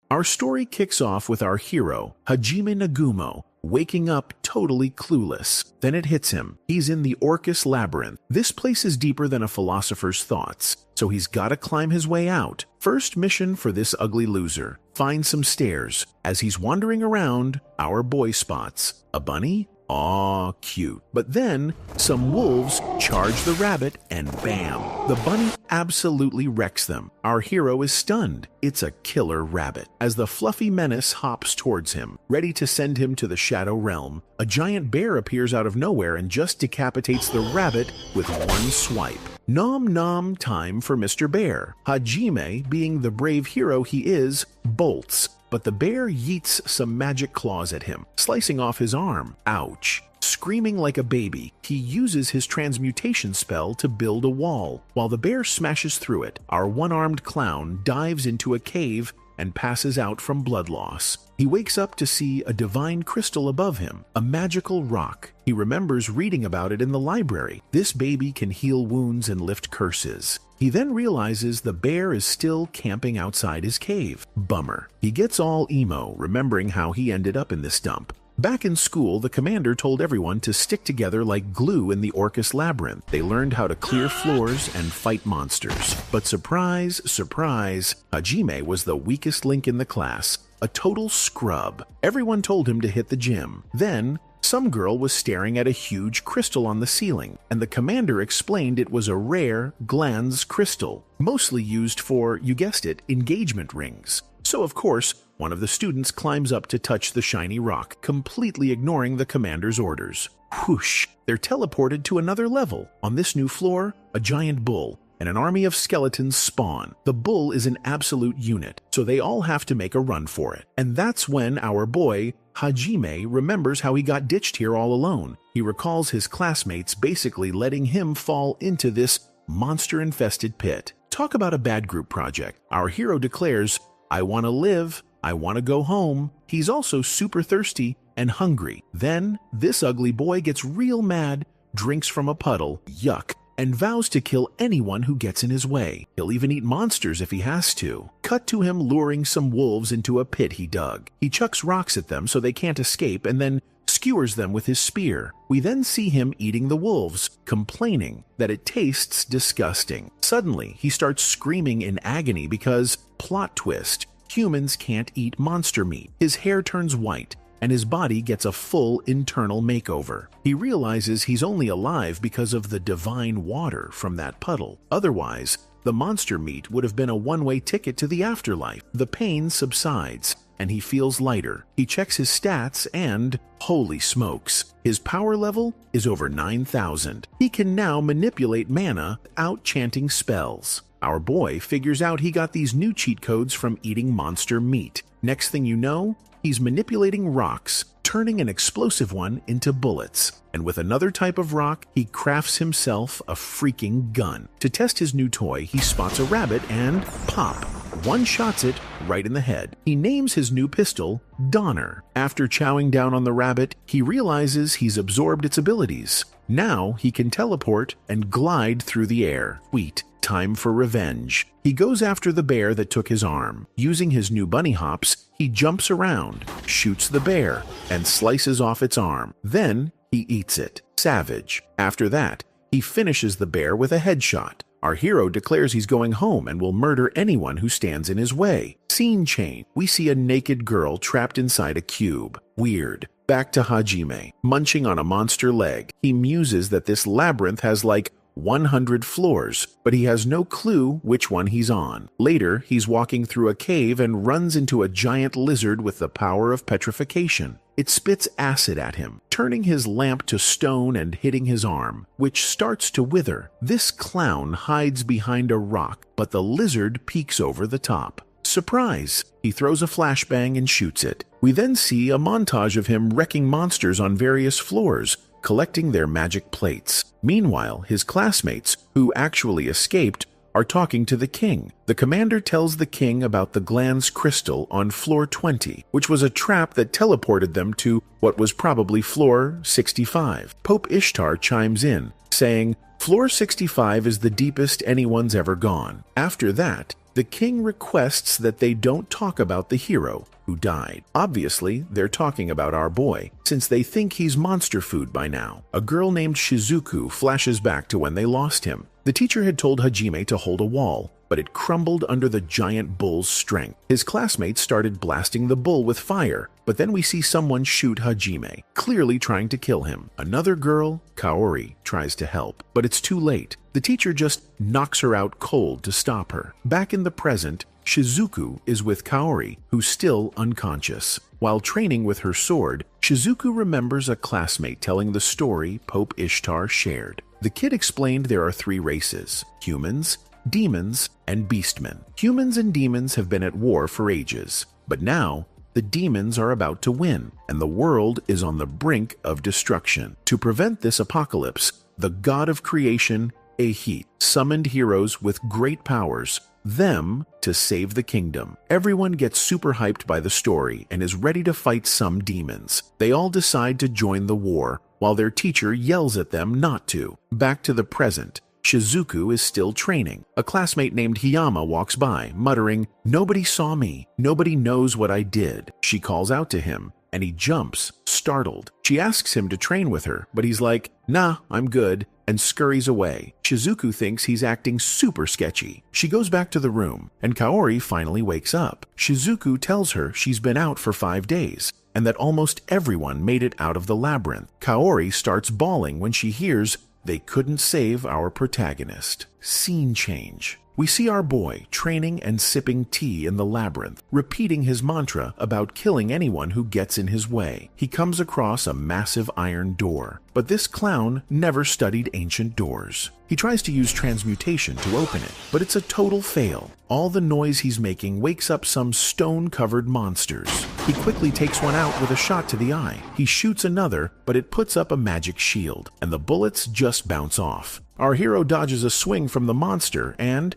Our story kicks off with our hero, Hajime Nagumo, waking up totally clueless. Then it hits him. He's in the Orcus Labyrinth. This place is deeper than a philosopher's thoughts, so he's gotta climb his way out. First mission for this ugly loser: find some stairs. As he's wandering around, our boy spots a bunny. Aw, cute. But then, some wolves charge the rabbit and bam! The bunny absolutely wrecks them. Our hero is stunned. It's a killer rabbit. As the fluffy menace hops towards him, ready to send him to the Shadow Realm, a giant bear appears out of nowhere and just decapitates the rabbit with one swipe. Nom nom time for Mr. Bear. Hajime, being the brave hero he is, bolts. But the bear yeets some magic claws at him, slicing off his arm. Ouch. Screaming like a baby, he uses his transmutation spell to build a wall. While the bear smashes through it, our one-armed clown dives into a cave and passes out from blood loss. He wakes up to see a divine crystal above him, a magical rock. He remembers reading about it in the library. This baby can heal wounds and lift curses. He then realizes the bear is still camping outside his cave. Bummer. He gets all emo, remembering how he ended up in this dump. Back in school, the commander told everyone to stick together like glue in the Orcus Labyrinth. They learned how to clear floors and fight monsters. But surprise, surprise, Hajime was the weakest link in the class, a total scrub. Everyone told him to hit the gym. Then, some girl was staring at a huge crystal on the ceiling, and the commander explained it was a rare Glanz crystal, mostly used for, you guessed it, engagement rings. So of course, one of the students climbs up to touch the shiny rock, completely ignoring the commander's orders. Whoosh! They're teleported to another level. On this new floor, a giant bull and an army of skeletons spawn. The bull is an absolute unit, so they all have to make a run for it. And that's when our boy, Hajime, remembers how he got ditched here all alone. He recalls his classmates basically letting him fall into this monster-infested pit. Talk about a bad group project. Our hero declares, "I want to live. I want to go home." He's also super thirsty and hungry. Then, this ugly boy gets real mad, drinks from a puddle, yuck, and vows to kill anyone who gets in his way. He'll even eat monsters if he has to. Cut to him luring some wolves into a pit he dug. He chucks rocks at them so they can't escape and then skewers them with his spear. We then see him eating the wolves, complaining that it tastes disgusting. Suddenly, he starts screaming in agony because, plot twist, humans can't eat monster meat. His hair turns white, and his body gets a full internal makeover. He realizes he's only alive because of the divine water from that puddle. Otherwise, the monster meat would have been a one-way ticket to the afterlife. The pain subsides, and he feels lighter. He checks his stats and, holy smokes, his power level is over 9,000. He can now manipulate mana without chanting spells. Our boy figures out he got these new cheat codes from eating monster meat. Next thing you know, he's manipulating rocks, turning an explosive one into bullets. And with another type of rock, he crafts himself a freaking gun. To test his new toy, he spots a rabbit and pop! One-shots it right in the head. He names his new pistol Donner. After chowing down on the rabbit, he realizes he's absorbed its abilities. Now he can teleport and glide through the air. Sweet. Time for revenge. He goes after the bear that took his arm. Using his new bunny hops, he jumps around, shoots the bear, and slices off its arm. Then he eats it. Savage. After that, he finishes the bear with a headshot. Our hero declares he's going home and will murder anyone who stands in his way. Scene change. We see a naked girl trapped inside a cube. Weird. Back to Hajime, munching on a monster leg. He muses that this labyrinth has like 100 floors, but he has no clue which one he's on. Later, he's walking through a cave and runs into a giant lizard with the power of petrification. It spits acid at him, turning his lamp to stone and hitting his arm, which starts to wither. This clown hides behind a rock, but the lizard peeks over the top. Surprise! He throws a flashbang and shoots it. We then see a montage of him wrecking monsters on various floors, collecting their magic plates. Meanwhile, his classmates, who actually escaped, are talking to the king. The commander tells the king about the Glanz crystal on floor 20, which was a trap that teleported them to what was probably floor 65. Pope Ishtar chimes in, saying, "Floor 65 is the deepest anyone's ever gone. After that, The king requests that they don't talk about the hero who died. Obviously, they're talking about our boy, since they think he's monster food by now. A girl named Shizuku flashes back to when they lost him. The teacher had told Hajime to hold a wall, but it crumbled under the giant bull's strength. His classmates started blasting the bull with fire, but then we see someone shoot Hajime, clearly trying to kill him. Another girl, Kaori, tries to help, but it's too late. The teacher just knocks her out cold to stop her. Back in the present, Shizuku is with Kaori, who's still unconscious. While training with her sword, Shizuku remembers a classmate telling the story Pope Ishtar shared. The kid explained there are 3 races: humans, demons, and beastmen. Humans and demons have been at war for ages, but now the demons are about to win, and the world is on the brink of destruction. To prevent this apocalypse, the god of creation, Ehit, summoned heroes with great powers, them to save the kingdom. Everyone gets super hyped by the story and is ready to fight some demons. They all decide to join the war, while their teacher yells at them not to. Back to the present. Shizuku is still training. A classmate named Hiyama walks by, muttering, "Nobody saw me. Nobody knows what I did." She calls out to him, and he jumps, startled. She asks him to train with her, but he's like, "Nah, I'm good," and scurries away. Shizuku thinks he's acting super sketchy. She goes back to the room, and Kaori finally wakes up. Shizuku tells her she's been out for 5 days, and that almost everyone made it out of the labyrinth. Kaori starts bawling when she hears they couldn't save our protagonist. Scene change. We see our boy training and sipping tea in the labyrinth, repeating his mantra about killing anyone who gets in his way. He comes across a massive iron door, but this clown never studied ancient doors. He tries to use transmutation to open it, but it's a total fail. All the noise he's making wakes up some stone-covered monsters. He quickly takes one out with a shot to the eye. He shoots another, but it puts up a magic shield, and the bullets just bounce off. Our hero dodges a swing from the monster and,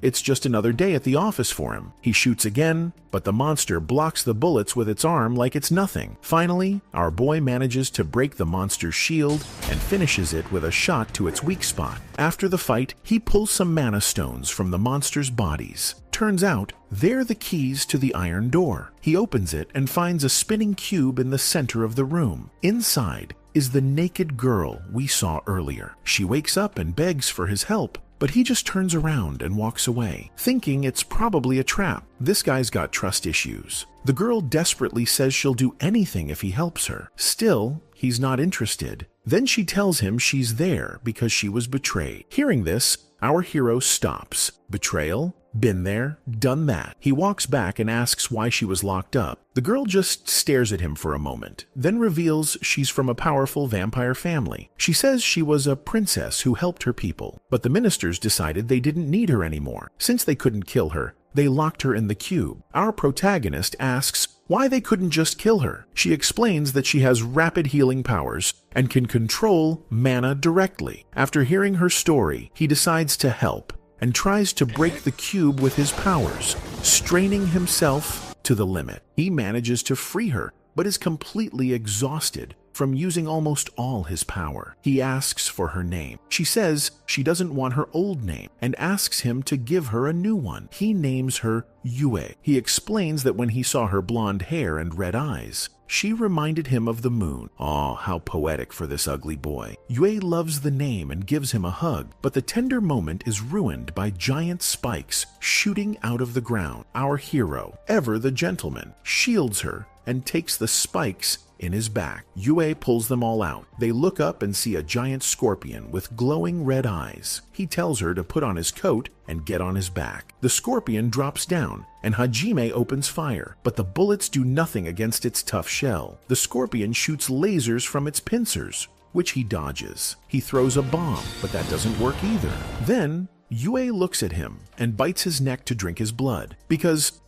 it's just another day at the office for him. He shoots again, but the monster blocks the bullets with its arm like it's nothing. Finally, our boy manages to break the monster's shield and finishes it with a shot to its weak spot. After the fight, he pulls some mana stones from the monster's bodies. Turns out, they're the keys to the iron door. He opens it and finds a spinning cube in the center of the room. Inside is the naked girl we saw earlier. She wakes up and begs for his help, but he just turns around and walks away, thinking it's probably a trap. This guy's got trust issues. The girl desperately says she'll do anything if he helps her. Still, he's not interested. Then she tells him she's there because she was betrayed. Hearing this, our hero stops. Betrayal? Been there, done that. He walks back and asks why she was locked up. The girl just stares at him for a moment, then reveals she's from a powerful vampire family. She says she was a princess who helped her people, but the ministers decided they didn't need her anymore. Since they couldn't kill her, they locked her in the cube. Our protagonist asks why they couldn't just kill her. She explains that she has rapid healing powers and can control mana directly. After hearing her story, he decides to help and tries to break the cube with his powers, straining himself to the limit. He manages to free her, but is completely exhausted from using almost all his power. He asks for her name. She says she doesn't want her old name and asks him to give her a new one. He names her Yue. He explains that when he saw her blonde hair and red eyes, she reminded him of the moon. Aw, how poetic for this ugly boy. Yue loves the name and gives him a hug, but the tender moment is ruined by giant spikes shooting out of the ground. Our hero, ever the gentleman, shields her and takes the spikes in his back. Yue pulls them all out. They look up and see a giant scorpion with glowing red eyes. He tells her to put on his coat and get on his back. The scorpion drops down, and Hajime opens fire, but the bullets do nothing against its tough shell. The scorpion shoots lasers from its pincers, which he dodges. He throws a bomb, but that doesn't work either. Then Yue looks at him and bites his neck to drink his blood because,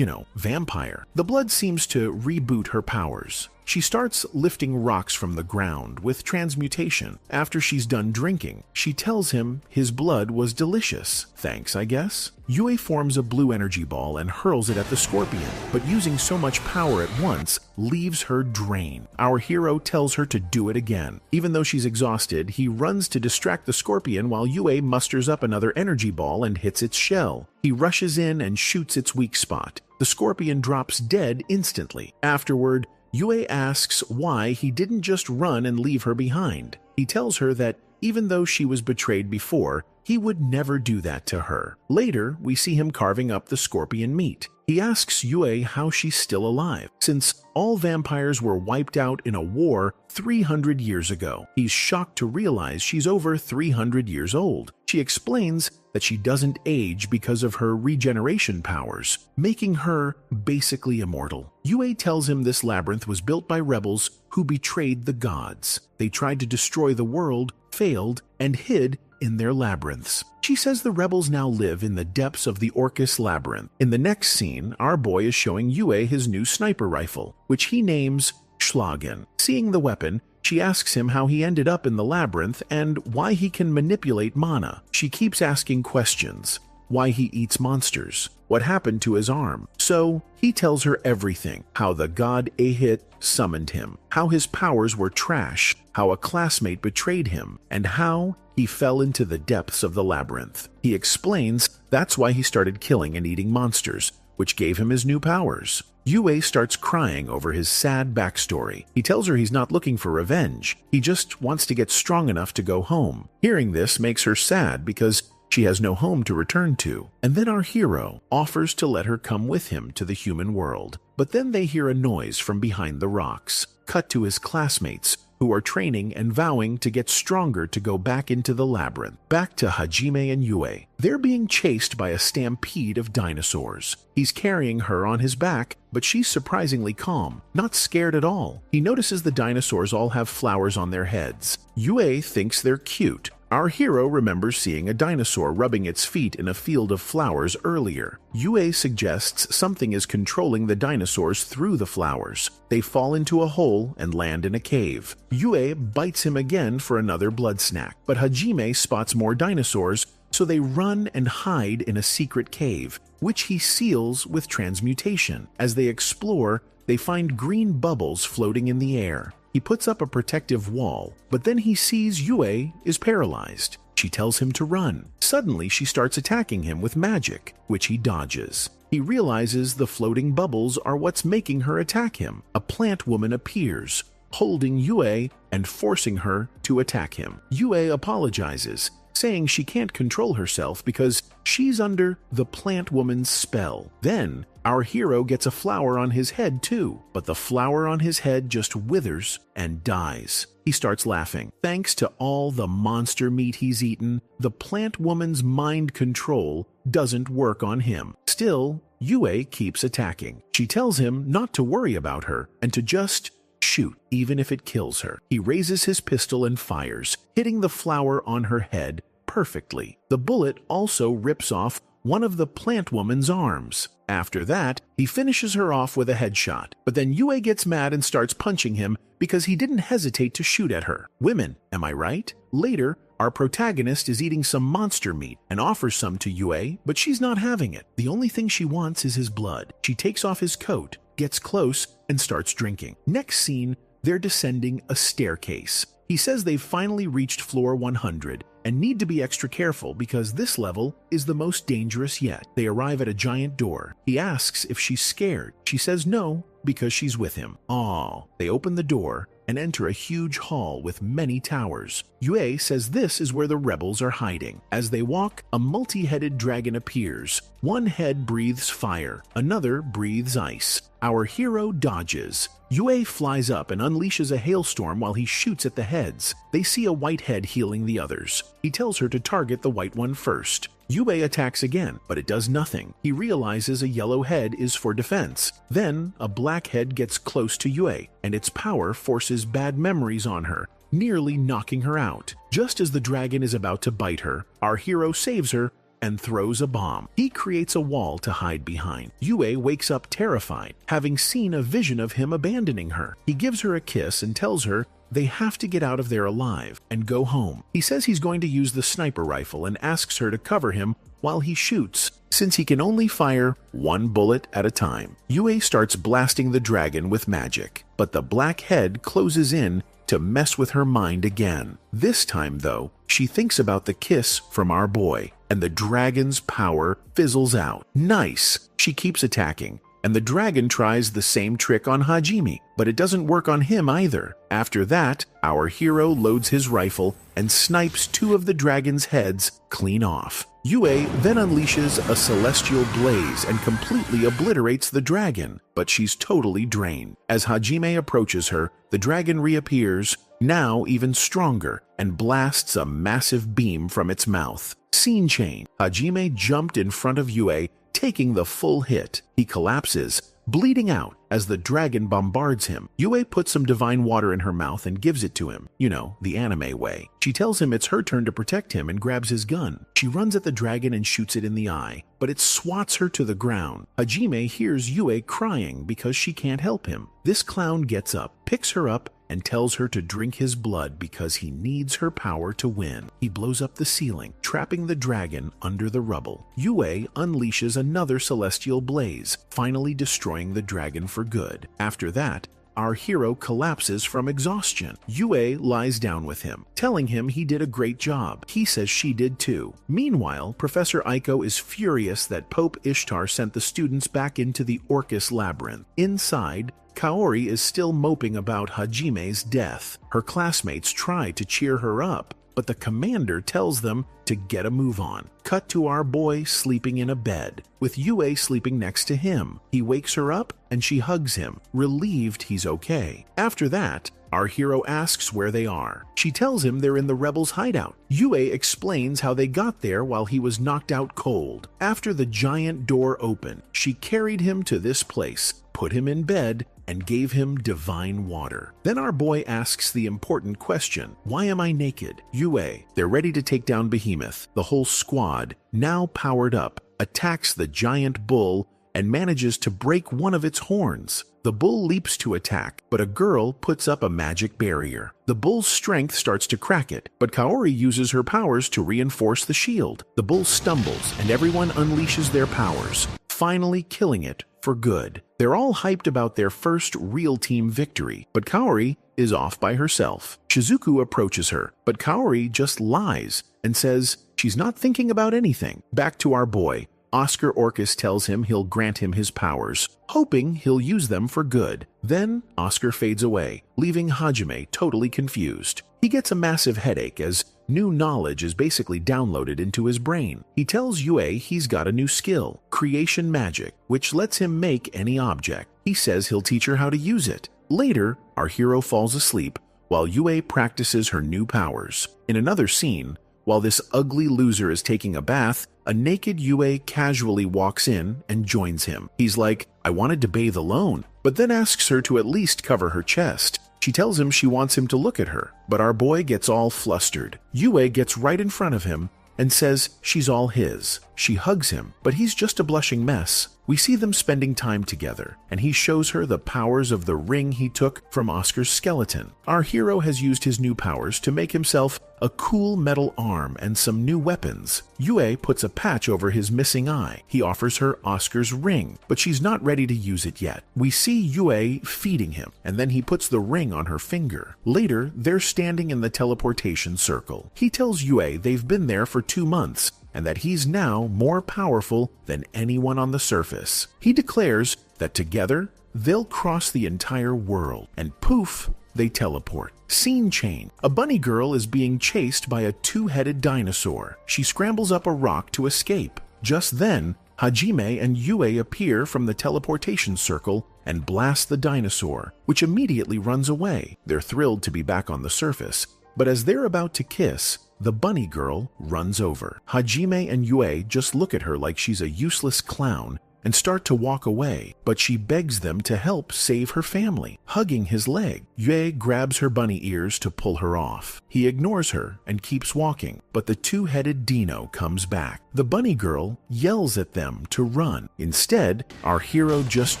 vampire. The blood seems to reboot her powers. She starts lifting rocks from the ground with transmutation. After she's done drinking, she tells him his blood was delicious. Thanks, I guess. Yue forms a blue energy ball and hurls it at the scorpion, but using so much power at once leaves her drained. Our hero tells her to do it again. Even though she's exhausted, he runs to distract the scorpion while Yue musters up another energy ball and hits its shell. He rushes in and shoots its weak spot. The scorpion drops dead instantly. Afterward, Yue asks why he didn't just run and leave her behind. He tells her that even though she was betrayed before, he would never do that to her. Later, we see him carving up the scorpion meat. He asks Yue how she's still alive, since all vampires were wiped out in a war 300 years ago. He's shocked to realize she's over 300 years old. She explains that she doesn't age because of her regeneration powers, making her basically immortal. Yue tells him this labyrinth was built by rebels who betrayed the gods. They tried to destroy the world, failed, and hid in their labyrinths. She says the rebels now live in the depths of the Orcus labyrinth. In the next scene, our boy is showing Yue his new sniper rifle, which he names Schlagen. Seeing the weapon, she asks him how he ended up in the labyrinth and why he can manipulate mana. She keeps asking questions. Why he eats monsters, what happened to his arm. So he tells her everything, how the god Ahit summoned him, how his powers were trash, how a classmate betrayed him, and how he fell into the depths of the labyrinth. He explains that's why he started killing and eating monsters, which gave him his new powers. Yue starts crying over his sad backstory. He tells her he's not looking for revenge, he just wants to get strong enough to go home. Hearing this makes her sad because she has no home to return to, and then our hero offers to let her come with him to the human world. But then they hear a noise from behind the rocks. Cut to his classmates, who are training and vowing to get stronger to go back into the labyrinth. Back to Hajime and Yue. They're being chased by a stampede of dinosaurs. He's carrying her on his back, but she's surprisingly calm, not scared at all. He notices the dinosaurs all have flowers on their heads. Yue thinks they're cute. Our hero remembers seeing a dinosaur rubbing its feet in a field of flowers earlier. Yue suggests something is controlling the dinosaurs through the flowers. They fall into a hole and land in a cave. Yue bites him again for another blood snack, but Hajime spots more dinosaurs, so they run and hide in a secret cave, which he seals with transmutation. As they explore, they find green bubbles floating in the air. He puts up a protective wall, but then he sees Yue is paralyzed. She tells him to run. Suddenly, she starts attacking him with magic, which he dodges. He realizes the floating bubbles are what's making her attack him. A plant woman appears, holding Yue and forcing her to attack him. Yue apologizes, saying she can't control herself because she's under the plant woman's spell. Then, our hero gets a flower on his head too, but the flower on his head just withers and dies. He starts laughing. Thanks to all the monster meat he's eaten, the plant woman's mind control doesn't work on him. Still, Yue keeps attacking. She tells him not to worry about her and to just shoot, even if it kills her. He raises his pistol and fires, hitting the flower on her head perfectly. The bullet also rips off one of the plant woman's arms. After that, he finishes her off with a headshot, but then Yue gets mad and starts punching him because he didn't hesitate to shoot at her. Women, am I right? Later, our protagonist is eating some monster meat and offers some to Yue, but she's not having it. The only thing she wants is his blood. She takes off his coat, gets close, and starts drinking. Next scene, they're descending a staircase. He says they've finally reached floor 100 and need to be extra careful because this level is the most dangerous yet. They arrive at a giant door. He asks if she's scared. She says no because she's with him. Aww. They open the door and enter a huge hall with many towers. Yue says this is where the rebels are hiding. As they walk, a multi-headed dragon appears. One head breathes fire, another breathes ice. Our hero dodges. Yue flies up and unleashes a hailstorm while he shoots at the heads. They see a white head healing the others. He tells her to target the white one first. Yue attacks again, but it does nothing. He realizes a yellow head is for defense. Then, a black head gets close to Yue, and its power forces bad memories on her, nearly knocking her out. Just as the dragon is about to bite her, our hero saves her and throws a bomb. He creates a wall to hide behind. Yue wakes up terrified, having seen a vision of him abandoning her. He gives her a kiss and tells her they have to get out of there alive and go home. He says he's going to use the sniper rifle and asks her to cover him while he shoots, since he can only fire one bullet at a time. Yue starts blasting the dragon with magic, but the black head closes in to mess with her mind again. This time, though, she thinks about the kiss from our boy, and the dragon's power fizzles out. Nice! She keeps attacking, and the dragon tries the same trick on Hajime, but it doesn't work on him either. After that, our hero loads his rifle and snipes 2 of the dragon's heads clean off. Yue then unleashes a celestial blaze and completely obliterates the dragon, but she's totally drained. As Hajime approaches her, the dragon reappears, now even stronger, and blasts a massive beam from its mouth. Scene change. Hajime jumped in front of Yue, taking the full hit. He collapses, bleeding out as the dragon bombards him. Yue puts some divine water in her mouth and gives it to him, the anime way. She tells him it's her turn to protect him and grabs his gun. She runs at the dragon and shoots it in the eye, but it swats her to the ground. Hajime hears Yue crying because she can't help him. This clown gets up, picks her up, and tells her to drink his blood because he needs her power to win. He blows up the ceiling, trapping the dragon under the rubble. Yue unleashes another celestial blaze, finally destroying the dragon for good. After that, our hero collapses from exhaustion. Yue lies down with him, telling him he did a great job. He says she did too. Meanwhile, Professor Aiko is furious that Pope Ishtar sent the students back into the Orcus labyrinth. Inside, Kaori is still moping about Hajime's death. Her classmates try to cheer her up, but the commander tells them to get a move on. Cut to our boy sleeping in a bed, with Yue sleeping next to him. He wakes her up and she hugs him, relieved he's okay. After that, our hero asks where they are. She tells him they're in the rebels' hideout. Yue explains how they got there while he was knocked out cold. After the giant door opened, she carried him to this place, put him in bed, and gave him divine water. Then our boy asks the important question, why am I naked? Yue, they're ready to take down Behemoth. The whole squad, now powered up, attacks the giant bull and manages to break one of its horns. The bull leaps to attack, but a girl puts up a magic barrier. The bull's strength starts to crack it, but Kaori uses her powers to reinforce the shield. The bull stumbles, and everyone unleashes their powers, finally killing it for good. They're all hyped about their first real team victory, but Kaori is off by herself. Shizuku approaches her, but Kaori just lies and says she's not thinking about anything. Back to our boy. Oscar Orcus tells him he'll grant him his powers, hoping he'll use them for good. Then Oscar fades away, leaving Hajime totally confused. He gets a massive headache as new knowledge is basically downloaded into his brain. He tells Yue he's got a new skill, creation magic, which lets him make any object. He says he'll teach her how to use it. Later, our hero falls asleep while Yue practices her new powers. In another scene, while this ugly loser is taking a bath, a naked Yue casually walks in and joins him. He's like, I wanted to bathe alone, but then asks her to at least cover her chest. She tells him she wants him to look at her, but our boy gets all flustered. Yue gets right in front of him and says she's all his. She hugs him, but he's just a blushing mess. We see them spending time together, and he shows her the powers of the ring he took from Oscar's skeleton. Our hero has used his new powers to make himself a cool metal arm and some new weapons. Yue puts a patch over his missing eye. He offers her Oscar's ring, but she's not ready to use it yet. We see Yue feeding him, and then he puts the ring on her finger. Later, they're standing in the teleportation circle. He tells Yue they've been there for 2 months, and that he's now more powerful than anyone on the surface. He declares that together, they'll cross the entire world, and poof, they teleport. Scene change. A bunny girl is being chased by a 2-headed dinosaur. She scrambles up a rock to escape. Just then, Hajime and Yue appear from the teleportation circle and blast the dinosaur, which immediately runs away. They're thrilled to be back on the surface, but as they're about to kiss, the bunny girl runs over. Hajime and Yue just look at her like she's a useless clown and start to walk away, but she begs them to help save her family, hugging his leg. Yue grabs her bunny ears to pull her off. He ignores her and keeps walking, but the 2-headed dino comes back. The bunny girl yells at them to run. Instead, our hero just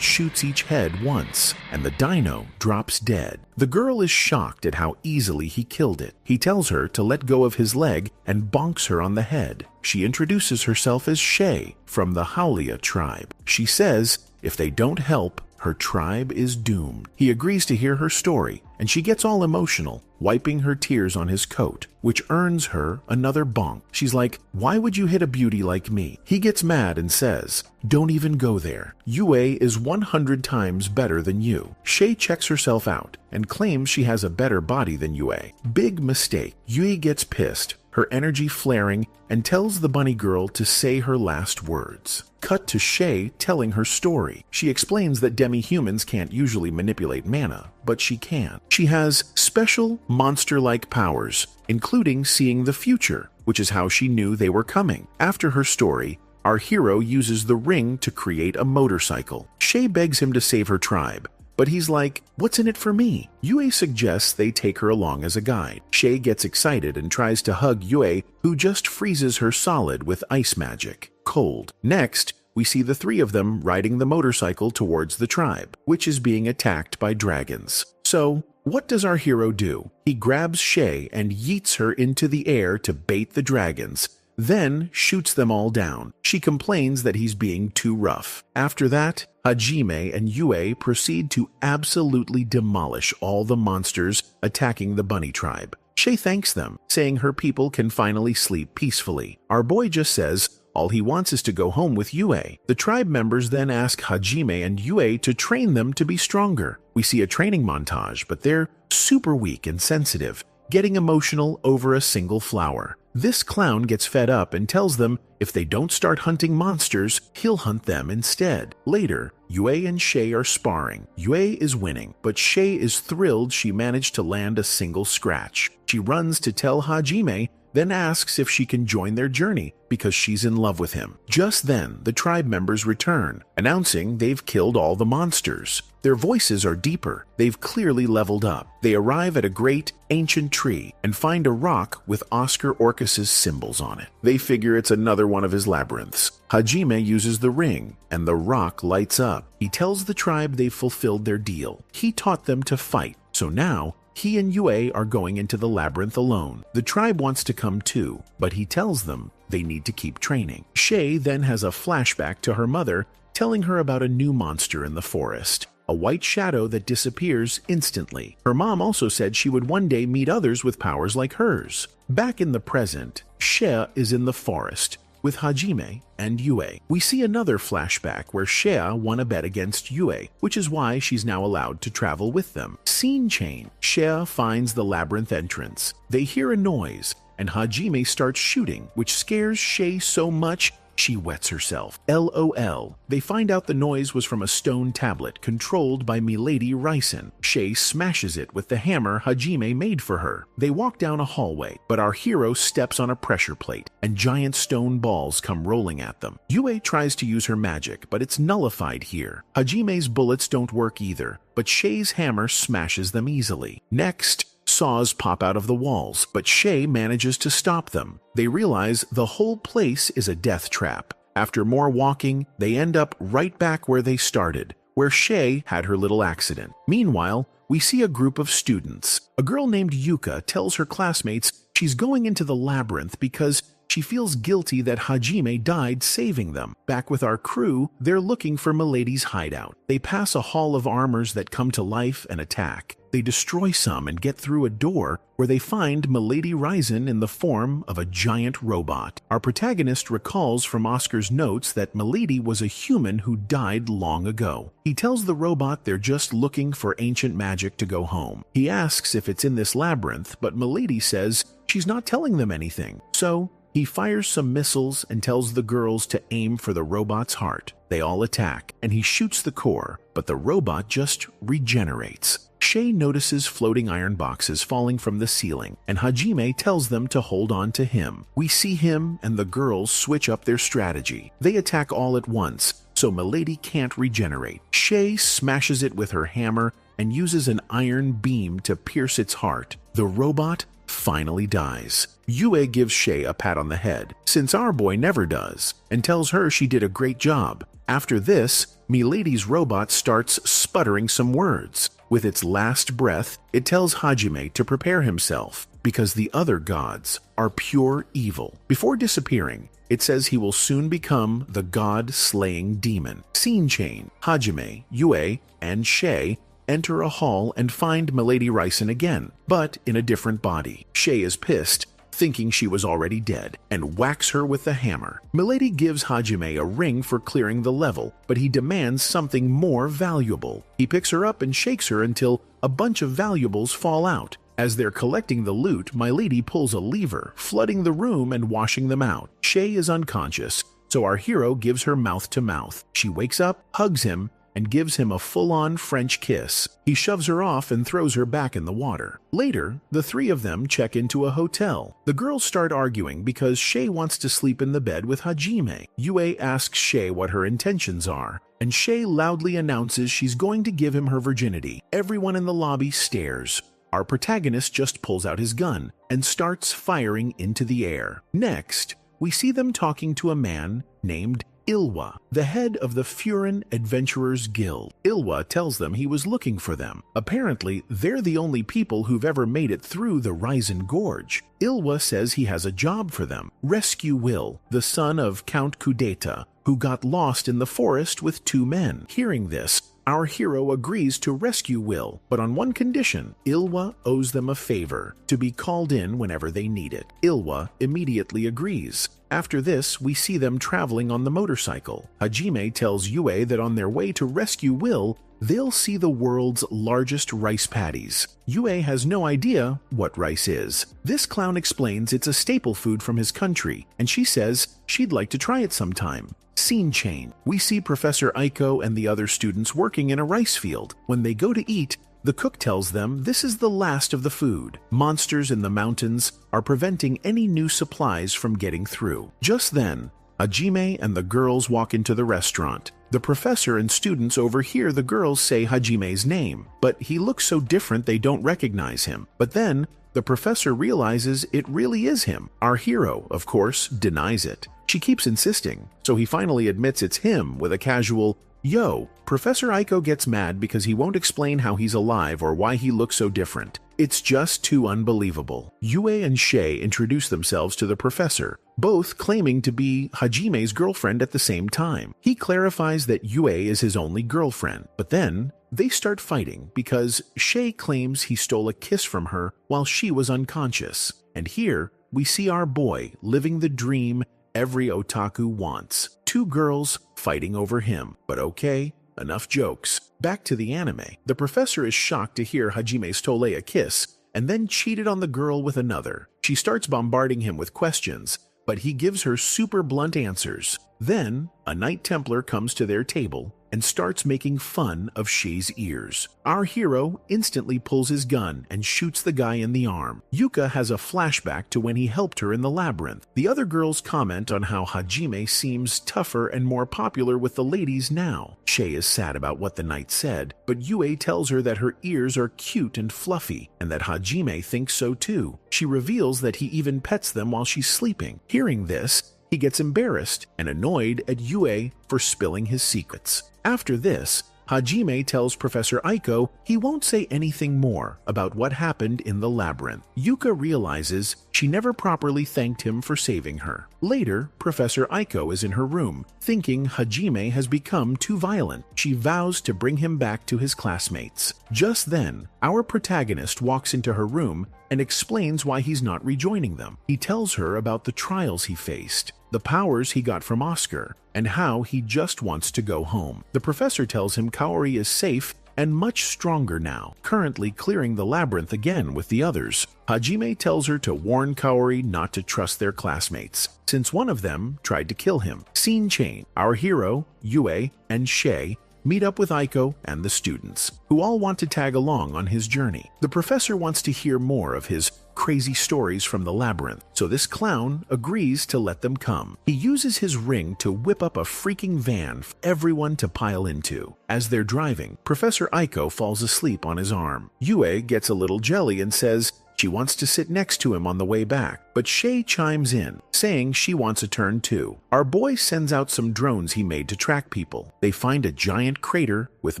shoots each head once, and the dino drops dead. The girl is shocked at how easily he killed it. He tells her to let go of his leg and bonks her on the head. She introduces herself as Shay from the Howlia tribe. She says if they don't help, her tribe is doomed. He agrees to hear her story, and she gets all emotional, wiping her tears on his coat, which earns her another bonk. She's like, "Why would you hit a beauty like me?" He gets mad and says, "Don't even go there. Yue is 100 times better than you." Shay checks herself out and claims she has a better body than Yue. Big mistake. Yue gets pissed, her energy flaring, and tells the bunny girl to say her last words. Cut to Shay telling her story. She explains that demi-humans can't usually manipulate mana, but she can. She has special monster-like powers, including seeing the future, which is how she knew they were coming. After her story, our hero uses the ring to create a motorcycle. Shay begs him to save her tribe, but he's like, "What's in it for me?" Yue suggests they take her along as a guide. Shay gets excited and tries to hug Yue, who just freezes her solid with ice magic. Cold. Next, we see the three of them riding the motorcycle towards the tribe, which is being attacked by dragons. So, what does our hero do? He grabs Shay and yeets her into the air to bait the dragons, then shoots them all down. She complains that he's being too rough. After that, Hajime and Yue proceed to absolutely demolish all the monsters attacking the bunny tribe. Shay thanks them, saying her people can finally sleep peacefully. Our boy just says all he wants is to go home with Yue. The tribe members then ask Hajime and Yue to train them to be stronger. We see a training montage, but they're super weak and sensitive, getting emotional over a single flower. This clown gets fed up and tells them if they don't start hunting monsters, he'll hunt them instead. Later, Yue and Shay are sparring. Yue is winning, but Shay is thrilled she managed to land a single scratch. She runs to tell Hajime, then asks if she can join their journey because she's in love with him. Just then, the tribe members return, announcing they've killed all the monsters. Their voices are deeper. They've clearly leveled up. They arrive at a great, ancient tree and find a rock with Oscar Orcus's symbols on it. They figure it's another one of his labyrinths. Hajime uses the ring, and the rock lights up. He tells the tribe they've fulfilled their deal. He taught them to fight, so now he and Yue are going into the labyrinth alone. The tribe wants to come too, but he tells them they need to keep training. Shay then has a flashback to her mother, telling her about a new monster in the forest, a white shadow that disappears instantly. Her mom also said she would one day meet others with powers like hers. Back in the present, Shea is in the forest with Hajime and Yue. We see another flashback where Shea won a bet against Yue, which is why she's now allowed to travel with them. Scene change. Shea finds the labyrinth entrance. They hear a noise, and Hajime starts shooting, which scares Shay so much she wets herself. LOL. They find out the noise was from a stone tablet controlled by Milady Ryson. Shay smashes it with the hammer Hajime made for her. They walk down a hallway, but our hero steps on a pressure plate, and giant stone balls come rolling at them. Yue tries to use her magic, but it's nullified here. Hajime's bullets don't work either, but Shay's hammer smashes them easily. Next, saws pop out of the walls, but Shay manages to stop them. They realize the whole place is a death trap. After more walking, they end up right back where they started, where Shay had her little accident. Meanwhile, we see a group of students. A girl named Yuka tells her classmates she's going into the labyrinth because she feels guilty that Hajime died saving them. Back with our crew, they're looking for Milady's hideout. They pass a hall of armors that come to life and attack. They destroy some and get through a door where they find Milady Ryzen in the form of a giant robot. Our protagonist recalls from Oscar's notes that Milady was a human who died long ago. He tells the robot they're just looking for ancient magic to go home. He asks if it's in this labyrinth, but Milady says she's not telling them anything. So he fires some missiles and tells the girls to aim for the robot's heart. They all attack, and he shoots the core, but the robot just regenerates. Shay notices floating iron boxes falling from the ceiling, and Hajime tells them to hold on to him. We see him and the girls switch up their strategy. They attack all at once, so Milady can't regenerate. Shay smashes it with her hammer and uses an iron beam to pierce its heart. The robot finally dies. Yue gives Shay a pat on the head, since our boy never does, and tells her she did a great job. After this, Milady's robot starts sputtering some words. With its last breath, it tells Hajime to prepare himself, because the other gods are pure evil. Before disappearing, it says he will soon become the god-slaying demon. Scene chain: Hajime, Yue, and Shay enter a hall and find Milady Ryson again, but in a different body. Shay is pissed, thinking she was already dead, and whacks her with the hammer. Milady gives Hajime a ring for clearing the level, but he demands something more valuable. He picks her up and shakes her until a bunch of valuables fall out. As they're collecting the loot, Milady pulls a lever, flooding the room and washing them out. Shay is unconscious, so our hero gives her mouth-to-mouth. She wakes up, hugs him, and gives him a full-on French kiss. He shoves her off and throws her back in the water. Later, the three of them check into a hotel. The girls start arguing because Shay wants to sleep in the bed with Hajime. Yue asks Shay what her intentions are, and Shay loudly announces she's going to give him her virginity. Everyone in the lobby stares. Our protagonist just pulls out his gun and starts firing into the air. Next, we see them talking to a man named Ilwa, the head of the Furin Adventurers Guild. Ilwa tells them he was looking for them. Apparently, they're the only people who've ever made it through the Ryzen Gorge. Ilwa says he has a job for them: rescue Will, the son of Count Kudeta, who got lost in the forest with two men. Hearing this, our hero agrees to rescue Will, but on one condition: Ilwa owes them a favor, to be called in whenever they need it. Ilwa immediately agrees. After this, we see them traveling on the motorcycle. Hajime tells Yue that on their way to rescue Will, they'll see the world's largest rice paddies. Yue has no idea what rice is. This clown explains it's a staple food from his country, and she says she'd like to try it sometime. Scene chain: we see Professor Aiko and the other students working in a rice field. When they go to eat, the cook tells them this is the last of the food. Monsters in the mountains are preventing any new supplies from getting through. Just then, Hajime and the girls walk into the restaurant. The professor and students overhear the girls say Hajime's name, but he looks so different they don't recognize him. But then, the professor realizes it really is him. Our hero, of course, denies it. She keeps insisting, so he finally admits it's him with a casual, "Yo." Professor Aiko gets mad because he won't explain how he's alive or why he looks so different. It's just too unbelievable. Yue and Shay introduce themselves to the professor, both claiming to be Hajime's girlfriend at the same time. He clarifies that Yue is his only girlfriend, but then they start fighting because Shay claims he stole a kiss from her while she was unconscious. And here, we see our boy living the dream every otaku wants. Two girls fighting over him. But okay, enough jokes. Back to the anime. The professor is shocked to hear Hajime stole a kiss and then cheated on the girl with another. She starts bombarding him with questions, but he gives her super blunt answers. Then, a Knight Templar comes to their table and starts making fun of Shay's ears. Our hero instantly pulls his gun and shoots the guy in the arm. Yuka has a flashback to when he helped her in the labyrinth. The other girls comment on how Hajime seems tougher and more popular with the ladies now. Shay is sad about what the knight said, but Yue tells her that her ears are cute and fluffy, and that Hajime thinks so too. She reveals that he even pets them while she's sleeping. Hearing this, he gets embarrassed and annoyed at Yue for spilling his secrets. After this, Hajime tells Professor Aiko he won't say anything more about what happened in the labyrinth. Yuka realizes she never properly thanked him for saving her. Later, Professor Aiko is in her room, thinking Hajime has become too violent. She vows to bring him back to his classmates. Just then, our protagonist walks into her room and explains why he's not rejoining them. He tells her about the trials he faced, the powers he got from Oscar, and how he just wants to go home. The professor tells him Kaori is safe and much stronger now, currently clearing the labyrinth again with the others. Hajime tells her to warn Kaori not to trust their classmates, since one of them tried to kill him. Scene chain: our hero, Yue, and Shay meet up with Aiko and the students, who all want to tag along on his journey. The professor wants to hear more of his crazy stories from the labyrinth, so this clown agrees to let them come. He uses his ring to whip up a freaking van for everyone to pile into. As they're driving, Professor Aiko falls asleep on his arm. Yue gets a little jelly and says She wants to sit next to him on the way back, but Shay chimes in, saying she wants a turn too. Our boy sends out some drones he made to track people. They find a giant crater with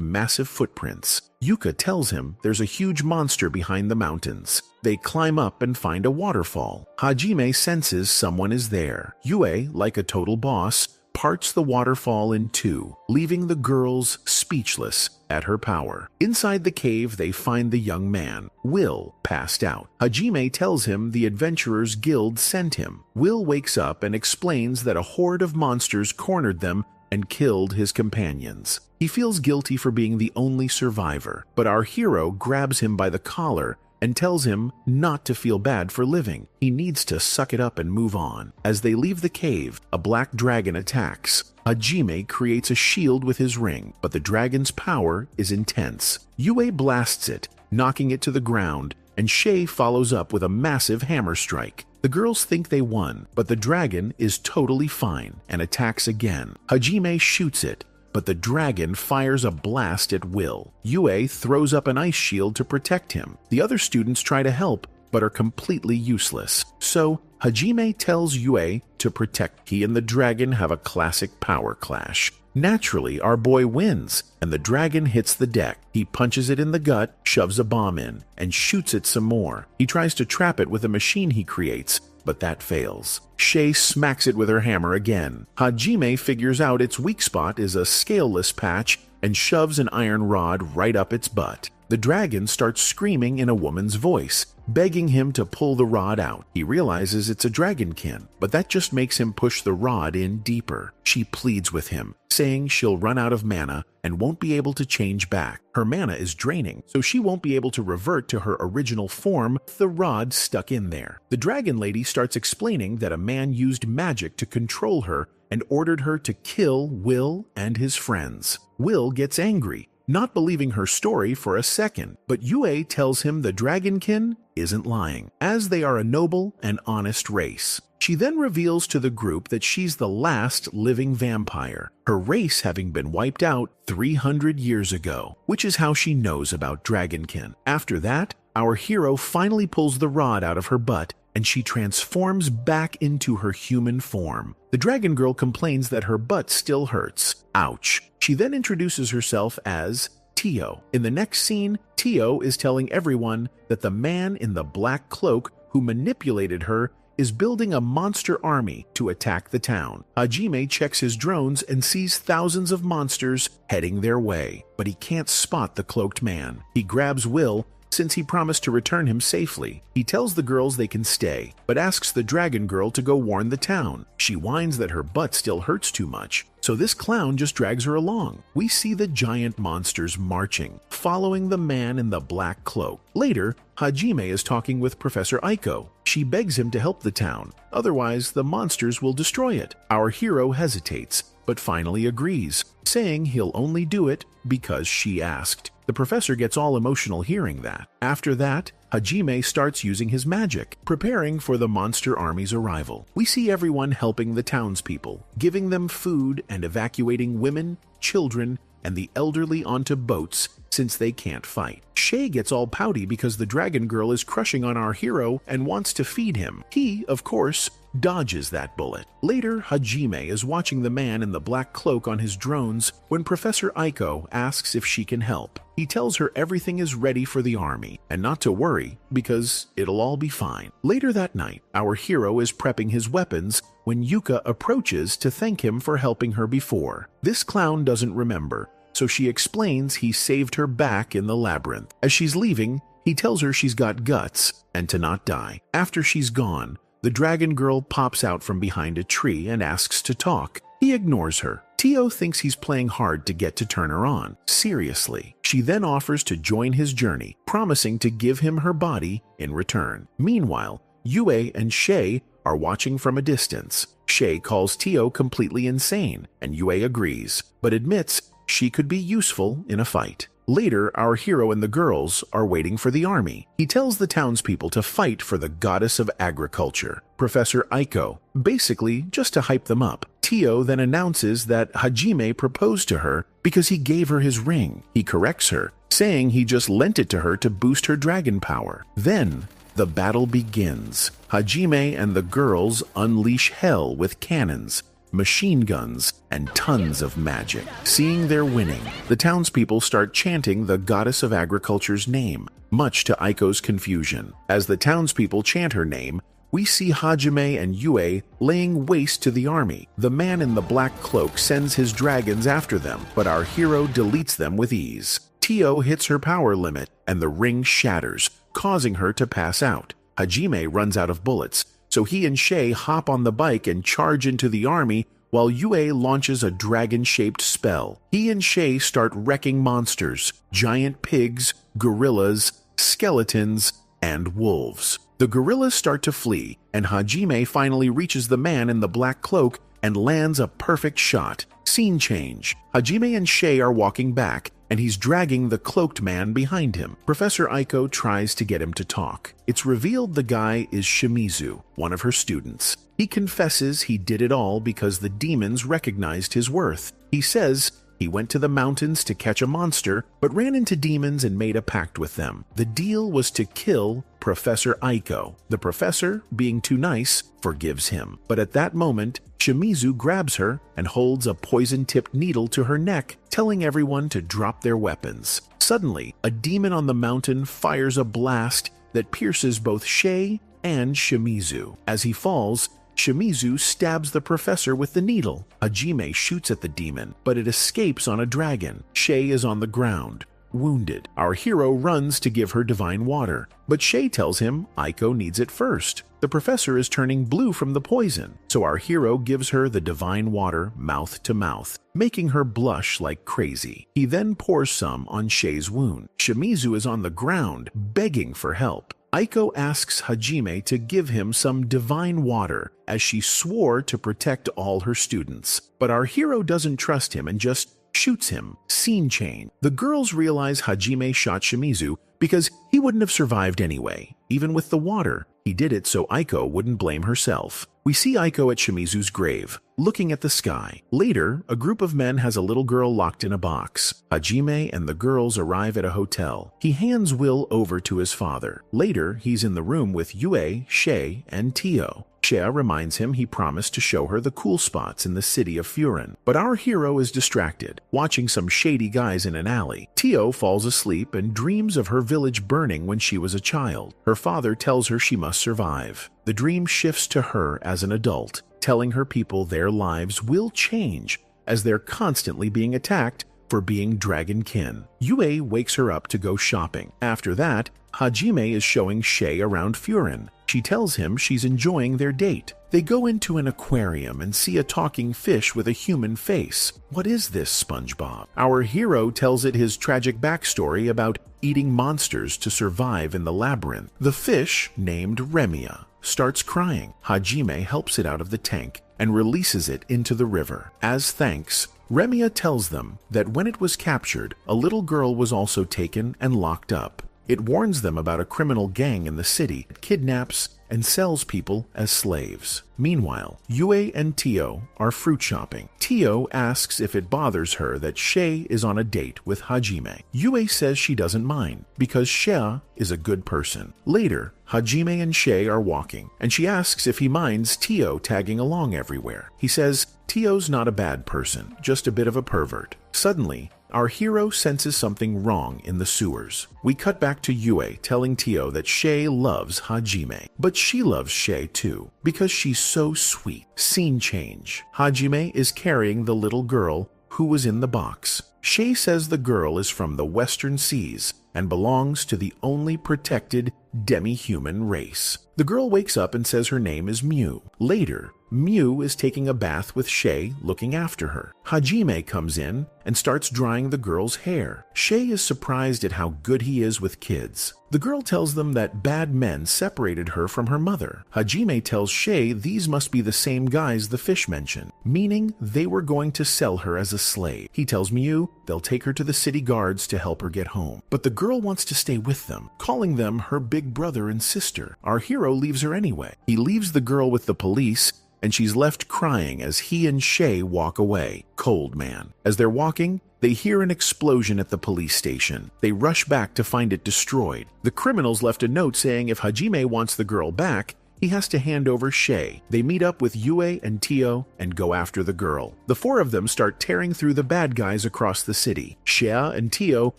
massive footprints. Yuka tells him there's a huge monster behind the mountains. They climb up and find a waterfall. Hajime senses someone is there. Yue, like a total boss, parts the waterfall in two, leaving the girls speechless at her power. Inside the cave, they find the young man, Will, passed out. Hajime tells him the Adventurers Guild sent him. Will wakes up and explains that a horde of monsters cornered them and killed his companions. He feels guilty for being the only survivor, but our hero grabs him by the collar and tells him not to feel bad for living. He needs to suck it up and move on. As they leave the cave, a black dragon attacks. Hajime creates a shield with his ring, but the dragon's power is intense. Yue blasts it, knocking it to the ground, and Shay follows up with a massive hammer strike. The girls think they won, but the dragon is totally fine and attacks again. Hajime shoots it, but the dragon fires a blast at Will. Yue throws up an ice shield to protect him. The other students try to help, but are completely useless. So, Hajime tells Yue to protect. He and the dragon have a classic power clash. Naturally, our boy wins, and the dragon hits the deck. He punches it in the gut, shoves a bomb in, and shoots it some more. He tries to trap it with a machine he creates, but that fails. Shay smacks it with her hammer again. Hajime figures out its weak spot is a scaleless patch and shoves an iron rod right up its butt. The dragon starts screaming in a woman's voice, begging him to pull the rod out. He realizes it's a dragonkin, but that just makes him push the rod in deeper. She pleads with him, saying she'll run out of mana and won't be able to change back. Her mana is draining, so she won't be able to revert to her original form with the rod stuck in there. The dragon lady starts explaining that a man used magic to control her and ordered her to kill Will and his friends. Will gets angry, not believing her story for a second, but Yue tells him the dragonkin isn't lying, as they are a noble and honest race. She then reveals to the group that she's the last living vampire, her race having been wiped out 300 years ago, which is how she knows about dragonkin. After that, our hero finally pulls the rod out of her butt, and she transforms back into her human form. The dragon girl complains that her butt still hurts. Ouch. She then introduces herself as Tio. In the next scene, Tio is telling everyone that the man in the black cloak who manipulated her is building a monster army to attack the town. Hajime checks his drones and sees thousands of monsters heading their way, but he can't spot the cloaked man. He grabs Will since he promised to return him safely. He tells the girls they can stay, but asks the dragon girl to go warn the town. She whines that her butt still hurts too much, so this clown just drags her along. We see the giant monsters marching, following the man in the black cloak. Later, Hajime is talking with Professor Aiko. She begs him to help the town, otherwise the monsters will destroy it. Our hero hesitates, but finally agrees, saying he'll only do it because she asked. The professor gets all emotional hearing that. After that, Hajime starts using his magic, preparing for the monster army's arrival. We see everyone helping the townspeople, giving them food and evacuating women, children, and the elderly onto boats since they can't fight. Shay gets all pouty because the dragon girl is crushing on our hero and wants to feed him. He, of course, dodges that bullet. Later, Hajime is watching the man in the black cloak on his drones when Professor Aiko asks if she can help. He tells her everything is ready for the army and not to worry because it'll all be fine. Later that night, our hero is prepping his weapons when Yuka approaches to thank him for helping her before. This clown doesn't remember, so she explains he saved her back in the labyrinth. As she's leaving, he tells her she's got guts and to not die. After she's gone, the dragon girl pops out from behind a tree and asks to talk. He ignores her. Tio thinks he's playing hard to get to turn her on. Seriously. She then offers to join his journey, promising to give him her body in return. Meanwhile, Yue and Shay are watching from a distance. Shay calls Tio completely insane, and Yue agrees, but admits she could be useful in a fight. Later, our hero and the girls are waiting for the army. He tells the townspeople to fight for the goddess of agriculture, Professor Aiko, basically just to hype them up. Tio then announces that Hajime proposed to her because he gave her his ring. He corrects her, saying he just lent it to her to boost her dragon power. Then, The battle begins. Hajime and the girls unleash hell with cannons, machine guns, and tons of magic. Seeing they're winning, the townspeople start chanting the goddess of agriculture's name, much to Aiko's confusion. As the townspeople chant her name, we see Hajime and Yue laying waste to the army. The man in the black cloak sends his dragons after them, but our hero deletes them with ease. Tio hits her power limit, and the ring shatters, causing her to pass out. Hajime runs out of bullets, so he and Shay hop on the bike and charge into the army while Yue launches a dragon-shaped spell. He and Shay start wrecking monsters, giant pigs, gorillas, skeletons, and wolves. The gorillas start to flee, and Hajime finally reaches the man in the black cloak and lands a perfect shot. Scene change. Hajime and Shay are walking back, and he's dragging the cloaked man behind him. Professor Aiko tries to get him to talk. It's revealed the guy is Shimizu, one of her students. He confesses he did it all because the demons recognized his worth. He says he went to the mountains to catch a monster, but ran into demons and made a pact with them. The deal was to kill Professor Aiko. The professor, being too nice, forgives him. But at that moment, Shimizu grabs her and holds a poison-tipped needle to her neck, telling everyone to drop their weapons. Suddenly, a demon on the mountain fires a blast that pierces both Shay and Shimizu. As he falls, Shimizu stabs the professor with the needle. Hajime shoots at the demon, but it escapes on a dragon. Shay is on the ground, wounded. Our hero runs to give her divine water, but Shay tells him Aiko needs it first. The professor is turning blue from the poison, so our hero gives her the divine water mouth to mouth, making her blush like crazy. He then pours some on Shay's wound. Shimizu is on the ground, begging for help. Aiko asks Hajime to give him some divine water, as she swore to protect all her students. But our hero doesn't trust him and just shoots him. Scene change. The girls realize Hajime shot Shimizu because he wouldn't have survived anyway, even with the water. He did it so Aiko wouldn't blame herself. We see Aiko at Shimizu's grave, looking at the sky. Later, a group of men has a little girl locked in a box. Hajime and the girls arrive at a hotel. He hands Will over to his father. Later, he's in the room with Yue, Shay, and Tio. Shea reminds him he promised to show her the cool spots in the city of Furin. But our hero is distracted, watching some shady guys in an alley. Tio falls asleep and dreams of her village burning when she was a child. Her father tells her she must survive. The dream shifts to her as an adult, telling her people their lives will change as they're constantly being attacked for being dragonkin. Yue wakes her up to go shopping. After that, Hajime is showing Shay around Furin. She tells him she's enjoying their date. They go into an aquarium and see a talking fish with a human face. What is this, SpongeBob? Our hero tells it his tragic backstory about eating monsters to survive in the labyrinth. The fish, named Remia, starts crying. Hajime helps it out of the tank and releases it into the river. As thanks, Remia tells them that when it was captured, a little girl was also taken and locked up. It warns them about a criminal gang in the city that kidnaps and sells people as slaves. Meanwhile, Yue and Tio are fruit shopping. Tio asks if it bothers her that Shay is on a date with Hajime. Yue says she doesn't mind because Shea is a good person. Later, Hajime and Shay are walking, and she asks if he minds Tio tagging along everywhere. He says Tio's not a bad person, just a bit of a pervert. Suddenly, our hero senses something wrong in the sewers. We cut back to Yue telling Tio that Shay loves Hajime, but she loves Shay too, because she's so sweet. Scene change. Hajime is carrying the little girl who was in the box. Shay says the girl is from the Western Seas and belongs to the only protected demi-human race. The girl wakes up and says her name is Mew. Later, Mew is taking a bath with Shay looking after her. Hajime comes in and starts drying the girl's hair. Shay is surprised at how good he is with kids. The girl tells them that bad men separated her from her mother. Hajime tells Shay these must be the same guys the fish mentioned, meaning they were going to sell her as a slave. He tells Mew they'll take her to the city guards to help her get home. But the girl wants to stay with them, calling them her big brother and sister. Our hero leaves her anyway. He leaves the girl with the police, and she's left crying as he and Shay walk away. Cold man. As they're walking, They hear an explosion at the police station. They rush back to find it destroyed. The criminals left a note saying if Hajime wants the girl back, he has to hand over Shay. They meet up with Yue and Tio and go after the girl. The four of them start tearing through the bad guys across the city. Shea and Tio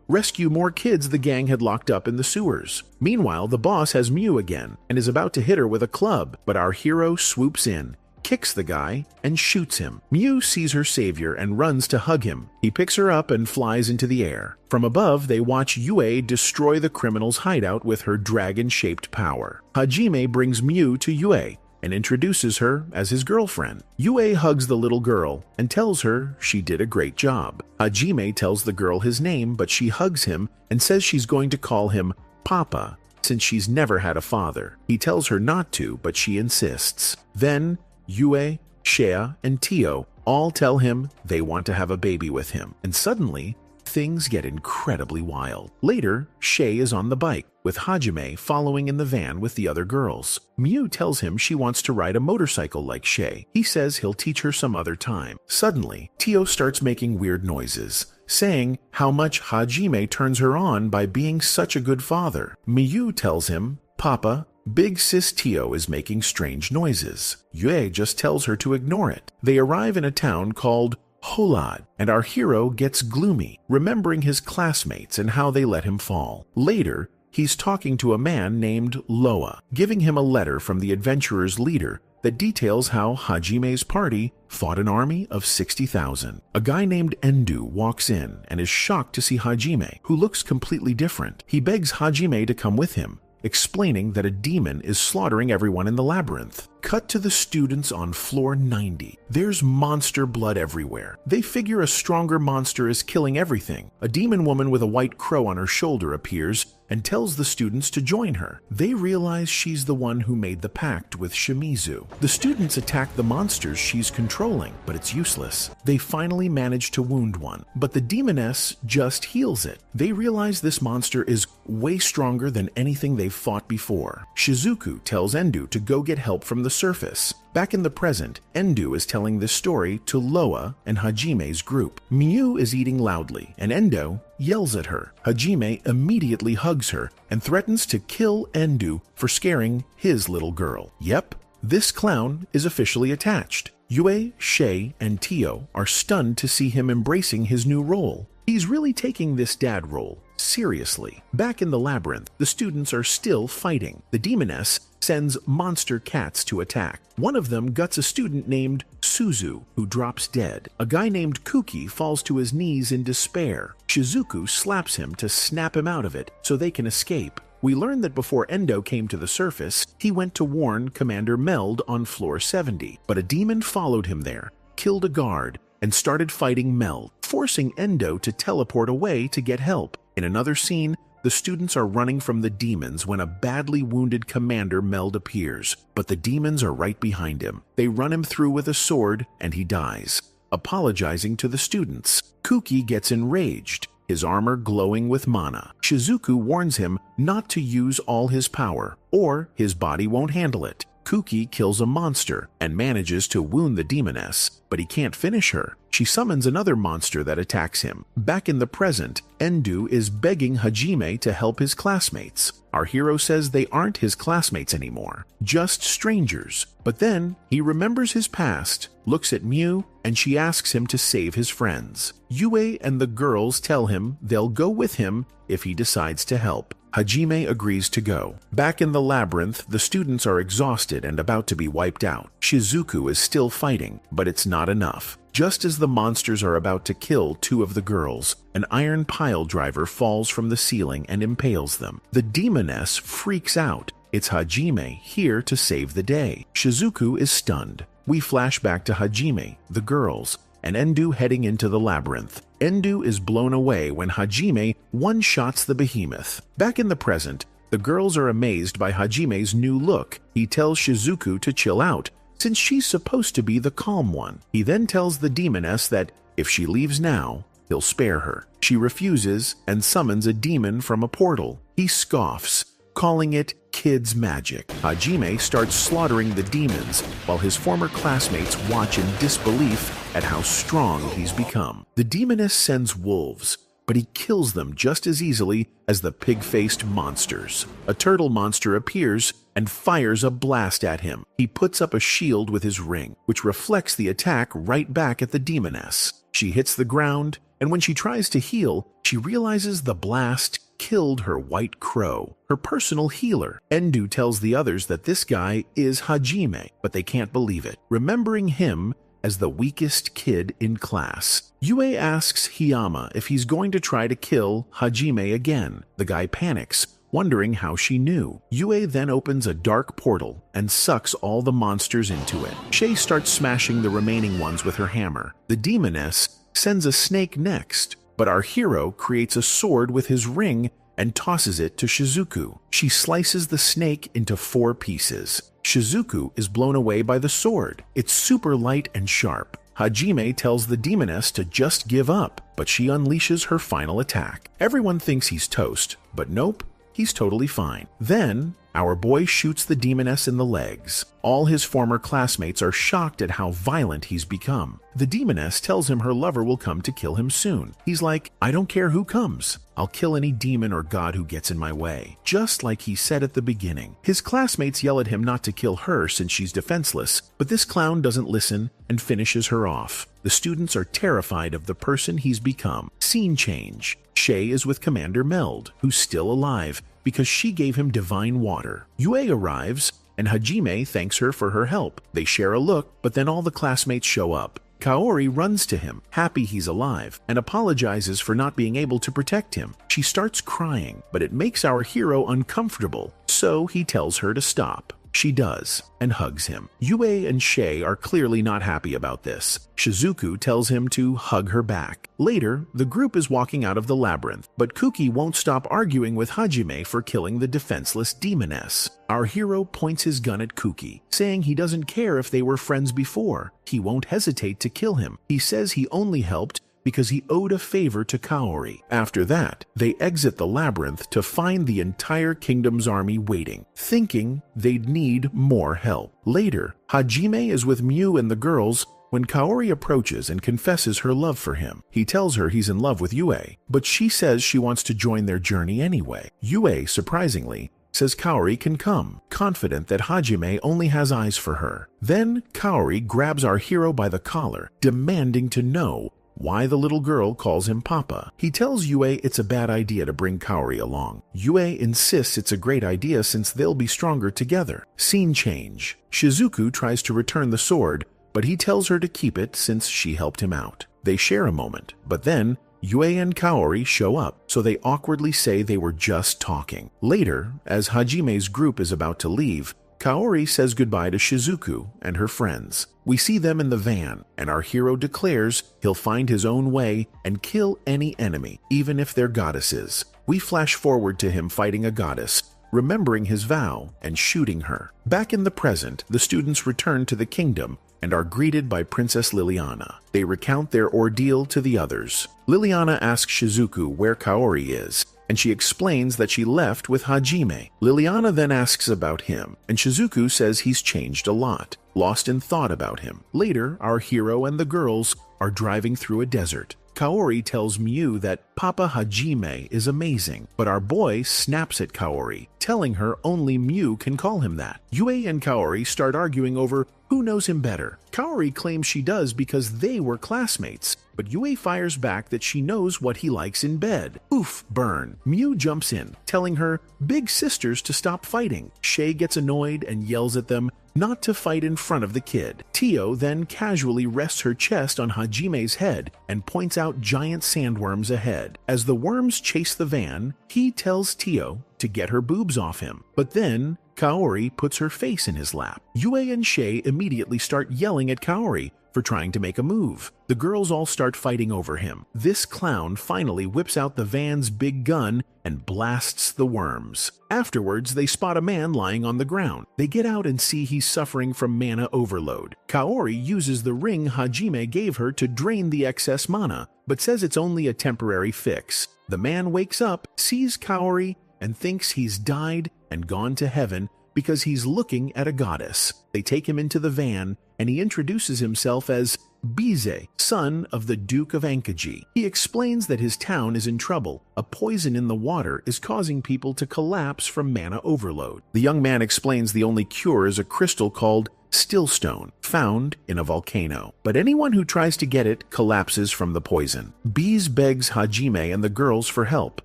rescue more kids the gang had locked up in the sewers. Meanwhile, the boss has Mew again and is about to hit her with a club, but our hero swoops in, kicks the guy, and shoots him. Mew sees her savior and runs to hug him. He picks her up and flies into the air. From above, they watch Yue destroy the criminal's hideout with her dragon-shaped power. Hajime brings Mew to Yue and introduces her as his girlfriend. Yue hugs the little girl and tells her she did a great job. Hajime tells the girl his name, but she hugs him and says she's going to call him Papa since she's never had a father. He tells her not to, but she insists. Then Yue, Shea, and Tio all tell him they want to have a baby with him, and suddenly, things get incredibly wild. Later, Shay is on the bike, with Hajime following in the van with the other girls. Mew tells him she wants to ride a motorcycle like Shay. He says he'll teach her some other time. Suddenly, Tio starts making weird noises, saying how much Hajime turns her on by being such a good father. Miyu tells him, Papa, Big Sis Tio is making strange noises. Yue just tells her to ignore it. They arrive in a town called Holad, and our hero gets gloomy, remembering his classmates and how they let him fall. Later, he's talking to a man named Loa, giving him a letter from the adventurer's leader that details how Hajime's party fought an army of 60,000. A guy named Endu walks in and is shocked to see Hajime, who looks completely different. He begs Hajime to come with him, explaining that a demon is slaughtering everyone in the labyrinth. Cut to the students on floor 90. There's monster blood everywhere. They figure a stronger monster is killing everything. A demon woman with a white crow on her shoulder appears and tells the students to join her. They realize she's the one who made the pact with Shimizu. The students attack the monsters she's controlling, but it's useless. They finally manage to wound one, but the demoness just heals it. They realize this monster is way stronger than anything they've fought before. Shizuku tells Endu to go get help from the surface. Back in the present, Endu is telling this story to Loa and Hajime's group. Miyu is eating loudly, and Endo yells at her. Hajime immediately hugs her and threatens to kill Endu for scaring his little girl. Yep, this clown is officially attached. Yue, Shay, and Tio are stunned to see him embracing his new role. He's really taking this dad role seriously. Back in the labyrinth, the students are still fighting. The demoness sends monster cats to attack. One of them guts a student named Suzu, who drops dead. A guy named Kuki falls to his knees in despair. Shizuku slaps him to snap him out of it so they can escape. We learn that before Endo came to the surface, he went to warn Commander Meld on floor 70, but a demon followed him there, killed a guard, and started fighting Meld, forcing Endo to teleport away to get help. In another scene, the students are running from the demons when a badly wounded Commander Meld appears, but the demons are right behind him. They run him through with a sword, and he dies, apologizing to the students. Kuki gets enraged, his armor glowing with mana. Shizuku warns him not to use all his power, or his body won't handle it. Kuki kills a monster and manages to wound the demoness, but he can't finish her. She summons another monster that attacks him. Back in the present, Endu is begging Hajime to help his classmates. Our hero says they aren't his classmates anymore, just strangers. But then he remembers his past, looks at Mew, and she asks him to save his friends. Yue and the girls tell him they'll go with him if he decides to help. Hajime agrees to go. Back in the labyrinth, the students are exhausted and about to be wiped out. Shizuku is still fighting, but it's not enough. Just as the monsters are about to kill two of the girls, an iron pile driver falls from the ceiling and impales them. The demoness freaks out. It's Hajime here to save the day. Shizuku is stunned. We flash back to Hajime, the girls, and Endu heading into the labyrinth. Endu is blown away when Hajime one-shots the behemoth. Back in the present, the girls are amazed by Hajime's new look. He tells Shizuku to chill out, since she's supposed to be the calm one. He then tells the demoness that if she leaves now, he'll spare her. She refuses and summons a demon from a portal. He scoffs, calling it kid's magic. Hajime starts slaughtering the demons while his former classmates watch in disbelief at how strong he's become. The demoness sends wolves, but he kills them just as easily as the pig-faced monsters. A turtle monster appears and fires a blast at him. He puts up a shield with his ring, which reflects the attack right back at the demoness. She hits the ground, and when she tries to heal, she realizes the blast killed her white crow, her personal healer. Endu tells the others that this guy is Hajime, but they can't believe it, remembering him as the weakest kid in class. Yue asks Hiyama if he's going to try to kill Hajime again. The guy panics, wondering how she knew. Yue then opens a dark portal and sucks all the monsters into it. Shay starts smashing the remaining ones with her hammer. The demoness sends a snake next, but our hero creates a sword with his ring and tosses it to Shizuku. She slices the snake into 4 pieces. Shizuku is blown away by the sword. It's super light and sharp. Hajime tells the demoness to just give up, but she unleashes her final attack. Everyone thinks he's toast, but nope, he's totally fine. Then, our boy shoots the demoness in the legs. All his former classmates are shocked at how violent he's become. The demoness tells him her lover will come to kill him soon. He's like, I don't care who comes. I'll kill any demon or god who gets in my way. Just like he said at the beginning. His classmates yell at him not to kill her since she's defenseless, but this clown doesn't listen and finishes her off. The students are terrified of the person he's become. Scene change. Shay is with Commander Meld, who's still alive, because she gave him divine water. Yue arrives, and Hajime thanks her for her help. They share a look, but then all the classmates show up. Kaori runs to him, happy he's alive, and apologizes for not being able to protect him. She starts crying, but it makes our hero uncomfortable, so he tells her to stop. She does, and hugs him. Yue and Shay are clearly not happy about this. Shizuku tells him to hug her back. Later, the group is walking out of the labyrinth, but Kuki won't stop arguing with Hajime for killing the defenseless demoness. Our hero points his gun at Kuki, saying he doesn't care if they were friends before. He won't hesitate to kill him. He says he only helped because he owed a favor to Kaori. After that, they exit the labyrinth to find the entire kingdom's army waiting, thinking they'd need more help. Later, Hajime is with Miu and the girls when Kaori approaches and confesses her love for him. He tells her he's in love with Yue, but she says she wants to join their journey anyway. Yue, surprisingly, says Kaori can come, confident that Hajime only has eyes for her. Then Kaori grabs our hero by the collar, demanding to know why the little girl calls him Papa. He tells Yue it's a bad idea to bring Kaori along. Yue insists it's a great idea since they'll be stronger together. Scene change. Shizuku tries to return the sword, but he tells her to keep it since she helped him out. They share a moment, but then Yue and Kaori show up, so they awkwardly say they were just talking. Later, as Hajime's group is about to leave, Kaori says goodbye to Shizuku and her friends. We see them in the van, and our hero declares he'll find his own way and kill any enemy, even if they're goddesses. We flash forward to him fighting a goddess, remembering his vow and shooting her. Back in the present, the students return to the kingdom and are greeted by Princess Liliana. They recount their ordeal to the others. Liliana asks Shizuku where Kaori is, and she explains that she left with Hajime. Liliana then asks about him, and Shizuku says he's changed a lot, lost in thought about him. Later, our hero and the girls are driving through a desert. Kaori tells Miu that Papa Hajime is amazing, but our boy snaps at Kaori, telling her only Miu can call him that. Yue and Kaori start arguing over who knows him better. Kaori claims she does because they were classmates, but Yue fires back that she knows what he likes in bed. Oof, burn. Miu jumps in, telling her big sisters to stop fighting. Shay gets annoyed and yells at them not to fight in front of the kid. Tio then casually rests her chest on Hajime's head and points out giant sandworms ahead. As the worms chase the van, he tells Tio to get her boobs off him, but then Kaori puts her face in his lap. Yue and Shay immediately start yelling at Kaori for trying to make a move. The girls all start fighting over him. This clown finally whips out the van's big gun and blasts the worms. Afterwards, they spot a man lying on the ground. They get out and see he's suffering from mana overload. Kaori uses the ring Hajime gave her to drain the excess mana, but says it's only a temporary fix. The man wakes up, sees Kaori, and thinks he's died and gone to heaven because he's looking at a goddess. They take him into the van, and he introduces himself as Bize, son of the Duke of Ankaji. He explains that his town is in trouble. A poison in the water is causing people to collapse from mana overload. The young man explains the only cure is a crystal called Stillstone, found in a volcano. But anyone who tries to get it collapses from the poison. Bees begs Hajime and the girls for help.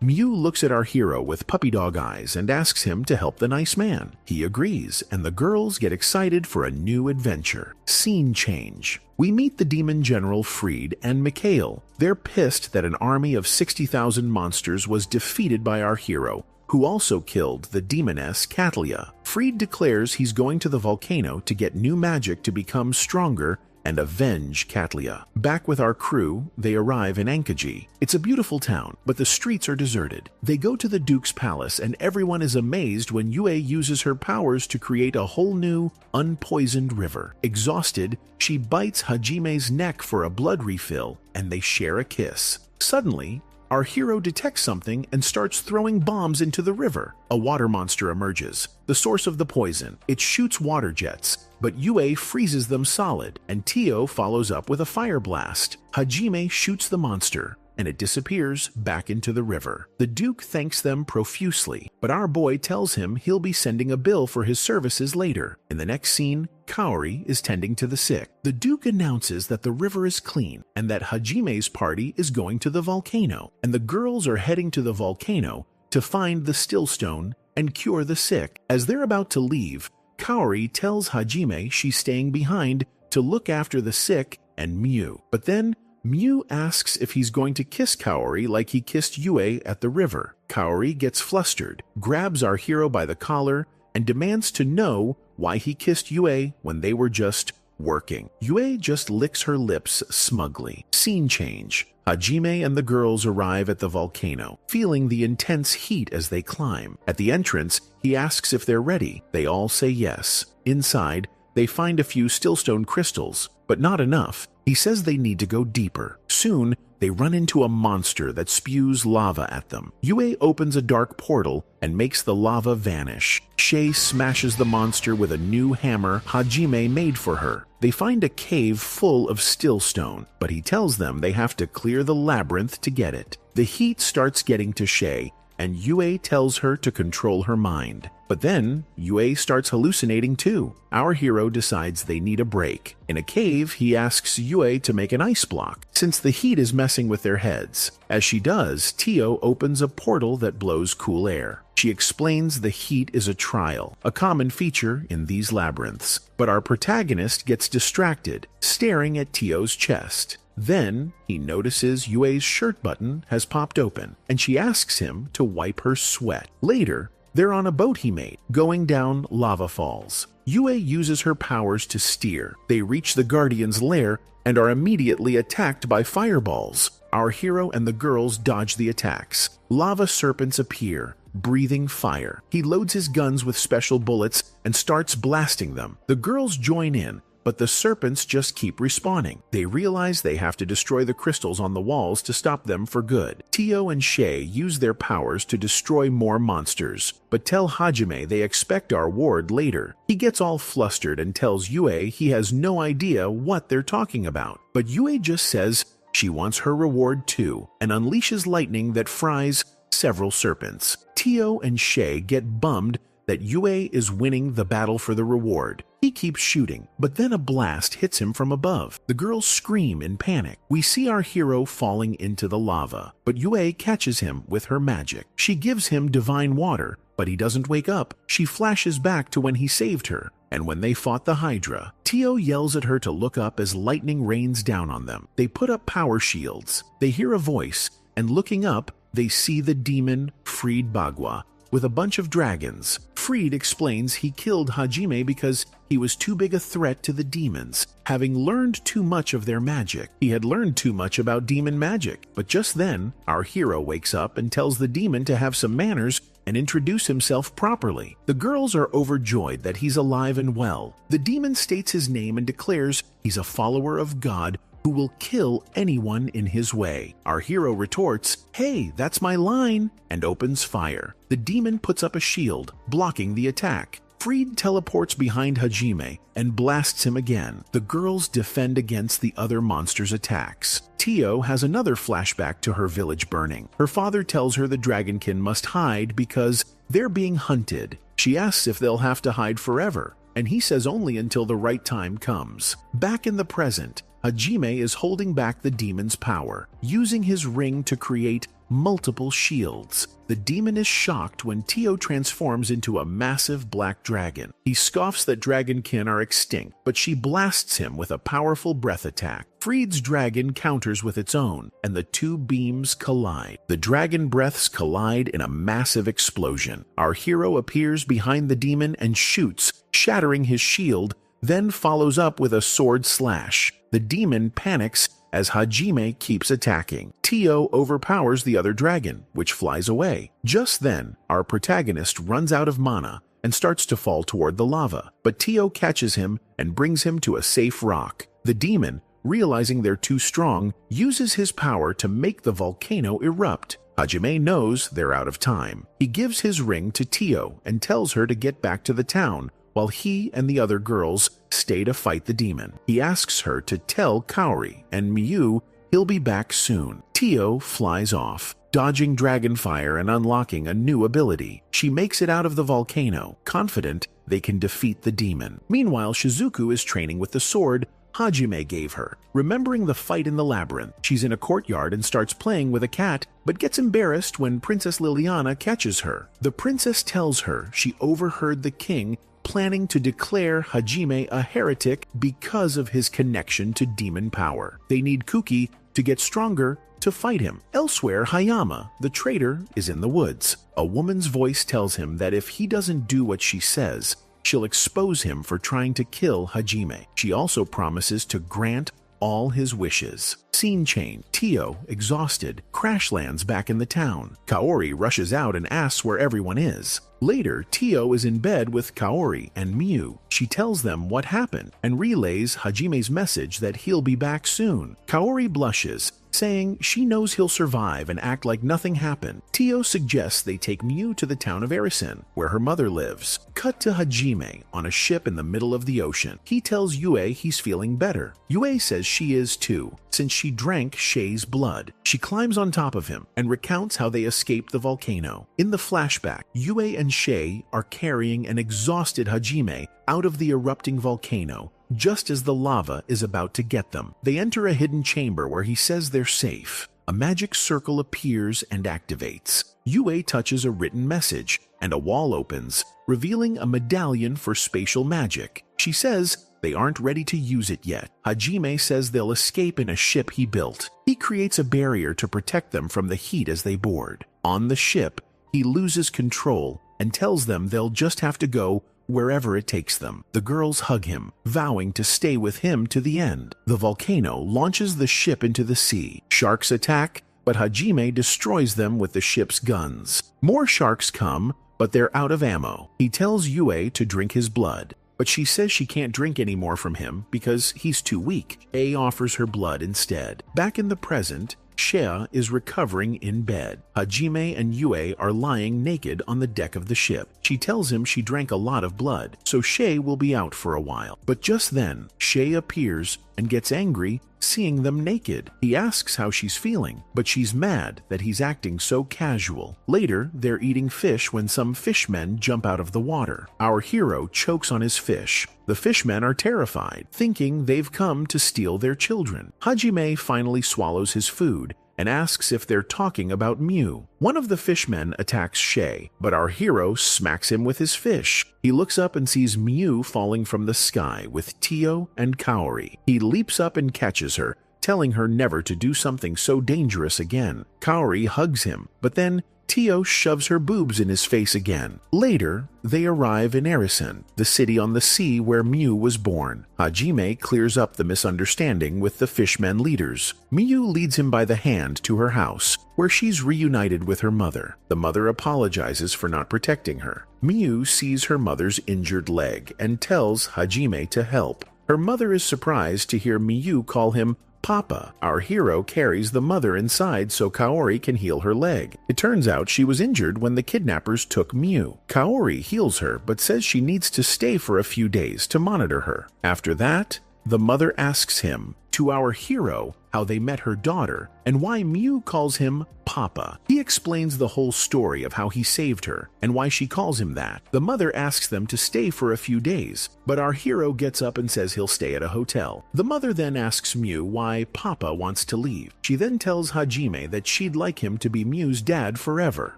Mew looks at our hero with puppy dog eyes and asks him to help the nice man. He agrees, and the girls get excited for a new adventure. Scene change. We meet the demon general Fried and Mikhail. They're pissed that an army of 60,000 monsters was defeated by our hero, who also killed the demoness Katlia. Fried declares he's going to the volcano to get new magic to become stronger and avenge Katlia. Back with our crew, they arrive in Ankaji. It's a beautiful town, but the streets are deserted. They go to the Duke's palace, and everyone is amazed when Yue uses her powers to create a whole new, unpoisoned river. Exhausted, she bites Hajime's neck for a blood refill, and they share a kiss. Suddenly, our hero detects something and starts throwing bombs into the river. A water monster emerges, the source of the poison. It shoots water jets, but Yue freezes them solid, and Tio follows up with a fire blast. Hajime shoots the monster, and it disappears back into the river. The Duke thanks them profusely, but our boy tells him he'll be sending a bill for his services later. In the next scene, Kaori is tending to the sick. The Duke announces that the river is clean and that Hajime's party is going to the volcano, and the girls are heading to the volcano to find the Stillstone and cure the sick. As they're about to leave, Kaori tells Hajime she's staying behind to look after the sick and Mew. But then Mew asks if he's going to kiss Kaori like he kissed Yue at the river. Kaori gets flustered, grabs our hero by the collar, and demands to know why he kissed Yue when they were just working. Yue just licks her lips smugly. Scene change. Hajime and the girls arrive at the volcano, feeling the intense heat as they climb. At the entrance, he asks if they're ready. They all say yes. Inside, they find a few Stillstone crystals, but not enough. He says they need to go deeper. Soon, they run into a monster that spews lava at them. Yue opens a dark portal and makes the lava vanish. Shay smashes the monster with a new hammer Hajime made for her. They find a cave full of Stillstone, but he tells them they have to clear the labyrinth to get it. The heat starts getting to Shay, and Yue tells her to control her mind. But then, Yue starts hallucinating too. Our hero decides they need a break. In a cave, he asks Yue to make an ice block, since the heat is messing with their heads. As she does, Tio opens a portal that blows cool air. She explains the heat is a trial, a common feature in these labyrinths. But our protagonist gets distracted, staring at Tio's chest. Then, he notices Yue's shirt button has popped open, and she asks him to wipe her sweat. Later, they're on a boat he made, going down lava falls. Yue uses her powers to steer. They reach the Guardian's lair and are immediately attacked by fireballs. Our hero and the girls dodge the attacks. Lava serpents appear, breathing fire. He loads his guns with special bullets and starts blasting them. The girls join in, but the serpents just keep respawning. They realize they have to destroy the crystals on the walls to stop them for good. Tio and Shay use their powers to destroy more monsters, but tell Hajime they expect our ward later. He gets all flustered and tells Yue he has no idea what they're talking about. But Yue just says she wants her reward too, and unleashes lightning that fries several serpents. Tio and Shay get bummed that Yue is winning the battle for the reward. He keeps shooting, but then a blast hits him from above. The girls scream in panic. We see our hero falling into the lava, but Yue catches him with her magic. She gives him divine water, but he doesn't wake up. She flashes back to when he saved her, and when they fought the Hydra. Tio yells at her to look up as lightning rains down on them. They put up power shields. They hear a voice, and looking up, they see the demon Fried Bagua with a bunch of dragons. Fried explains he killed Hajime because he was too big a threat to the demons, having learned too much of their magic. He had learned too much about demon magic. But just then, our hero wakes up and tells the demon to have some manners and introduce himself properly. The girls are overjoyed that he's alive and well. The demon states his name and declares he's a follower of God who will kill anyone in his way. Our hero retorts, "Hey, that's my line," and opens fire. The demon puts up a shield, blocking the attack. Freed teleports behind Hajime and blasts him again. The girls defend against the other monster's attacks. Tio has another flashback to her village burning. Her father tells her the dragonkin must hide because they're being hunted. She asks if they'll have to hide forever, and he says only until the right time comes. Back in the present, Hajime is holding back the demon's power, using his ring to create multiple shields. The demon is shocked when Tio transforms into a massive black dragon. He scoffs that dragonkin are extinct, but she blasts him with a powerful breath attack. Freed's dragon counters with its own, and the two beams collide. The dragon breaths collide in a massive explosion. Our hero appears behind the demon and shoots, shattering his shield, then follows up with a sword slash. The demon panics as Hajime keeps attacking. Tio overpowers the other dragon, which flies away. Just then, our protagonist runs out of mana and starts to fall toward the lava, but Tio catches him and brings him to a safe rock. The demon, realizing they're too strong, uses his power to make the volcano erupt. Hajime knows they're out of time. He gives his ring to Tio and tells her to get back to the town, while he and the other girls stay to fight the demon. He asks her to tell Kaori and Miyu he'll be back soon. Tio flies off, dodging dragonfire and unlocking a new ability. She makes it out of the volcano, confident they can defeat the demon. Meanwhile, Shizuku is training with the sword Hajime gave her. Remembering the fight in the labyrinth, she's in a courtyard and starts playing with a cat, but gets embarrassed when Princess Liliana catches her. The princess tells her she overheard the king planning to declare Hajime a heretic because of his connection to demon power. They need Kuki to get stronger to fight him. Elsewhere, Hayama, the traitor, is in the woods. A woman's voice tells him that if he doesn't do what she says, she'll expose him for trying to kill Hajime. She also promises to grant all his wishes. Scene change. Tio, exhausted, crash lands back in the town. Kaori rushes out and asks where everyone is. Later, Tio is in bed with Kaori and Miyu. She tells them what happened and relays Hajime's message that he'll be back soon. Kaori blushes, saying she knows he'll survive and act like nothing happened. Tio suggests they take Miyu to the town of Erison, where her mother lives. Cut to Hajime on a ship in the middle of the ocean. He tells Yue he's feeling better. Yue says she is too, since she drank Shei's blood. She climbs on top of him and recounts how they escaped the volcano. In the flashback, Yue and Shei are carrying an exhausted Hajime out of the erupting volcano, just as the lava is about to get them. They enter a hidden chamber where he says they're safe. A magic circle appears and activates. Yue touches a written message, and a wall opens, revealing a medallion for spatial magic. She says they aren't ready to use it yet. Hajime says they'll escape in a ship he built. He creates a barrier to protect them from the heat as they board. On the ship, he loses control and tells them they'll just have to go wherever it takes them. The girls hug him, vowing to stay with him to the end. The volcano launches the ship into the sea. Sharks attack, but Hajime destroys them with the ship's guns. More sharks come, but they're out of ammo. He tells Yue to drink his blood, but she says she can't drink any more from him because he's too weak. A offers her blood instead. Back in the present, Shea is recovering in bed. Hajime and Yue are lying naked on the deck of the ship. She tells him she drank a lot of blood, so Shea will be out for a while. But just then, Shea appears and gets angry seeing them naked. He asks how she's feeling, but she's mad that he's acting so casual. Later, they're eating fish when some fishmen jump out of the water. Our hero chokes on his fish. The fishmen are terrified, thinking they've come to steal their children. Hajime finally swallows his food and asks if they're talking about Miyu. One of the fishmen attacks Shei, but our hero smacks him with his fish. He looks up and sees Miyu falling from the sky with Tio and Kaori. He leaps up and catches her, telling her never to do something so dangerous again. Kaori hugs him, but then Tio shoves her boobs in his face again. Later, they arrive in Erison, the city on the sea where Miyu was born. Hajime clears up the misunderstanding with the fishmen leaders. Miyu leads him by the hand to her house, where she's reunited with her mother. The mother apologizes for not protecting her. Miyu sees her mother's injured leg and tells Hajime to help. Her mother is surprised to hear Miyu call him Papa. Our hero carries the mother inside so Kaori can heal her leg. It turns out she was injured when the kidnappers took Miu. Kaori heals her but says she needs to stay for a few days to monitor her. After that, the mother asks him, to our hero, how they met her daughter and why Miu calls him Papa. He explains the whole story of how he saved her and why she calls him that. The mother asks them to stay for a few days, but our hero gets up and says he'll stay at a hotel. The mother then asks Miu why Papa wants to leave. She then tells Hajime that she'd like him to be Miu's dad forever.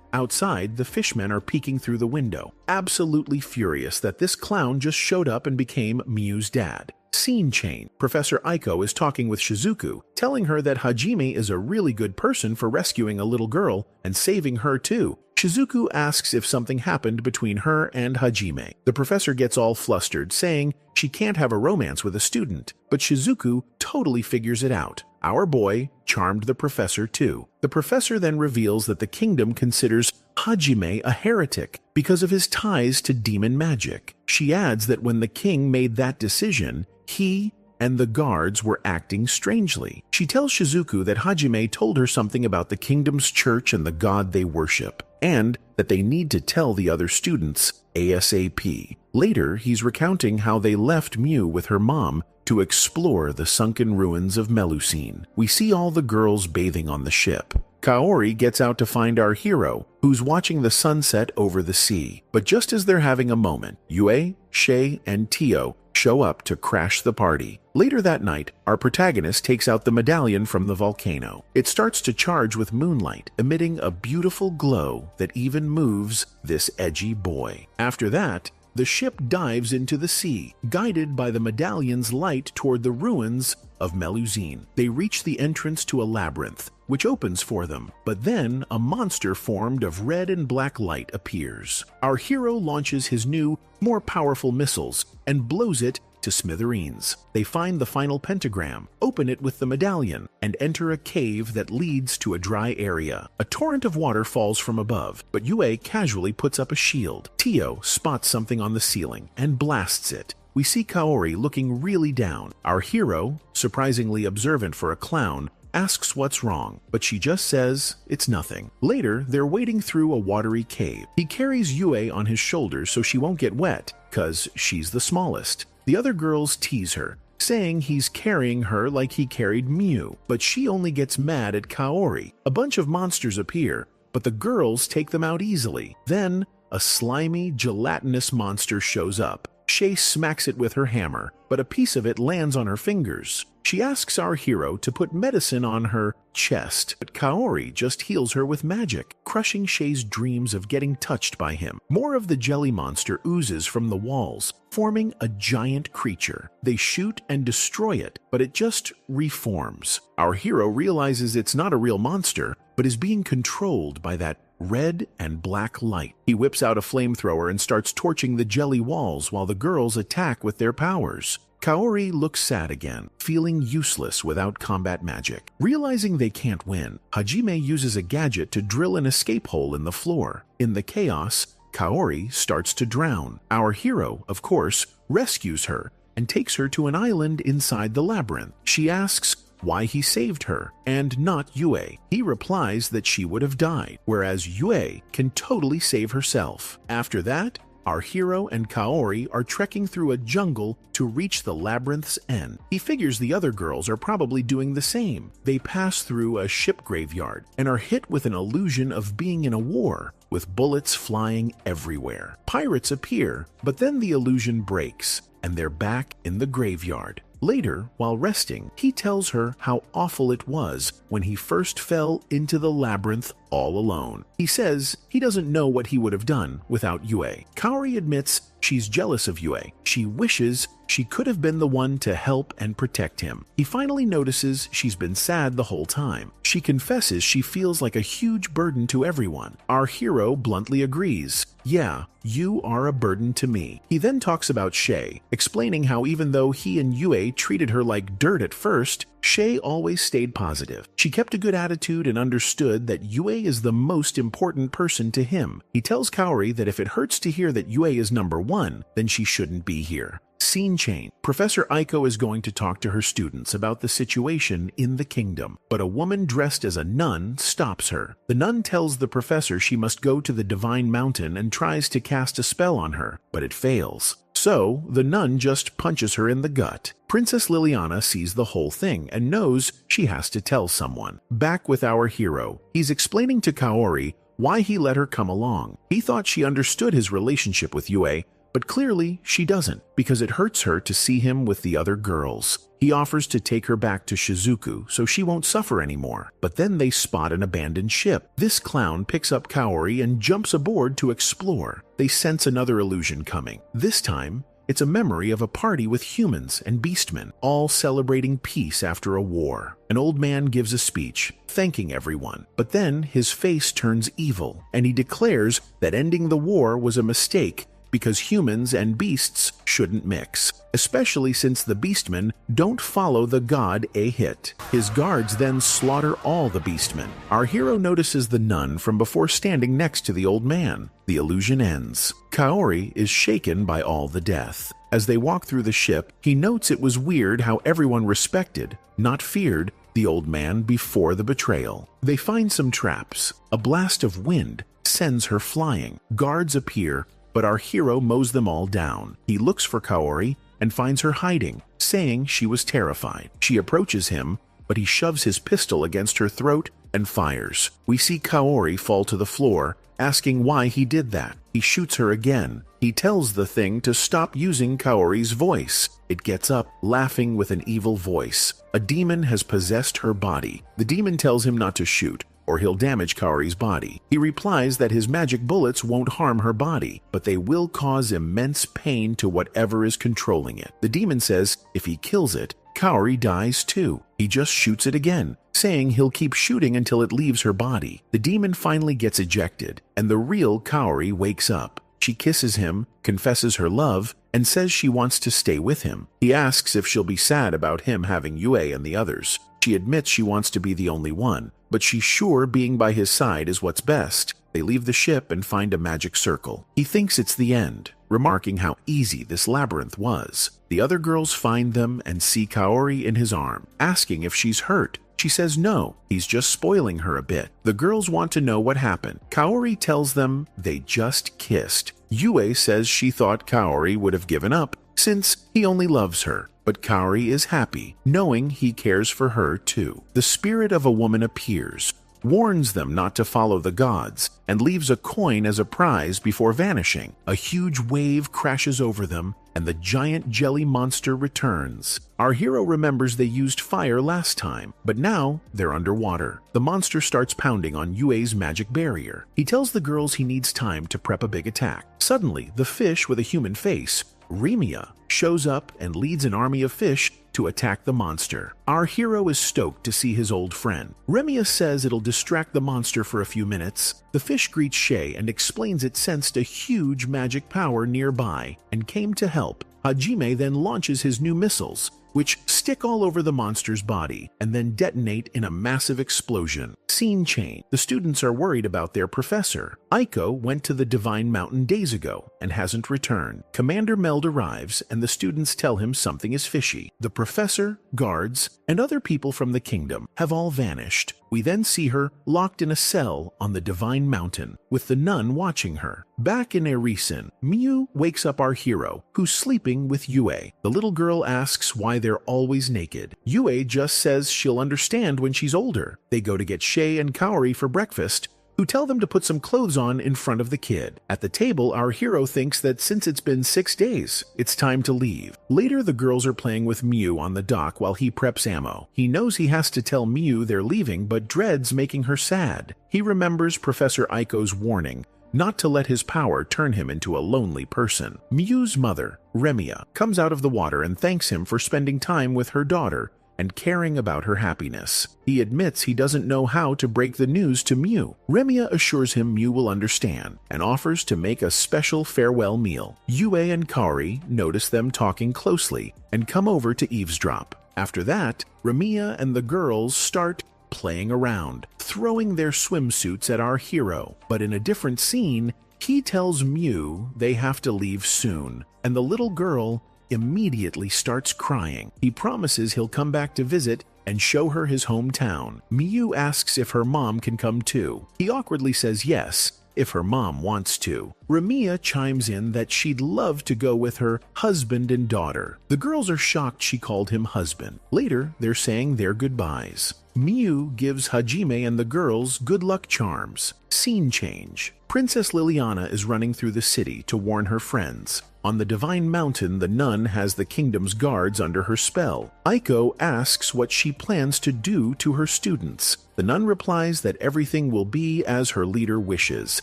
Outside, the fishmen are peeking through the window, absolutely furious that this clown just showed up and became Miu's dad. Scene change. Professor Aiko is talking with Shizuku, telling her that Hajime is a really good person for rescuing a little girl and saving her too. Shizuku asks if something happened between her and Hajime. The professor gets all flustered, saying she can't have a romance with a student, but Shizuku totally figures it out. Our boy charmed the professor too. The professor then reveals that the kingdom considers Hajime a heretic because of his ties to demon magic. She adds that when the king made that decision, he and the guards were acting strangely. She tells Shizuku that Hajime told her something about the kingdom's church and the god they worship, and that they need to tell the other students ASAP. Later, he's recounting how they left Miu with her mom to explore the sunken ruins of Melusine. We see all the girls bathing on the ship. Kaori gets out to find our hero, who's watching the sunset over the sea. But just as they're having a moment, Yue, Shay, and Tio show up to crash the party. Later that night, our protagonist takes out the medallion from the volcano. It starts to charge with moonlight, emitting a beautiful glow that even moves this edgy boy. After that, the ship dives into the sea, guided by the medallion's light toward the ruins of Melusine. They reach the entrance to a labyrinth, which opens for them, but then a monster formed of red and black light appears. Our hero launches his new, more powerful missiles and blows it to smithereens. They find the final pentagram, open it with the medallion, and enter a cave that leads to a dry area. A torrent of water falls from above, but Yue casually puts up a shield. Tio spots something on the ceiling and blasts it. We see Kaori looking really down. Our hero, surprisingly observant for a clown, asks what's wrong, but she just says it's nothing. Later, they're wading through a watery cave. He carries Yue on his shoulders so she won't get wet, 'cause she's the smallest. The other girls tease her, saying he's carrying her like he carried Miu, but she only gets mad at Kaori. A bunch of monsters appear, but the girls take them out easily. Then, a slimy, gelatinous monster shows up. Shay smacks it with her hammer, but a piece of it lands on her fingers. She asks our hero to put medicine on her chest, but Kaori just heals her with magic, crushing Shay's dreams of getting touched by him. More of the jelly monster oozes from the walls, forming a giant creature. They shoot and destroy it, but it just reforms. Our hero realizes it's not a real monster, but is being controlled by that red and black light. He whips out a flamethrower and starts torching the jelly walls while the girls attack with their powers. Kaori looks sad again, feeling useless without combat magic. Realizing they can't win, Hajime uses a gadget to drill an escape hole in the floor. In the chaos, Kaori starts to drown. Our hero, of course, rescues her and takes her to an island inside the labyrinth. She asks why he saved her, and not Yue. He replies that she would have died, whereas Yue can totally save herself. After that, our hero and Kaori are trekking through a jungle to reach the labyrinth's end. He figures the other girls are probably doing the same. They pass through a ship graveyard and are hit with an illusion of being in a war, with bullets flying everywhere. Pirates appear, but then the illusion breaks, and they're back in the graveyard. Later, while resting, he tells her how awful it was when he first fell into the labyrinth all alone. He says he doesn't know what he would have done without Yue. Kaori admits she's jealous of Yue. She wishes she could have been the one to help and protect him. He finally notices she's been sad the whole time. She confesses she feels like a huge burden to everyone. Our hero bluntly agrees. Yeah, you are a burden to me. He then talks about Shay, explaining how even though he and Yue treated her like dirt at first, Shay always stayed positive. She kept a good attitude and understood that Yue is the most important person to him. He tells Kaori that if it hurts to hear that Yue is number one, then she shouldn't be here. Scene change. Professor Aiko is going to talk to her students about the situation in the kingdom, but a woman dressed as a nun stops her. The nun tells the professor she must go to the Divine Mountain and tries to cast a spell on her, but it fails. So, the nun just punches her in the gut. Princess Liliana sees the whole thing and knows she has to tell someone. Back with our hero, he's explaining to Kaori why he let her come along. He thought she understood his relationship with Yue, but clearly she doesn't, because it hurts her to see him with the other girls. He offers to take her back to Shizuku so she won't suffer anymore, but then they spot an abandoned ship. This clown picks up Kaori and jumps aboard to explore. They sense another illusion coming. This time, it's a memory of a party with humans and beastmen, all celebrating peace after a war. An old man gives a speech, thanking everyone, but then his face turns evil, and he declares that ending the war was a mistake because humans and beasts shouldn't mix, especially since the beastmen don't follow the god Ahit. His guards then slaughter all the beastmen. Our hero notices the nun from before standing next to the old man. The illusion ends. Kaori is shaken by all the death. As they walk through the ship, he notes it was weird how everyone respected, not feared, the old man before the betrayal. They find some traps. A blast of wind sends her flying. Guards appear, but our hero mows them all down. He looks for Kaori and finds her hiding, saying she was terrified. She approaches him, but he shoves his pistol against her throat and fires. We see Kaori fall to the floor, asking why he did that. He shoots her again. He tells the thing to stop using Kaori's voice. It gets up, laughing with an evil voice. A demon has possessed her body. The demon tells him not to shoot, or he'll damage Kaori's body. He replies that his magic bullets won't harm her body, but they will cause immense pain to whatever is controlling it. The demon says if he kills it, Kaori dies too. He just shoots it again, saying he'll keep shooting until it leaves her body. The demon finally gets ejected, and the real Kaori wakes up. She kisses him, confesses her love, and says she wants to stay with him. He asks if she'll be sad about him having Yue and the others. She admits she wants to be the only one, but she's sure being by his side is what's best. They leave the ship and find a magic circle. He thinks it's the end, remarking how easy this labyrinth was. The other girls find them and see Kaori in his arm, asking if she's hurt. She says no, he's just spoiling her a bit. The girls want to know what happened. Kaori tells them they just kissed. Yue says she thought Kaori would have given up since he only loves her. But Kaori is happy, knowing he cares for her too. The spirit of a woman appears, warns them not to follow the gods, and leaves a coin as a prize before vanishing. A huge wave crashes over them, and the giant jelly monster returns. Our hero remembers they used fire last time, but now they're underwater. The monster starts pounding on Yue's magic barrier. He tells the girls he needs time to prep a big attack. Suddenly, the fish with a human face, Remia, shows up and leads an army of fish to attack the monster. Our hero is stoked to see his old friend. Remia says it'll distract the monster for a few minutes. The fish greets Shay and explains it sensed a huge magic power nearby and came to help. Hajime then launches his new missiles, which stick all over the monster's body and then detonate in a massive explosion. Scene change. The students are worried about their professor. Aiko went to the Divine Mountain days ago and hasn't returned. Commander Meld arrives and the students tell him something is fishy. The professor, guards, and other people from the kingdom have all vanished. We then see her locked in a cell on the Divine Mountain, with the nun watching her. Back in Erisen, Miu wakes up our hero, who's sleeping with Yue. The little girl asks why they're always naked. Yue just says she'll understand when she's older. They go to get Shay and Kaori for breakfast, who tell them to put some clothes on in front of the kid. At the table, our hero thinks that since it's been 6 days, it's time to leave. Later, the girls are playing with Miu on the dock while he preps ammo. He knows he has to tell Miu they're leaving, but dreads making her sad. He remembers Professor Aiko's warning not to let his power turn him into a lonely person. Miu's mother, Remia, comes out of the water and thanks him for spending time with her daughter and caring about her happiness. He admits he doesn't know how to break the news to Miu. Remia assures him Miu will understand and offers to make a special farewell meal. Yue and Kaori notice them talking closely and come over to eavesdrop. After that, Ramiya and the girls start playing around, throwing their swimsuits at our hero. But in a different scene, he tells Mew they have to leave soon, and the little girl immediately starts crying. He promises he'll come back to visit and show her his hometown. Mew asks if her mom can come too. He awkwardly says yes, if her mom wants to. Ramiya chimes in that she'd love to go with her husband and daughter. The girls are shocked she called him husband. Later, they're saying their goodbyes. Mew gives Hajime and the girls good luck charms. Scene change. Princess Liliana is running through the city to warn her friends. On the Divine Mountain, the nun has the kingdom's guards under her spell. Aiko asks what she plans to do to her students. The nun replies that everything will be as her leader wishes,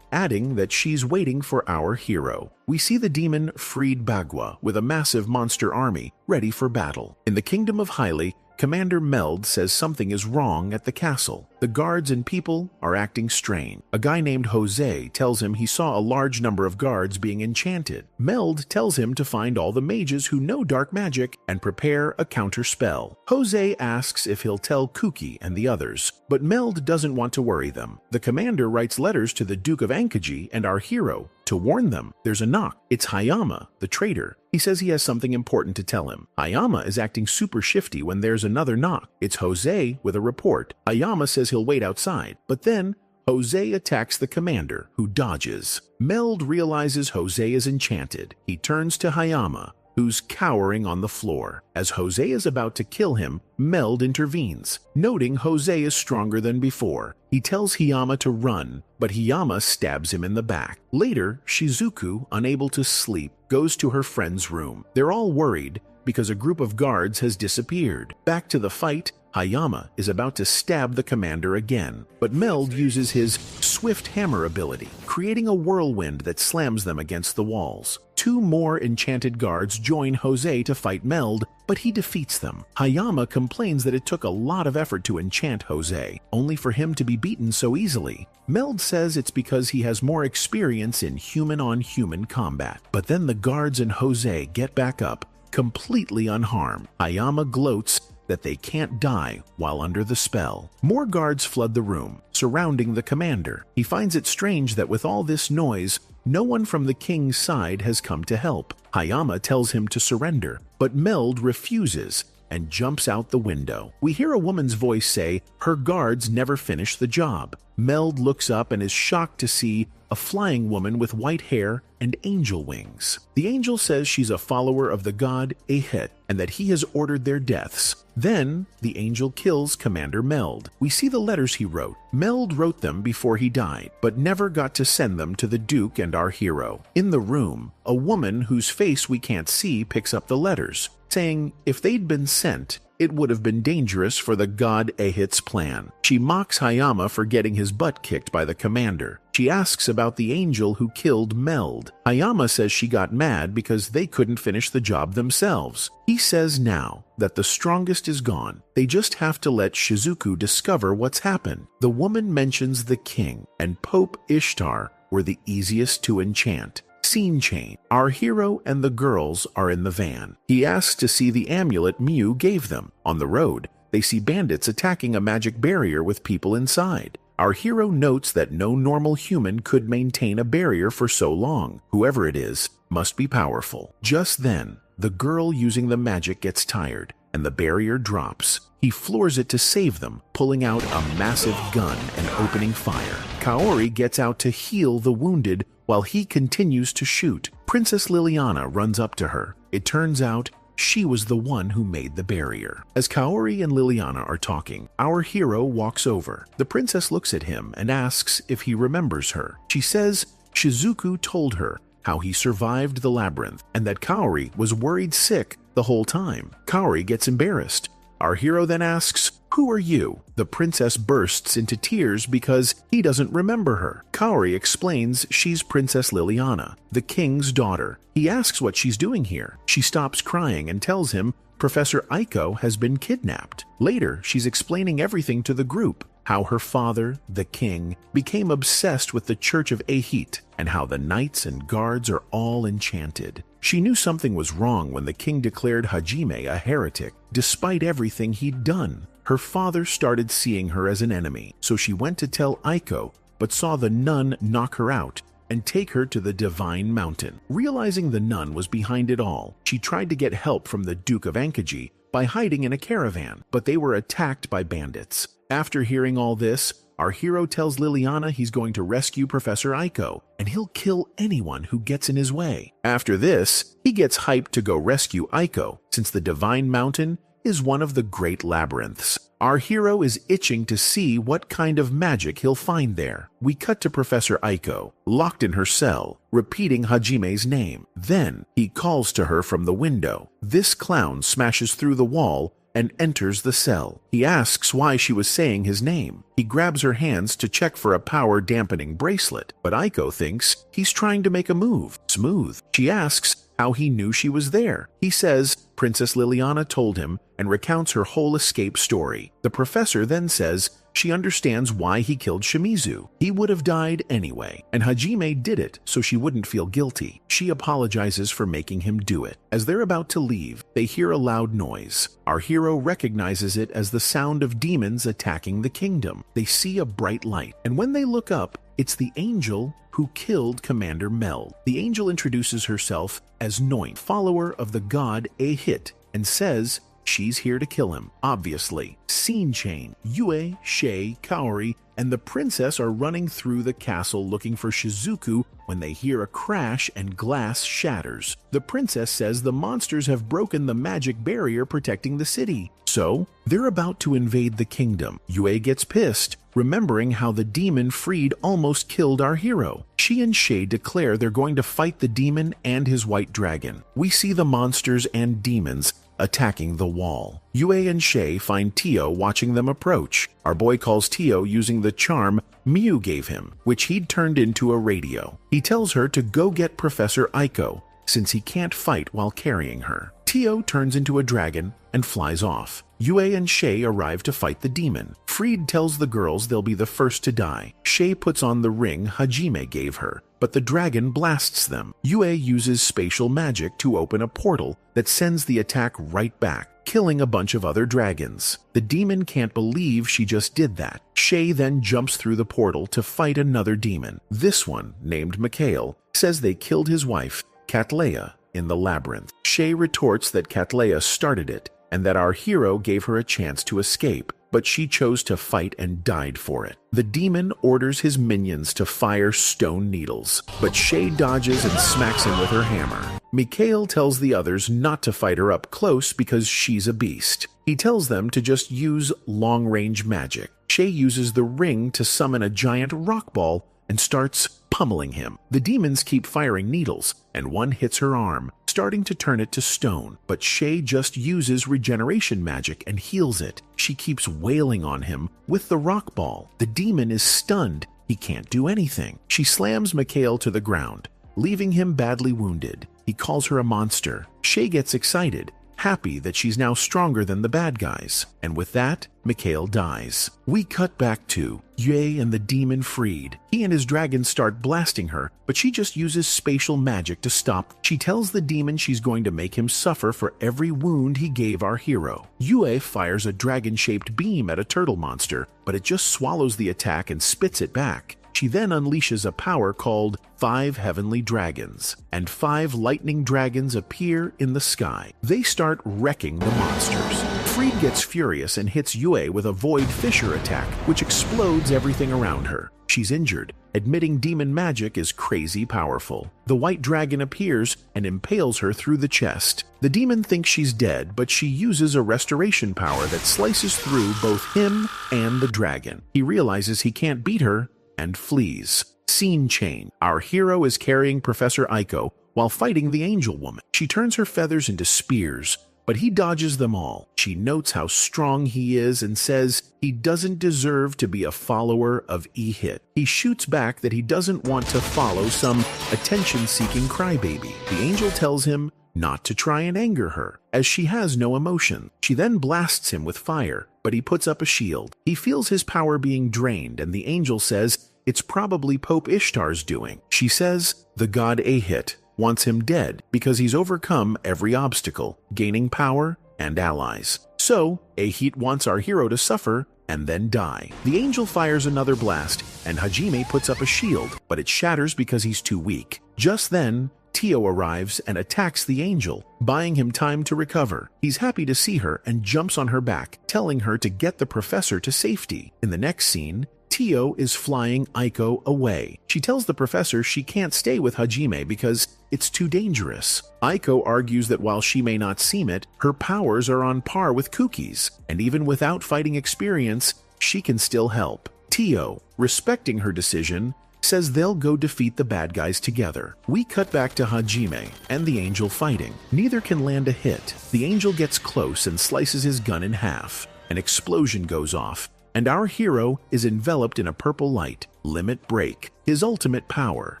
adding that she's waiting for our hero. We see the demon freed Bagua with a massive monster army ready for battle. In the kingdom of Hylie, Commander Meld says something is wrong at the castle. The guards and people are acting strange. A guy named Jose tells him he saw a large number of guards being enchanted. Meld tells him to find all the mages who know dark magic and prepare a counter spell. Jose asks if he'll tell Kuki and the others, but Meld doesn't want to worry them. The commander writes letters to the Duke of Ankaji and our hero to warn them. There's a knock. It's Hayama, the traitor. He says he has something important to tell him. Hayama is acting super shifty when there's another knock. It's Jose with a report. Hayama says he'll wait outside, but then Jose attacks the commander, who dodges. Meld realizes Jose is enchanted. He turns to Hayama, who's cowering on the floor. As Jose is about to kill him, Meld intervenes, noting Jose is stronger than before. He tells Hiyama to run, but Hiyama stabs him in the back. Later, Shizuku, unable to sleep, goes to her friend's room. They're all worried because a group of guards has disappeared. Back to the fight, Hayama is about to stab the commander again, but Meld uses his swift hammer ability, creating a whirlwind that slams them against the walls. Two more enchanted guards join Jose to fight Meld, but he defeats them. Hayama complains that it took a lot of effort to enchant Jose, only for him to be beaten so easily. Meld says it's because he has more experience in human-on-human combat. But then the guards and Jose get back up, completely unharmed. Hayama gloats that they can't die while under the spell. More guards flood the room, surrounding the commander. He finds it strange that with all this noise, no one from the king's side has come to help. Hayama tells him to surrender, but Meld refuses and jumps out the window. We hear a woman's voice say her guards never finish the job. Meld looks up and is shocked to see a flying woman with white hair and angel wings. The angel says she's a follower of the god Ehit and that he has ordered their deaths. Then, the angel kills Commander Meld. We see the letters he wrote. Meld wrote them before he died, but never got to send them to the Duke and our hero. In the room, a woman whose face we can't see picks up the letters, saying if they'd been sent, it would have been dangerous for the god Ehit's plan. She mocks Hayama for getting his butt kicked by the commander. She asks about the angel who killed Meld. Hayama says she got mad because they couldn't finish the job themselves. He says now that the strongest is gone. They just have to let Shizuku discover what's happened. The woman mentions the king and Pope Ishtar were the easiest to enchant. Scene change. Our hero and the girls are in the van. He asks to see the amulet Mew gave them. On the road, they see bandits attacking a magic barrier with people inside. Our hero notes that no normal human could maintain a barrier for so long. Whoever it is must be powerful. Just then, the girl using the magic gets tired, and the barrier drops. He floors it to save them, pulling out a massive gun and opening fire. Kaori gets out to heal the wounded while he continues to shoot. Princess Liliana runs up to her. It turns out she was the one who made the barrier. As Kaori and Liliana are talking, our hero walks over. The princess looks at him and asks if he remembers her. She says Shizuku told her how he survived the labyrinth and that Kaori was worried sick the whole time. Kaori gets embarrassed. Our hero then asks, "Who are you?" The princess bursts into tears because he doesn't remember her. Kaori explains she's Princess Liliana, the king's daughter. He asks what she's doing here. She stops crying and tells him Professor Aiko has been kidnapped. Later, she's explaining everything to the group. how her father, the king, became obsessed with the Church of Ahit, and how the knights and guards are all enchanted. She knew something was wrong when the king declared Hajime a heretic, despite everything he'd done. Her father started seeing her as an enemy, so she went to tell Aiko, but saw the nun knock her out and take her to the Divine Mountain. Realizing the nun was behind it all, she tried to get help from the Duke of Ankaji by hiding in a caravan, but they were attacked by bandits. After hearing all this, our hero tells Liliana he's going to rescue Professor Aiko, and he'll kill anyone who gets in his way. After this, he gets hyped to go rescue Aiko, since the Divine Mountain is one of the great labyrinths. Our hero is itching to see what kind of magic he'll find there. We cut to Professor Aiko, locked in her cell, repeating Hajime's name. Then he calls to her from the window. This clown smashes through the wall and enters the cell. He asks why she was saying his name. He grabs her hands to check for a power-dampening bracelet, but Aiko thinks he's trying to make a move. Smooth. She asks how he knew she was there. He says Princess Liliana told him and recounts her whole escape story. The professor then says she understands why he killed Shimizu. He would have died anyway, and Hajime did it so she wouldn't feel guilty. She apologizes for making him do it. As they're about to leave, they hear a loud noise. Our hero recognizes it as the sound of demons attacking the kingdom. They see a bright light, and when they look up, it's the angel who killed Commander Meld. The angel introduces herself as Noin, follower of the god Ahit, and says she's here to kill him. Obviously, scene change. Yue, Shay, Kaori, and the princess are running through the castle looking for Shizuku when they hear a crash and glass shatters. The princess says the monsters have broken the magic barrier protecting the city, so they're about to invade the kingdom. Yue gets pissed, remembering how the demon freed almost killed our hero. She and Shay declare they're going to fight the demon and his white dragon. We see the monsters and demons attacking the wall. Yue and Shay find Tio watching them approach. Our boy calls Tio using the charm Miu gave him, which he'd turned into a radio. He tells her to go get Professor Aiko, since he can't fight while carrying her. Tio turns into a dragon and flies off. Yue and Shay arrive to fight the demon. Fried tells the girls they'll be the first to die. Shay puts on the ring Hajime gave her, but the dragon blasts them. Yue uses spatial magic to open a portal that sends the attack right back, killing a bunch of other dragons. The demon can't believe she just did that. Shay then jumps through the portal to fight another demon. This one, named Mikhail, says they killed his wife, Cattleya, in the labyrinth. Shay retorts that Cattleya started it, and that our hero gave her a chance to escape, but she chose to fight and died for it. The demon orders his minions to fire stone needles, but Shay dodges and smacks him with her hammer. Mikhail tells the others not to fight her up close because she's a beast. He tells them to just use long-range magic. Shay uses the ring to summon a giant rock ball and starts pummeling him. The demons keep firing needles, and one hits her arm, starting to turn it to stone, but Shay just uses regeneration magic and heals it. She keeps wailing on him with the rock ball. The demon is stunned. He can't do anything. She slams Mikhail to the ground, leaving him badly wounded. He calls her a monster. Shay gets excited, happy that she's now stronger than the bad guys. And with that, Mikhail dies. We cut back to Yue and the demon Fried. He and his dragon start blasting her, but she just uses spatial magic to stop. She tells the demon she's going to make him suffer for every wound he gave our hero. Yue fires a dragon-shaped beam at a turtle monster, but it just swallows the attack and spits it back. She then unleashes a power called 5 Heavenly Dragons, and 5 lightning dragons appear in the sky. They start wrecking the monsters. Fried gets furious and hits Yue with a Void Fissure attack, which explodes everything around her. She's injured, admitting demon magic is crazy powerful. The white dragon appears and impales her through the chest. The demon thinks she's dead, but she uses a restoration power that slices through both him and the dragon. He realizes he can't beat her and flees. Scene change. Our hero is carrying Professor Aiko while fighting the angel woman. She turns her feathers into spears, but he dodges them all. She notes how strong he is and says he doesn't deserve to be a follower of Ahit. He shoots back that he doesn't want to follow some attention-seeking crybaby. The angel tells him not to try and anger her, as she has no emotion. She then blasts him with fire, but he puts up a shield. He feels his power being drained, and the angel says it's probably Pope Ishtar's doing. She says the god Ahit wants him dead because he's overcome every obstacle, gaining power and allies. So, Ahit wants our hero to suffer and then die. The angel fires another blast, and Hajime puts up a shield, but it shatters because he's too weak. Just then, Tio arrives and attacks the angel, buying him time to recover. He's happy to see her and jumps on her back, telling her to get the professor to safety. In the next scene, Tio is flying Aiko away. She tells the professor she can't stay with Hajime because it's too dangerous. Aiko argues that while she may not seem it, her powers are on par with Kuki's, and even without fighting experience, she can still help. Tio, respecting her decision, says they'll go defeat the bad guys together. We cut back to Hajime and the angel fighting. Neither can land a hit. The angel gets close and slices his gun in half. An explosion goes off, and our hero is enveloped in a purple light. Limit Break, his ultimate power.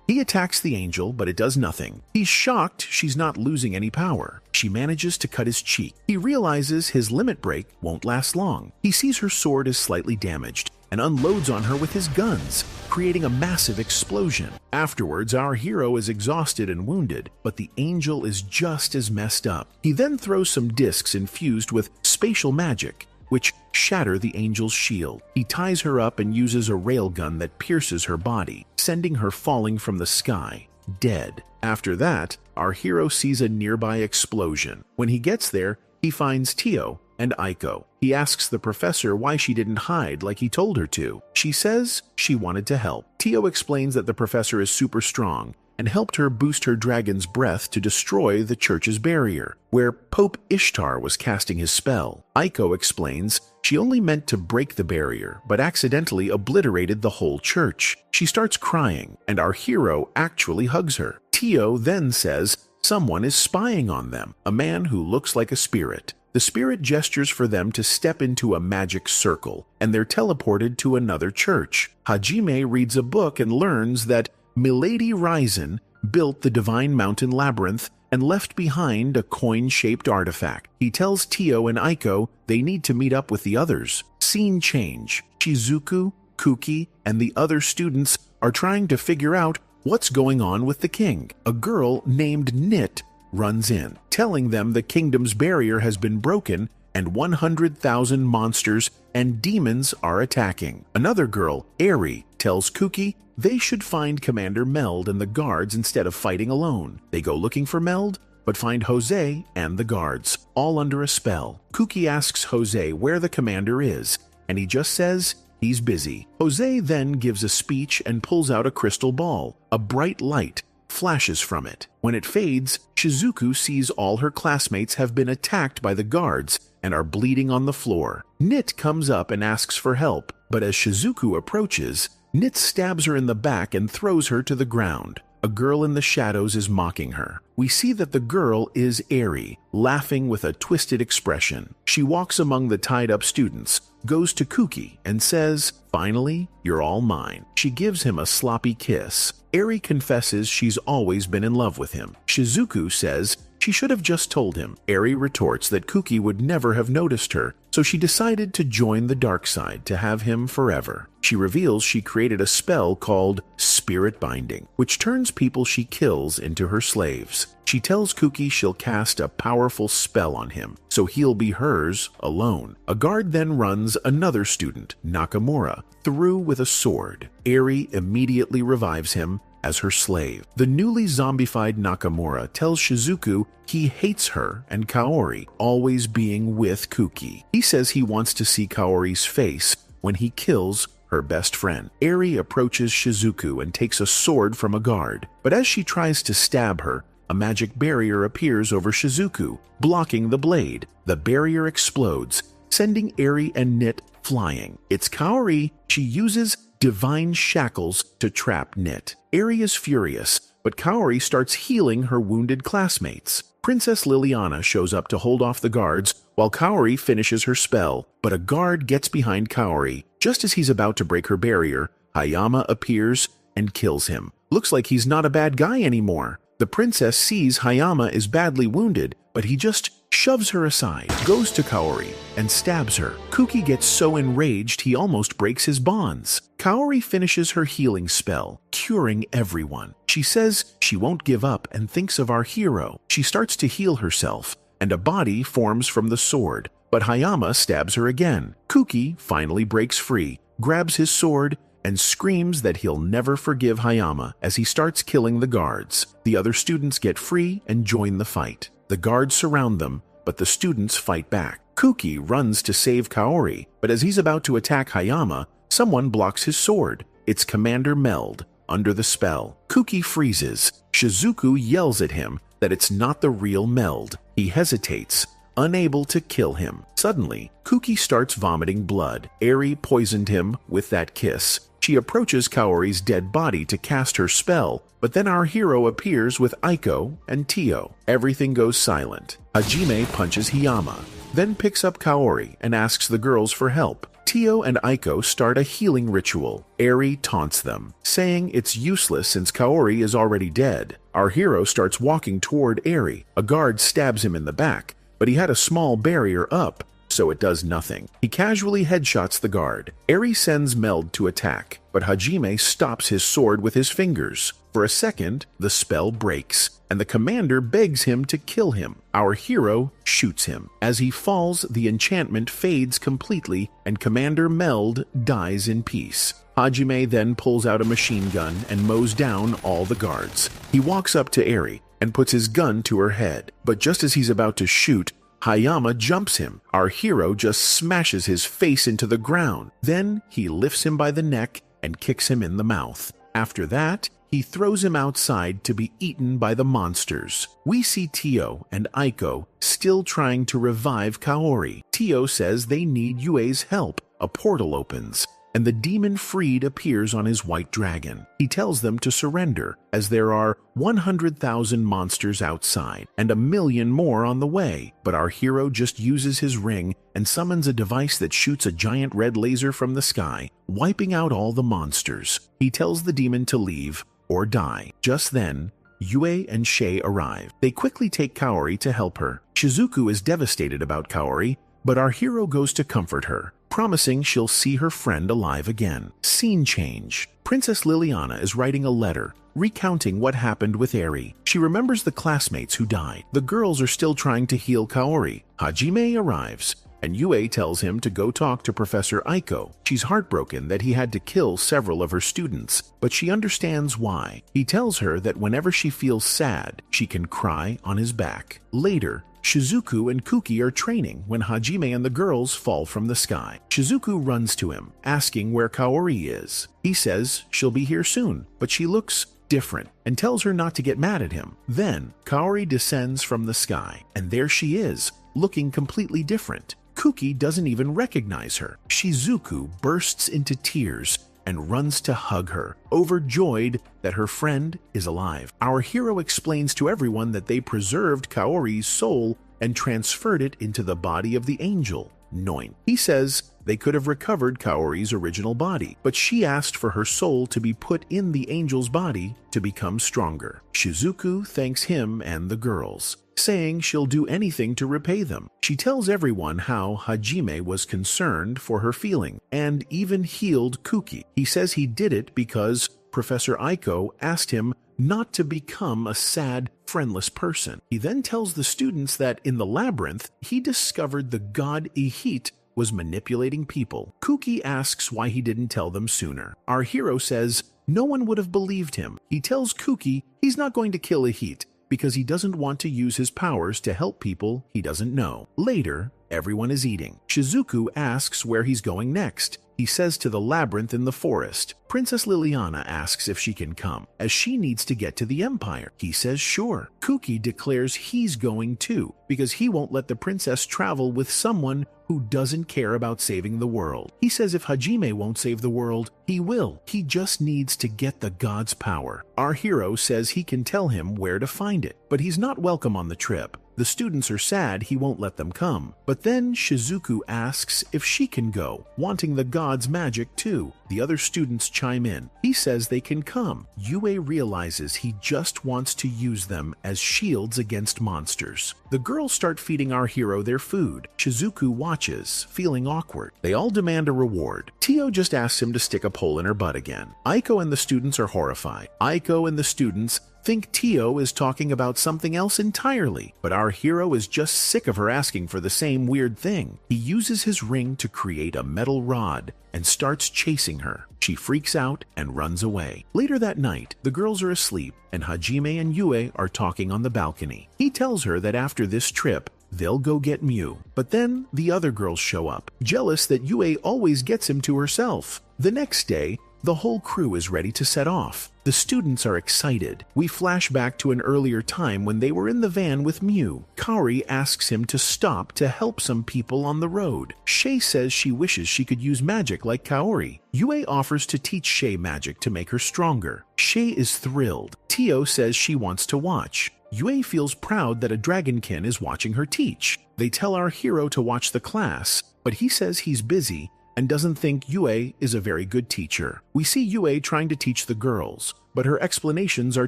He attacks the angel, but it does nothing. He's shocked she's not losing any power. She manages to cut his cheek. He realizes his Limit Break won't last long. He sees her sword is slightly damaged and unloads on her with his guns, creating a massive explosion. Afterwards, our hero is exhausted and wounded, but the angel is just as messed up. He then throws some discs infused with spatial magic, which shatter the angel's shield. He ties her up and uses a railgun that pierces her body, sending her falling from the sky, dead. After that, our hero sees a nearby explosion. When he gets there, he finds Tio and Aiko. He asks the professor why she didn't hide like he told her to. She says she wanted to help. Tio explains that the professor is super strong and helped her boost her dragon's breath to destroy the church's barrier, where Pope Ishtar was casting his spell. Aiko explains she only meant to break the barrier, but accidentally obliterated the whole church. She starts crying, and our hero actually hugs her. Tio then says someone is spying on them, a man who looks like a spirit. The spirit gestures for them to step into a magic circle, and they're teleported to another church. Hajime reads a book and learns that Milady Ryzen built the Divine Mountain Labyrinth and left behind a coin-shaped artifact. He tells Tio and Aiko they need to meet up with the others. Scene change. Shizuku, Kuki, and the other students are trying to figure out what's going on with the king. A girl named Nit runs in, telling them the kingdom's barrier has been broken and 100,000 monsters and demons are attacking. Another girl, Eri, tells Kuki they should find Commander Meld and the guards instead of fighting alone. They go looking for Meld, but find Jose and the guards, all under a spell. Kuki asks Jose where the commander is, and he just says he's busy. Jose then gives a speech and pulls out a crystal ball. A bright light flashes from it. When it fades, Shizuku sees all her classmates have been attacked by the guards and are bleeding on the floor. Nit comes up and asks for help, but as Shizuku approaches, Nit stabs her in the back and throws her to the ground. A girl in the shadows is mocking her. We see that the girl is Eri, laughing with a twisted expression. She walks among the tied-up students, goes to Kuki, and says, "Finally, you're all mine." She gives him a sloppy kiss. Eri confesses she's always been in love with him. Shizuku says she should have just told him. Eri retorts that Kuki would never have noticed her, so she decided to join the dark side to have him forever. She reveals she created a spell called Spirit Binding, which turns people she kills into her slaves. She tells Kuki she'll cast a powerful spell on him, so he'll be hers alone. A guard then runs another student, Nakamura, through with a sword. Eri immediately revives him as her slave. The newly zombified Nakamura tells Shizuku he hates her and Kaori always being with Kuki. He says he wants to see Kaori's face when he kills her best friend. Eri approaches Shizuku and takes a sword from a guard, but as she tries to stab her, a magic barrier appears over Shizuku, blocking the blade. The barrier explodes, sending Eri and Nit flying. It's Kaori. She uses divine shackles to trap Nit. Eri is furious, but Kaori starts healing her wounded classmates. Princess Liliana shows up to hold off the guards while Kaori finishes her spell, but a guard gets behind Kaori. Just as he's about to break her barrier, Hayama appears and kills him. Looks like he's not a bad guy anymore. The The princess sees Hayama is badly wounded, but he just shoves her aside, goes to Kaori, and stabs her. Kuki gets so enraged he almost breaks his bonds. Kaori finishes her healing spell, curing everyone. She says she won't give up and thinks of our hero. She starts to heal herself, and a body forms from the sword, but Hayama stabs her again. Kuki finally breaks free, grabs his sword, and screams that he'll never forgive Hayama as he starts killing the guards. The other students get free and join the fight. The guards surround them, but the students fight back. Kuki runs to save Kaori, but as he's about to attack Hayama, someone blocks his sword. It's Commander Meld. Under the spell, Kuki freezes. Shizuku yells at him that it's not the real Meld. He hesitates, unable to kill him. Suddenly, Kuki starts vomiting blood. Eri poisoned him with that kiss. She approaches Kaori's dead body to cast her spell, but then our hero appears with Aiko and Tio. Everything goes silent. Hajime punches Hiyama, then picks up Kaori and asks the girls for help. Tio and Aiko start a healing ritual. Eri taunts them, saying it's useless since Kaori is already dead. Our hero starts walking toward Eri. A guard stabs him in the back, but he had a small barrier up, so it does nothing. He casually headshots the guard. Eri sends Meld to attack, but Hajime stops his sword with his fingers. For a second, the spell breaks, and the commander begs him to kill him. Our hero shoots him. As he falls, the enchantment fades completely, and Commander Meld dies in peace. Hajime then pulls out a machine gun and mows down all the guards. He walks up to Eri and puts his gun to her head, but just as he's about to shoot, Hayama jumps him. Our hero just smashes his face into the ground. Then he lifts him by the neck and kicks him in the mouth. After that, he throws him outside to be eaten by the monsters. We see Tio and Aiko still trying to revive Kaori. Tio says they need Yue's help. A portal opens, and the demon Freed appears on his white dragon. He tells them to surrender, as there are 100,000 monsters outside, and 1,000,000 more on the way. But our hero just uses his ring and summons a device that shoots a giant red laser from the sky, wiping out all the monsters. He tells the demon to leave or die. Just then, Yue and Shay arrive. They quickly take Kaori to help her. Shizuku is devastated about Kaori, but our hero goes to comfort her, promising she'll see her friend alive again. Scene change. Princess Liliana is writing a letter, recounting what happened with Eri. She remembers the classmates who died. The girls are still trying to heal Kaori. Hajime arrives, and Yue tells him to go talk to Professor Aiko. She's heartbroken that he had to kill several of her students, but she understands why. He tells her that whenever she feels sad, she can cry on his back. Later, Shizuku and Kuki are training when Hajime and the girls fall from the sky. Shizuku runs to him, asking where Kaori is. He says she'll be here soon, but she looks different and tells her not to get mad at him. Then, Kaori descends from the sky, and there she is, looking completely different. Kuki doesn't even recognize her. Shizuku bursts into tears and runs to hug her, overjoyed that her friend is alive. Our hero explains to everyone that they preserved Kaori's soul and transferred it into the body of the angel, Noin. He says they could have recovered Kaori's original body, but she asked for her soul to be put in the angel's body to become stronger. Shizuku thanks him and the girls, saying she'll do anything to repay them. She tells everyone how Hajime was concerned for her feeling and even healed Kuki. He says he did it because Professor Aiko asked him not to become a sad, friendless person. He then tells the students that in the labyrinth, he discovered the god Ihit was manipulating people. Kuki asks why he didn't tell them sooner. Our hero says no one would have believed him. He tells Kuki he's not going to kill Ihit because he doesn't want to use his powers to help people he doesn't know. Later, everyone is eating. Shizuku asks where he's going next. He says to the labyrinth in the forest. Princess Liliana asks if she can come, as she needs to get to the Empire. He says sure. Kuki declares he's going too, because he won't let the princess travel with someone who doesn't care about saving the world. He says if Hajime won't save the world, he will. He just needs to get the god's power. Our hero says he can tell him where to find it, but he's not welcome on the trip. The students are sad he won't let them come. But then Shizuku asks if she can go, wanting the god's magic too. The other students chime in. He says they can come. Yue realizes he just wants to use them as shields against monsters. The girls start feeding our hero their food. Shizuku watches, feeling awkward. They all demand a reward. Tio just asks him to stick a pole in her butt again. Aiko and the students are horrified. Aiko and the students think Tio is talking about something else entirely, but our hero is just sick of her asking for the same weird thing. He uses his ring to create a metal rod and starts chasing her. She freaks out and runs away. Later that night, the girls are asleep and Hajime and Yue are talking on the balcony. He tells her that after this trip, they'll go get Mew. But then the other girls show up, jealous that Yue always gets him to herself. The next day, the whole crew is ready to set off. The students are excited. We flash back to an earlier time when they were in the van with Mew. Kaori asks him to stop to help some people on the road. Shay says she wishes she could use magic like Kaori. Yue offers to teach Shay magic to make her stronger. Shay is thrilled. Tio says she wants to watch. Yue feels proud that a dragonkin is watching her teach. They tell our hero to watch the class, but he says he's busy and doesn't think Yue is a very good teacher. We see Yue trying to teach the girls, but her explanations are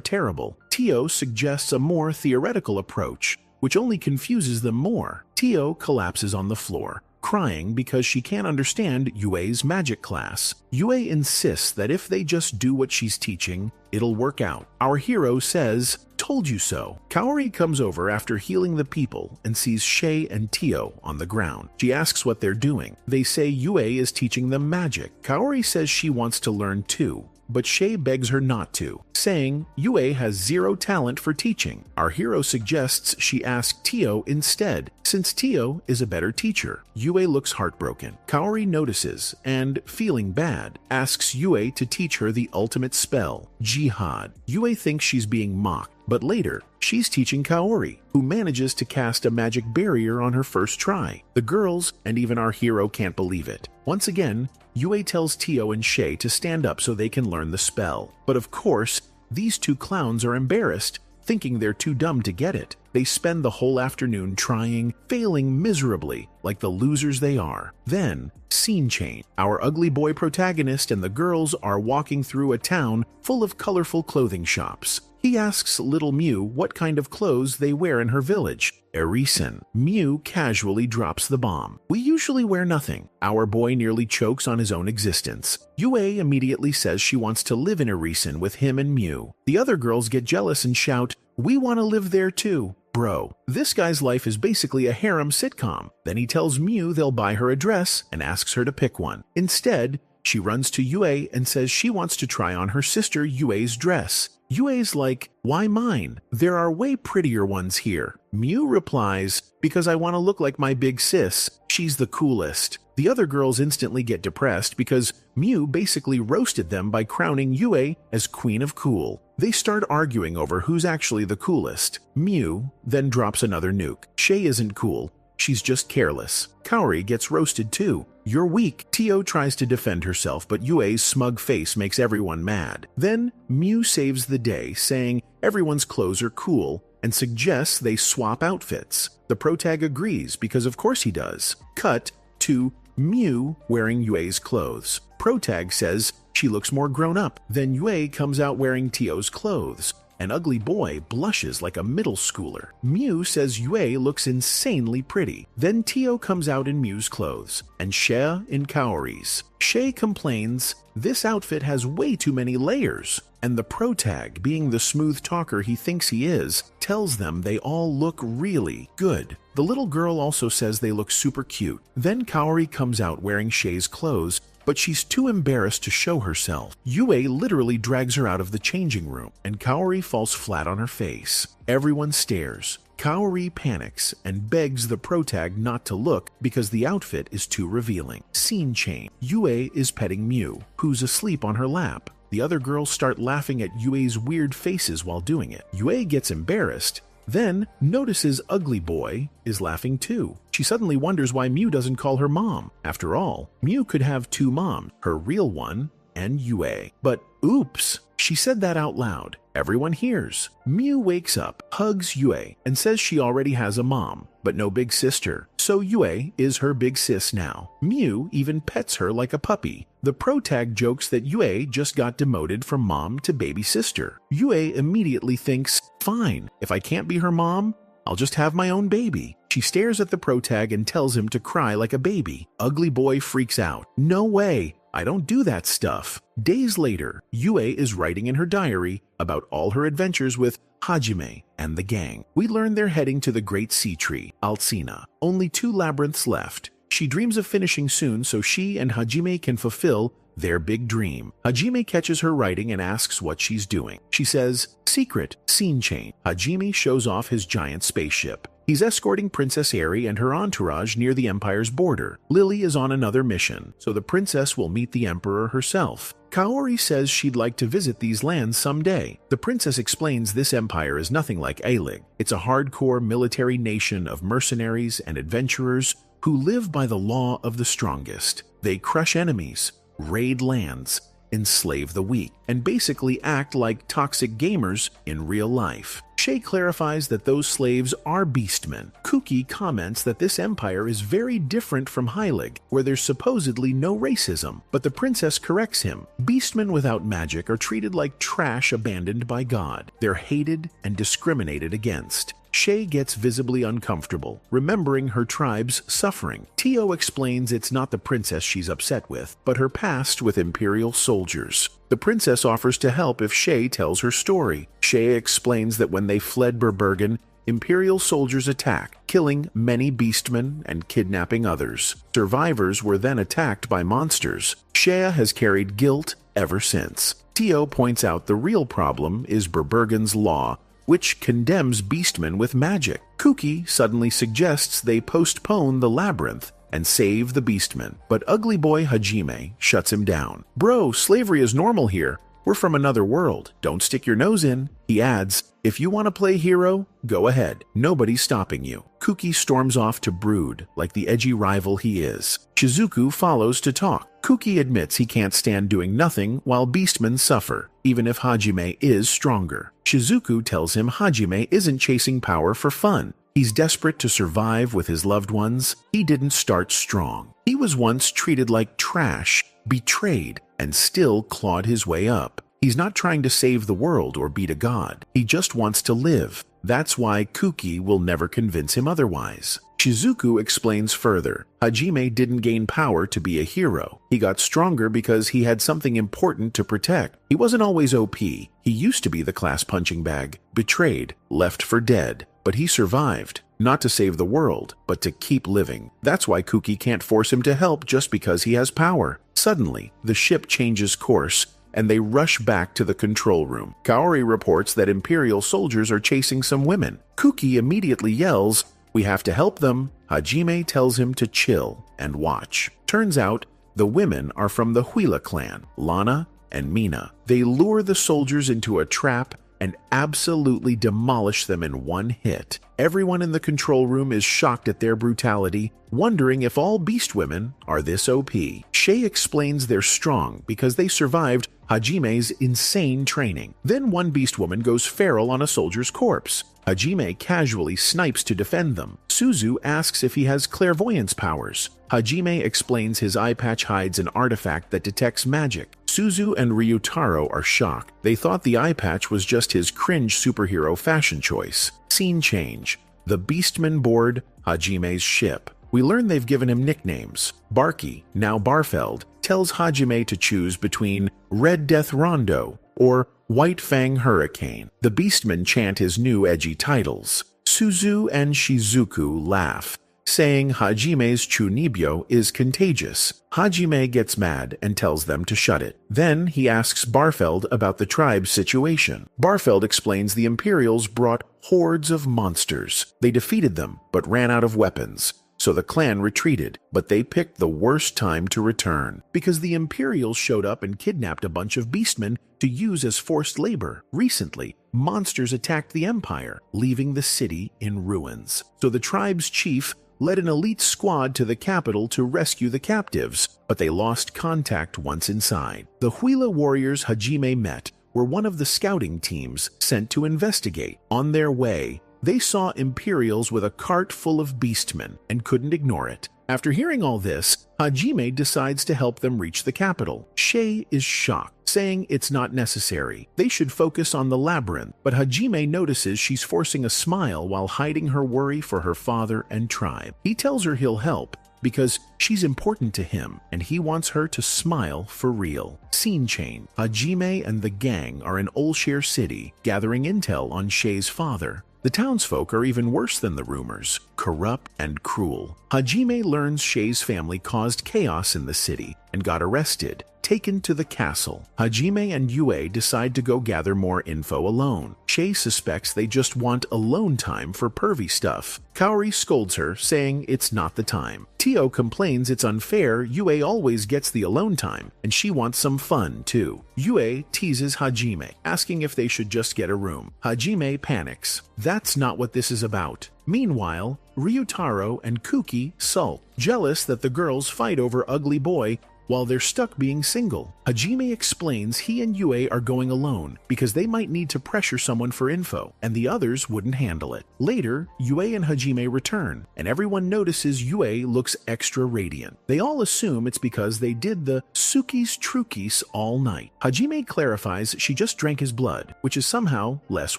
terrible. Tio suggests a more theoretical approach, which only confuses them more. Tio collapses on the floor, crying because she can't understand Yue's magic class. Yue insists that if they just do what she's teaching, it'll work out. Our hero says, "Told you so." Kaori comes over after healing the people and sees Shay and Tio on the ground. She asks what they're doing. They say Yue is teaching them magic. Kaori says she wants to learn too, but Shay begs her not to, saying Yue has zero talent for teaching. Our hero suggests she ask Tio instead, since Tio is a better teacher. Yue looks heartbroken. Kaori notices and, feeling bad, asks Yue to teach her the ultimate spell, Jihad. Yue thinks she's being mocked, but later, she's teaching Kaori, who manages to cast a magic barrier on her first try. The girls and even our hero can't believe it. Once again, Yue tells Tio and Shay to stand up so they can learn the spell. But of course, these two clowns are embarrassed, thinking they're too dumb to get it. They spend the whole afternoon trying, failing miserably, like the losers they are. Then, scene change. Our ugly boy protagonist and the girls are walking through a town full of colorful clothing shops. He asks little Mew what kind of clothes they wear in her village. Erisen. Mew casually drops the bomb. "We usually wear nothing." Our boy nearly chokes on his own existence. Yue immediately says she wants to live in Erisen with him and Mew. The other girls get jealous and shout, "We want to live there too." Bro, this guy's life is basically a harem sitcom. Then he tells Mew they'll buy her a dress and asks her to pick one. Instead, she runs to Yue and says she wants to try on her sister Yue's dress. Yue's like, "Why mine? There are way prettier ones here." Mew replies, "Because I want to look like my big sis. She's the coolest." The other girls instantly get depressed because Mew basically roasted them by crowning Yue as Queen of Cool. They start arguing over who's actually the coolest. Mew then drops another nuke. Shay isn't cool. She's just careless. Kaori gets roasted too. "You're weak." Tio tries to defend herself, but Yue's smug face makes everyone mad. Then Mew saves the day, saying everyone's clothes are cool and suggests they swap outfits. The protag agrees because of course he does. Cut to Mew wearing Yue's clothes. Protag says she looks more grown up. Then Yue comes out wearing Tio's clothes. An ugly boy blushes like a middle schooler. Mew says Yue looks insanely pretty. Then Tio comes out in Mew's clothes, and Shay in Kaori's. Shay complains, "This outfit has way too many layers." And the protag, being the smooth talker he thinks he is, tells them they all look really good. The little girl also says they look super cute. Then Kaori comes out wearing Shay's clothes, but she's too embarrassed to show herself. Yue literally drags her out of the changing room, and Kaori falls flat on her face. Everyone stares. Kaori panics and begs the protag not to look because the outfit is too revealing. Scene change. Yue is petting Mew, who's asleep on her lap. The other girls start laughing at Yue's weird faces while doing it. Yue gets embarrassed, then notices Ugly Boy is laughing too. She suddenly wonders why Mew doesn't call her mom. After all, Mew could have two moms, her real one and Yue. But oops, she said that out loud. Everyone hears. Miu wakes up, hugs Yue, and says she already has a mom, but no big sister, so Yue is her big sis now. Miu even pets her like a puppy. The protag jokes that Yue just got demoted from mom to baby sister. Yue immediately thinks, fine, if I can't be her mom, I'll just have my own baby. She stares at the protag and tells him to cry like a baby. Ugly boy freaks out. No way, I don't do that stuff. Days later, Yue is writing in her diary about all her adventures with Hajime and the gang. We learn they're heading to the Great Sea Tree, Alcina. Only 2 labyrinths left. She dreams of finishing soon so she and Hajime can fulfill their big dream. Hajime catches her writing and asks what she's doing. She says, secret, scene change. Hajime shows off his giant spaceship. He's escorting Princess Eri and her entourage near the Empire's border. Lily is on another mission, so the princess will meet the Emperor herself. Kaori says she'd like to visit these lands someday. The princess explains this empire is nothing like Alig. It's a hardcore military nation of mercenaries and adventurers who live by the law of the strongest. They crush enemies, raid lands, enslave the weak, and basically act like toxic gamers in real life. Shay clarifies that those slaves are beastmen. Kuki comments that this empire is very different from Heilig, where there's supposedly no racism, but the princess corrects him. Beastmen without magic are treated like trash abandoned by God. They're hated and discriminated against. Shay gets visibly uncomfortable, remembering her tribe's suffering. Tio explains it's not the princess she's upset with, but her past with Imperial soldiers. The princess offers to help if Shay tells her story. Shay explains that when they fled Berbergen, Imperial soldiers attacked, killing many beastmen and kidnapping others. Survivors were then attacked by monsters. Shea has carried guilt ever since. Tio points out the real problem is Berbergen's law, which condemns beastmen with magic. Kuki suddenly suggests they postpone the labyrinth and save the beastmen, but ugly boy Hajime shuts him down. Bro, slavery is normal here. We're from another world. Don't stick your nose in. He adds, if you want to play hero, go ahead. Nobody's stopping you. Kuki storms off to brood like the edgy rival he is. Shizuku follows to talk. Kuki admits he can't stand doing nothing while beastmen suffer, even if Hajime is stronger. Shizuku tells him Hajime isn't chasing power for fun. He's desperate to survive with his loved ones. He didn't start strong. He was once treated like trash, betrayed, and still clawed his way up. He's not trying to save the world or beat a god. He just wants to live. That's why Kuki will never convince him otherwise. Shizuku explains further. Hajime didn't gain power to be a hero. He got stronger because he had something important to protect. He wasn't always OP. He used to be the class punching bag, betrayed, left for dead. But he survived, not to save the world, but to keep living. That's why Kuki can't force him to help just because he has power. Suddenly, the ship changes course, and they rush back to the control room. Kaori reports that Imperial soldiers are chasing some women. Kuki immediately yells, "We have to help them." Hajime tells him to chill and watch. Turns out, the women are from the Huila clan, Lana and Mina. They lure the soldiers into a trap and absolutely demolish them in one hit. Everyone in the control room is shocked at their brutality, wondering if all beast women are this OP. Shay explains they're strong because they survived Hajime's insane training. Then one beast woman goes feral on a soldier's corpse. Hajime casually snipes to defend them. Suzu asks if he has clairvoyance powers. Hajime explains his eye patch hides an artifact that detects magic. Suzu and Ryutaro are shocked. They thought the eye patch was just his cringe superhero fashion choice. Scene change. The Beastmen board Hajime's ship. We learn they've given him nicknames. Barky, now Barfeld, tells Hajime to choose between Red Death Rondo or White Fang Hurricane. The Beastmen chant his new edgy titles. Suzu and Shizuku laugh, saying Hajime's Chunibyo is contagious. Hajime gets mad and tells them to shut it. Then he asks Barfeld about the tribe's situation. Barfeld explains the Imperials brought hordes of monsters. They defeated them, but ran out of weapons. So the clan retreated, but they picked the worst time to return, because the Imperials showed up and kidnapped a bunch of beastmen to use as forced labor. Recently, monsters attacked the Empire, leaving the city in ruins. So the tribe's chief led an elite squad to the capital to rescue the captives, but they lost contact once inside. The Huila warriors Hajime met were one of the scouting teams sent to investigate. On their way, they saw Imperials with a cart full of beastmen and couldn't ignore it. After hearing all this, Hajime decides to help them reach the capital. Shay is shocked, saying it's not necessary. They should focus on the labyrinth, but Hajime notices she's forcing a smile while hiding her worry for her father and tribe. He tells her he'll help because she's important to him and he wants her to smile for real. Scene change. Hajime and the gang are in Olshire City, gathering intel on Shay's father. The townsfolk are even worse than the rumors, corrupt and cruel. Hajime learns Shay's family caused chaos in the city and got arrested, taken to the castle. Hajime and Yue decide to go gather more info alone. Shay suspects they just want alone time for pervy stuff. Kaori scolds her, saying it's not the time. Tio complains it's unfair, Yue always gets the alone time, and she wants some fun too. Yue teases Hajime, asking if they should just get a room. Hajime panics. That's not what this is about. Meanwhile, Ryutaro and Kuki sulk, jealous that the girls fight over Ugly Boy while they're stuck being single. Hajime explains he and Yue are going alone because they might need to pressure someone for info, and the others wouldn't handle it. Later, Yue and Hajime return, and everyone notices Yue looks extra radiant. They all assume it's because they did the Suki's Trukis all night. Hajime clarifies she just drank his blood, which is somehow less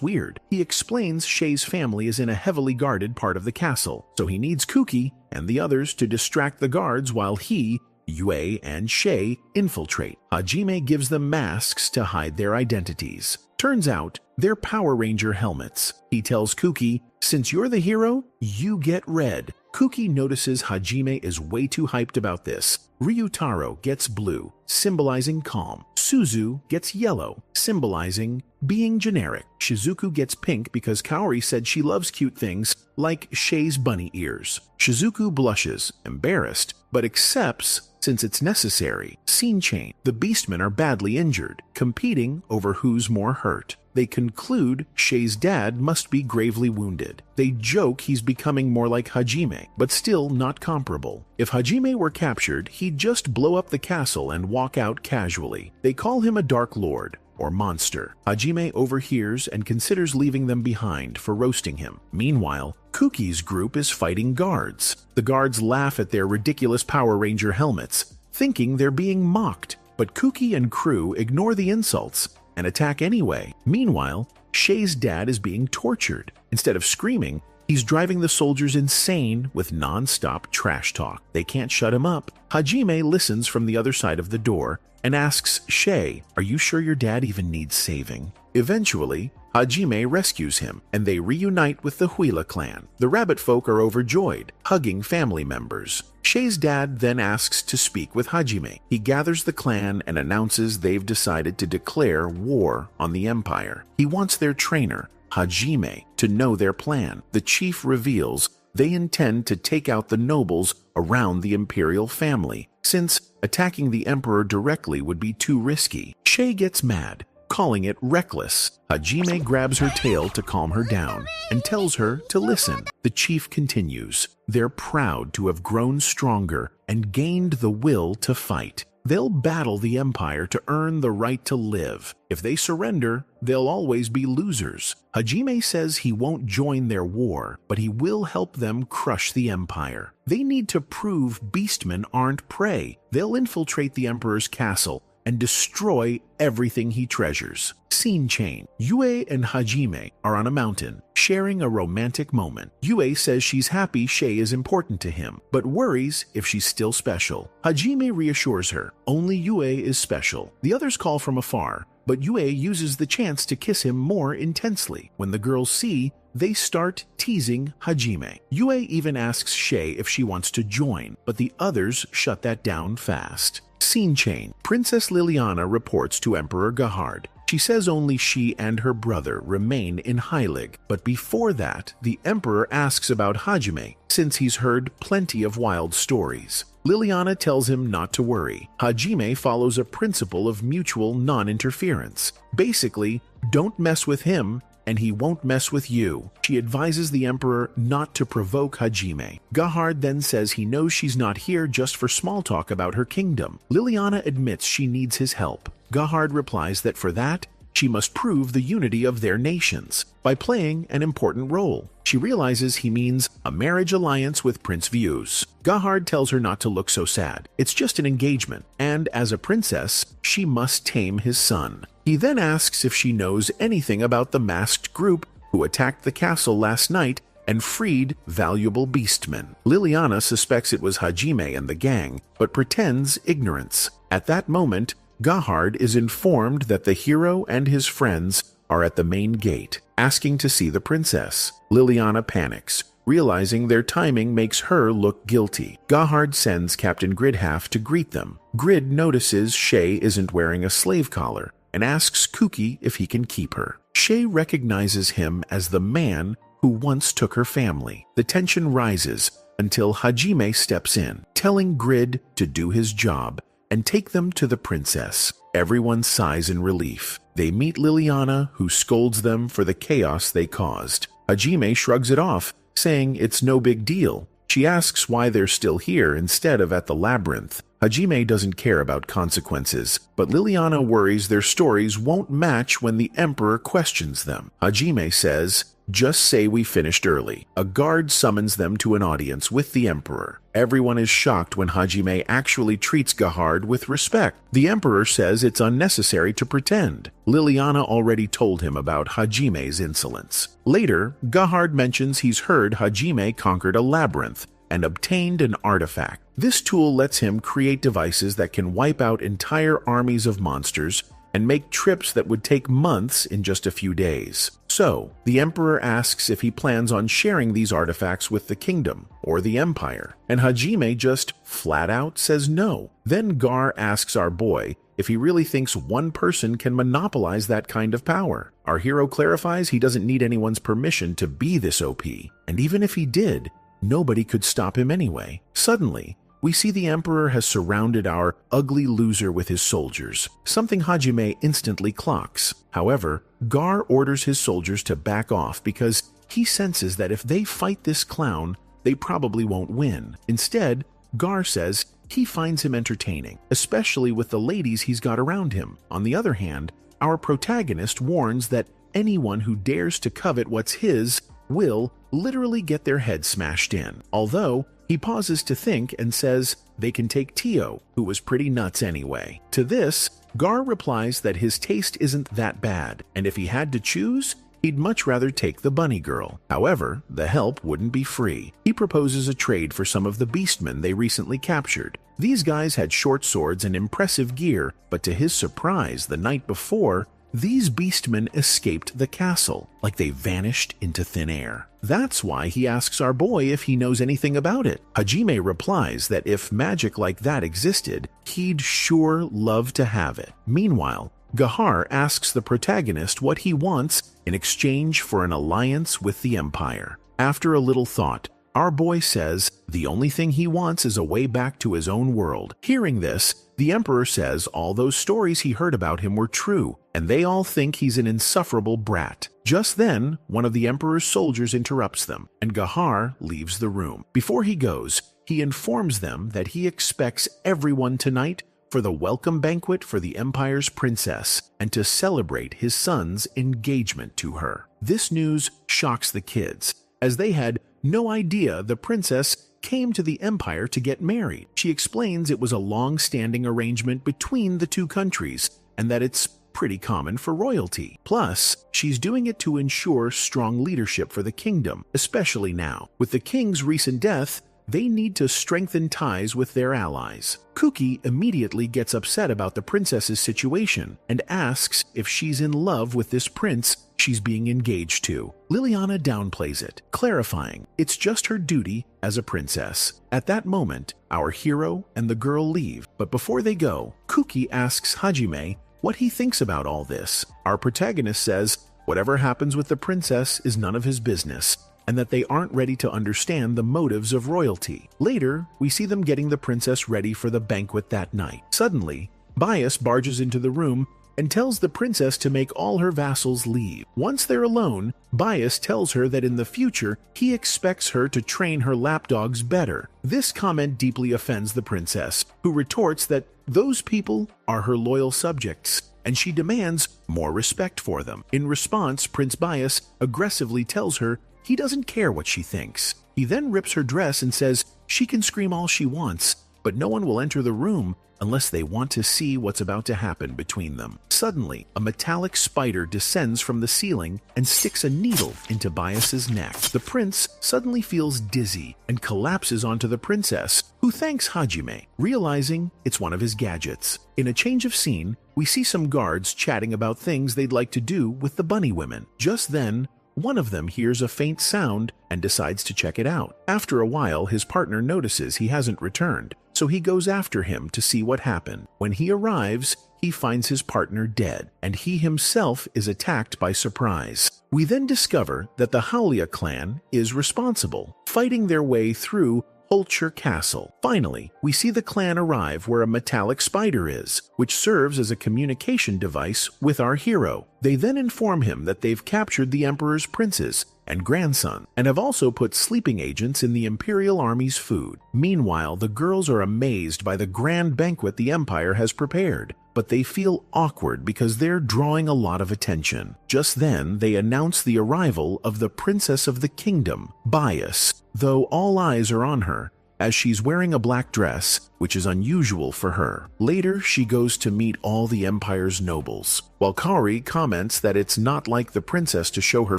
weird. He explains Shay's family is in a heavily guarded part of the castle, so he needs Kuki and the others to distract the guards while he, Yue, and Shay infiltrate. Hajime gives them masks to hide their identities. Turns out, they're Power Ranger helmets. He tells Kuki, since you're the hero, you get red. Kuki notices Hajime is way too hyped about this. Ryutaro gets blue, symbolizing calm. Suzu gets yellow, symbolizing being generic. Shizuku gets pink because Kaori said she loves cute things like Shay's bunny ears. Shizuku blushes, embarrassed, but accepts since it's necessary. Scene change. The Beastmen are badly injured, competing over who's more hurt. They conclude Shay's dad must be gravely wounded. They joke he's becoming more like Hajime, but still not comparable. If Hajime were captured, he'd just blow up the castle and walk out casually. They call him a Dark Lord, or monster. Hajime overhears and considers leaving them behind for roasting him. Meanwhile, Kuki's group is fighting guards. The guards laugh at their ridiculous Power Ranger helmets, thinking they're being mocked, but Kuki and crew ignore the insults and attack anyway. Meanwhile, Shay's dad is being tortured. Instead of screaming, he's driving the soldiers insane with non-stop trash talk. They can't shut him up. Hajime listens from the other side of the door and asks Shay, are you sure your dad even needs saving? Eventually, Hajime rescues him, and they reunite with the Huila clan. The rabbit folk are overjoyed, hugging family members. Shay's dad then asks to speak with Hajime. He gathers the clan and announces they've decided to declare war on the Empire. He wants their trainer, Hajime, to know their plan. The chief reveals they intend to take out the nobles around the imperial family, since attacking the emperor directly would be too risky. Shay gets mad, calling it reckless. Hajime grabs her tail to calm her down and tells her to listen. The chief continues. They're proud to have grown stronger and gained the will to fight. They'll battle the Empire to earn the right to live. If they surrender, they'll always be losers. Hajime says he won't join their war, but he will help them crush the Empire. They need to prove beastmen aren't prey. They'll infiltrate the Emperor's castle and destroy everything he treasures. Scene change. Yue and Hajime are on a mountain, sharing a romantic moment. Yue says she's happy Shay is important to him, but worries if she's still special. Hajime reassures her, only Yue is special. The others call from afar, but Yue uses the chance to kiss him more intensely. When the girls see, they start teasing Hajime. Yue even asks Shay if she wants to join, but the others shut that down fast. Scene change. Princess Liliana reports to Emperor Gahard. She says only she and her brother remain in Heilig, but before that, the Emperor asks about Hajime, since he's heard plenty of wild stories. Liliana tells him not to worry. Hajime follows a principle of mutual non-interference. Basically, don't mess with him, and he won't mess with you. She advises the Emperor not to provoke Hajime. Gahard then says he knows she's not here just for small talk about her kingdom. Liliana admits she needs his help. Gahard replies that for that, she must prove the unity of their nations by playing an important role. She realizes he means a marriage alliance with Prince Views. Gahard tells her not to look so sad. It's just an engagement, and as a princess, she must tame his son. He then asks if she knows anything about the masked group who attacked the castle last night and freed valuable beastmen. Liliana suspects it was Hajime and the gang, but pretends ignorance. At that moment, Gahard is informed that the hero and his friends are at the main gate, asking to see the princess. Liliana panics, realizing their timing makes her look guilty. Gahard sends Captain Gridhalf to greet them. Grid notices Shay isn't wearing a slave collar and asks Kuki if he can keep her. Shay recognizes him as the man who once took her family. The tension rises until Hajime steps in, telling Grid to do his job and take them to the princess. Everyone sighs in relief. They meet Liliana, who scolds them for the chaos they caused. Hajime shrugs it off, saying it's no big deal. She asks why they're still here instead of at the labyrinth. Hajime doesn't care about consequences, but Liliana worries their stories won't match when the Emperor questions them. Hajime says, "Just say we finished early." A guard summons them to an audience with the Emperor. Everyone is shocked when Hajime actually treats Gahard with respect. The Emperor says it's unnecessary to pretend. Liliana already told him about Hajime's insolence. Later, Gahard mentions he's heard Hajime conquered a labyrinth and obtained an artifact. This tool lets him create devices that can wipe out entire armies of monsters and make trips that would take months in just a few days. So, the Emperor asks if he plans on sharing these artifacts with the kingdom or the Empire, and Hajime just flat out says no. Then Gar asks our boy if he really thinks one person can monopolize that kind of power. Our hero clarifies he doesn't need anyone's permission to be this OP, and even if he did, nobody could stop him anyway. Suddenly, we see the Emperor has surrounded our ugly loser with his soldiers, something Hajime instantly clocks. However, Gar orders his soldiers to back off because he senses that if they fight this clown, they probably won't win. Instead, Gar says he finds him entertaining, especially with the ladies he's got around him. On the other hand, our protagonist warns that anyone who dares to covet what's his will literally get their head smashed in. Although, he pauses to think and says they can take Tio, who was pretty nuts anyway. To this, Gar replies that his taste isn't that bad, and if he had to choose, he'd much rather take the bunny girl. However, the help wouldn't be free. He proposes a trade for some of the beastmen they recently captured. These guys had short swords and impressive gear, but to his surprise, the night before, these beastmen escaped the castle, like they vanished into thin air. That's why he asks our boy if he knows anything about it. Hajime replies that if magic like that existed, he'd sure love to have it. Meanwhile, Gahar asks the protagonist what he wants in exchange for an alliance with the Empire. After a little thought, our boy says the only thing he wants is a way back to his own world. Hearing this, the Emperor says all those stories he heard about him were true, and they all think he's an insufferable brat. Just then, one of the Emperor's soldiers interrupts them, and Gahar leaves the room. Before he goes, he informs them that he expects everyone tonight for the welcome banquet for the Empire's princess, and to celebrate his son's engagement to her. This news shocks the kids, as they had no idea the princess came to the Empire to get married. She explains it was a long-standing arrangement between the two countries, and that it's pretty common for royalty. Plus, she's doing it to ensure strong leadership for the kingdom, especially now. With the king's recent death, they need to strengthen ties with their allies. Kuki immediately gets upset about the princess's situation and asks if she's in love with this prince she's being engaged to. Liliana downplays it, clarifying it's just her duty as a princess. At that moment, our hero and the girl leave, but before they go, Kuki asks Hajime what he thinks about all this. Our protagonist says whatever happens with the princess is none of his business, and that they aren't ready to understand the motives of royalty. Later, we see them getting the princess ready for the banquet that night. Suddenly, Bias barges into the room and tells the princess to make all her vassals leave. Once they're alone, Bias tells her that in the future, he expects her to train her lapdogs better. This comment deeply offends the princess, who retorts that those people are her loyal subjects, and she demands more respect for them. In response, Prince Bias aggressively tells her he doesn't care what she thinks. He then rips her dress and says she can scream all she wants, but no one will enter the room unless they want to see what's about to happen between them. Suddenly, a metallic spider descends from the ceiling and sticks a needle into Bias's neck. The prince suddenly feels dizzy and collapses onto the princess, who thanks Hajime, realizing it's one of his gadgets. In a change of scene, we see some guards chatting about things they'd like to do with the bunny women. Just then, one of them hears a faint sound and decides to check it out. After a while, his partner notices he hasn't returned, so he goes after him to see what happened. When he arrives, he finds his partner dead, and he himself is attacked by surprise. We then discover that the Haulia clan is responsible, fighting their way through Holcher Castle. Finally, we see the clan arrive where a metallic spider is, which serves as a communication device with our hero. They then inform him that they've captured the Emperor's princes and grandson, and have also put sleeping agents in the Imperial Army's food. Meanwhile, the girls are amazed by the grand banquet the Empire has prepared, but they feel awkward because they're drawing a lot of attention. Just then, they announce the arrival of the Princess of the Kingdom, Bias, though all eyes are on her, as she's wearing a black dress, which is unusual for her. Later, she goes to meet all the Empire's nobles. While Kaori comments that it's not like the princess to show her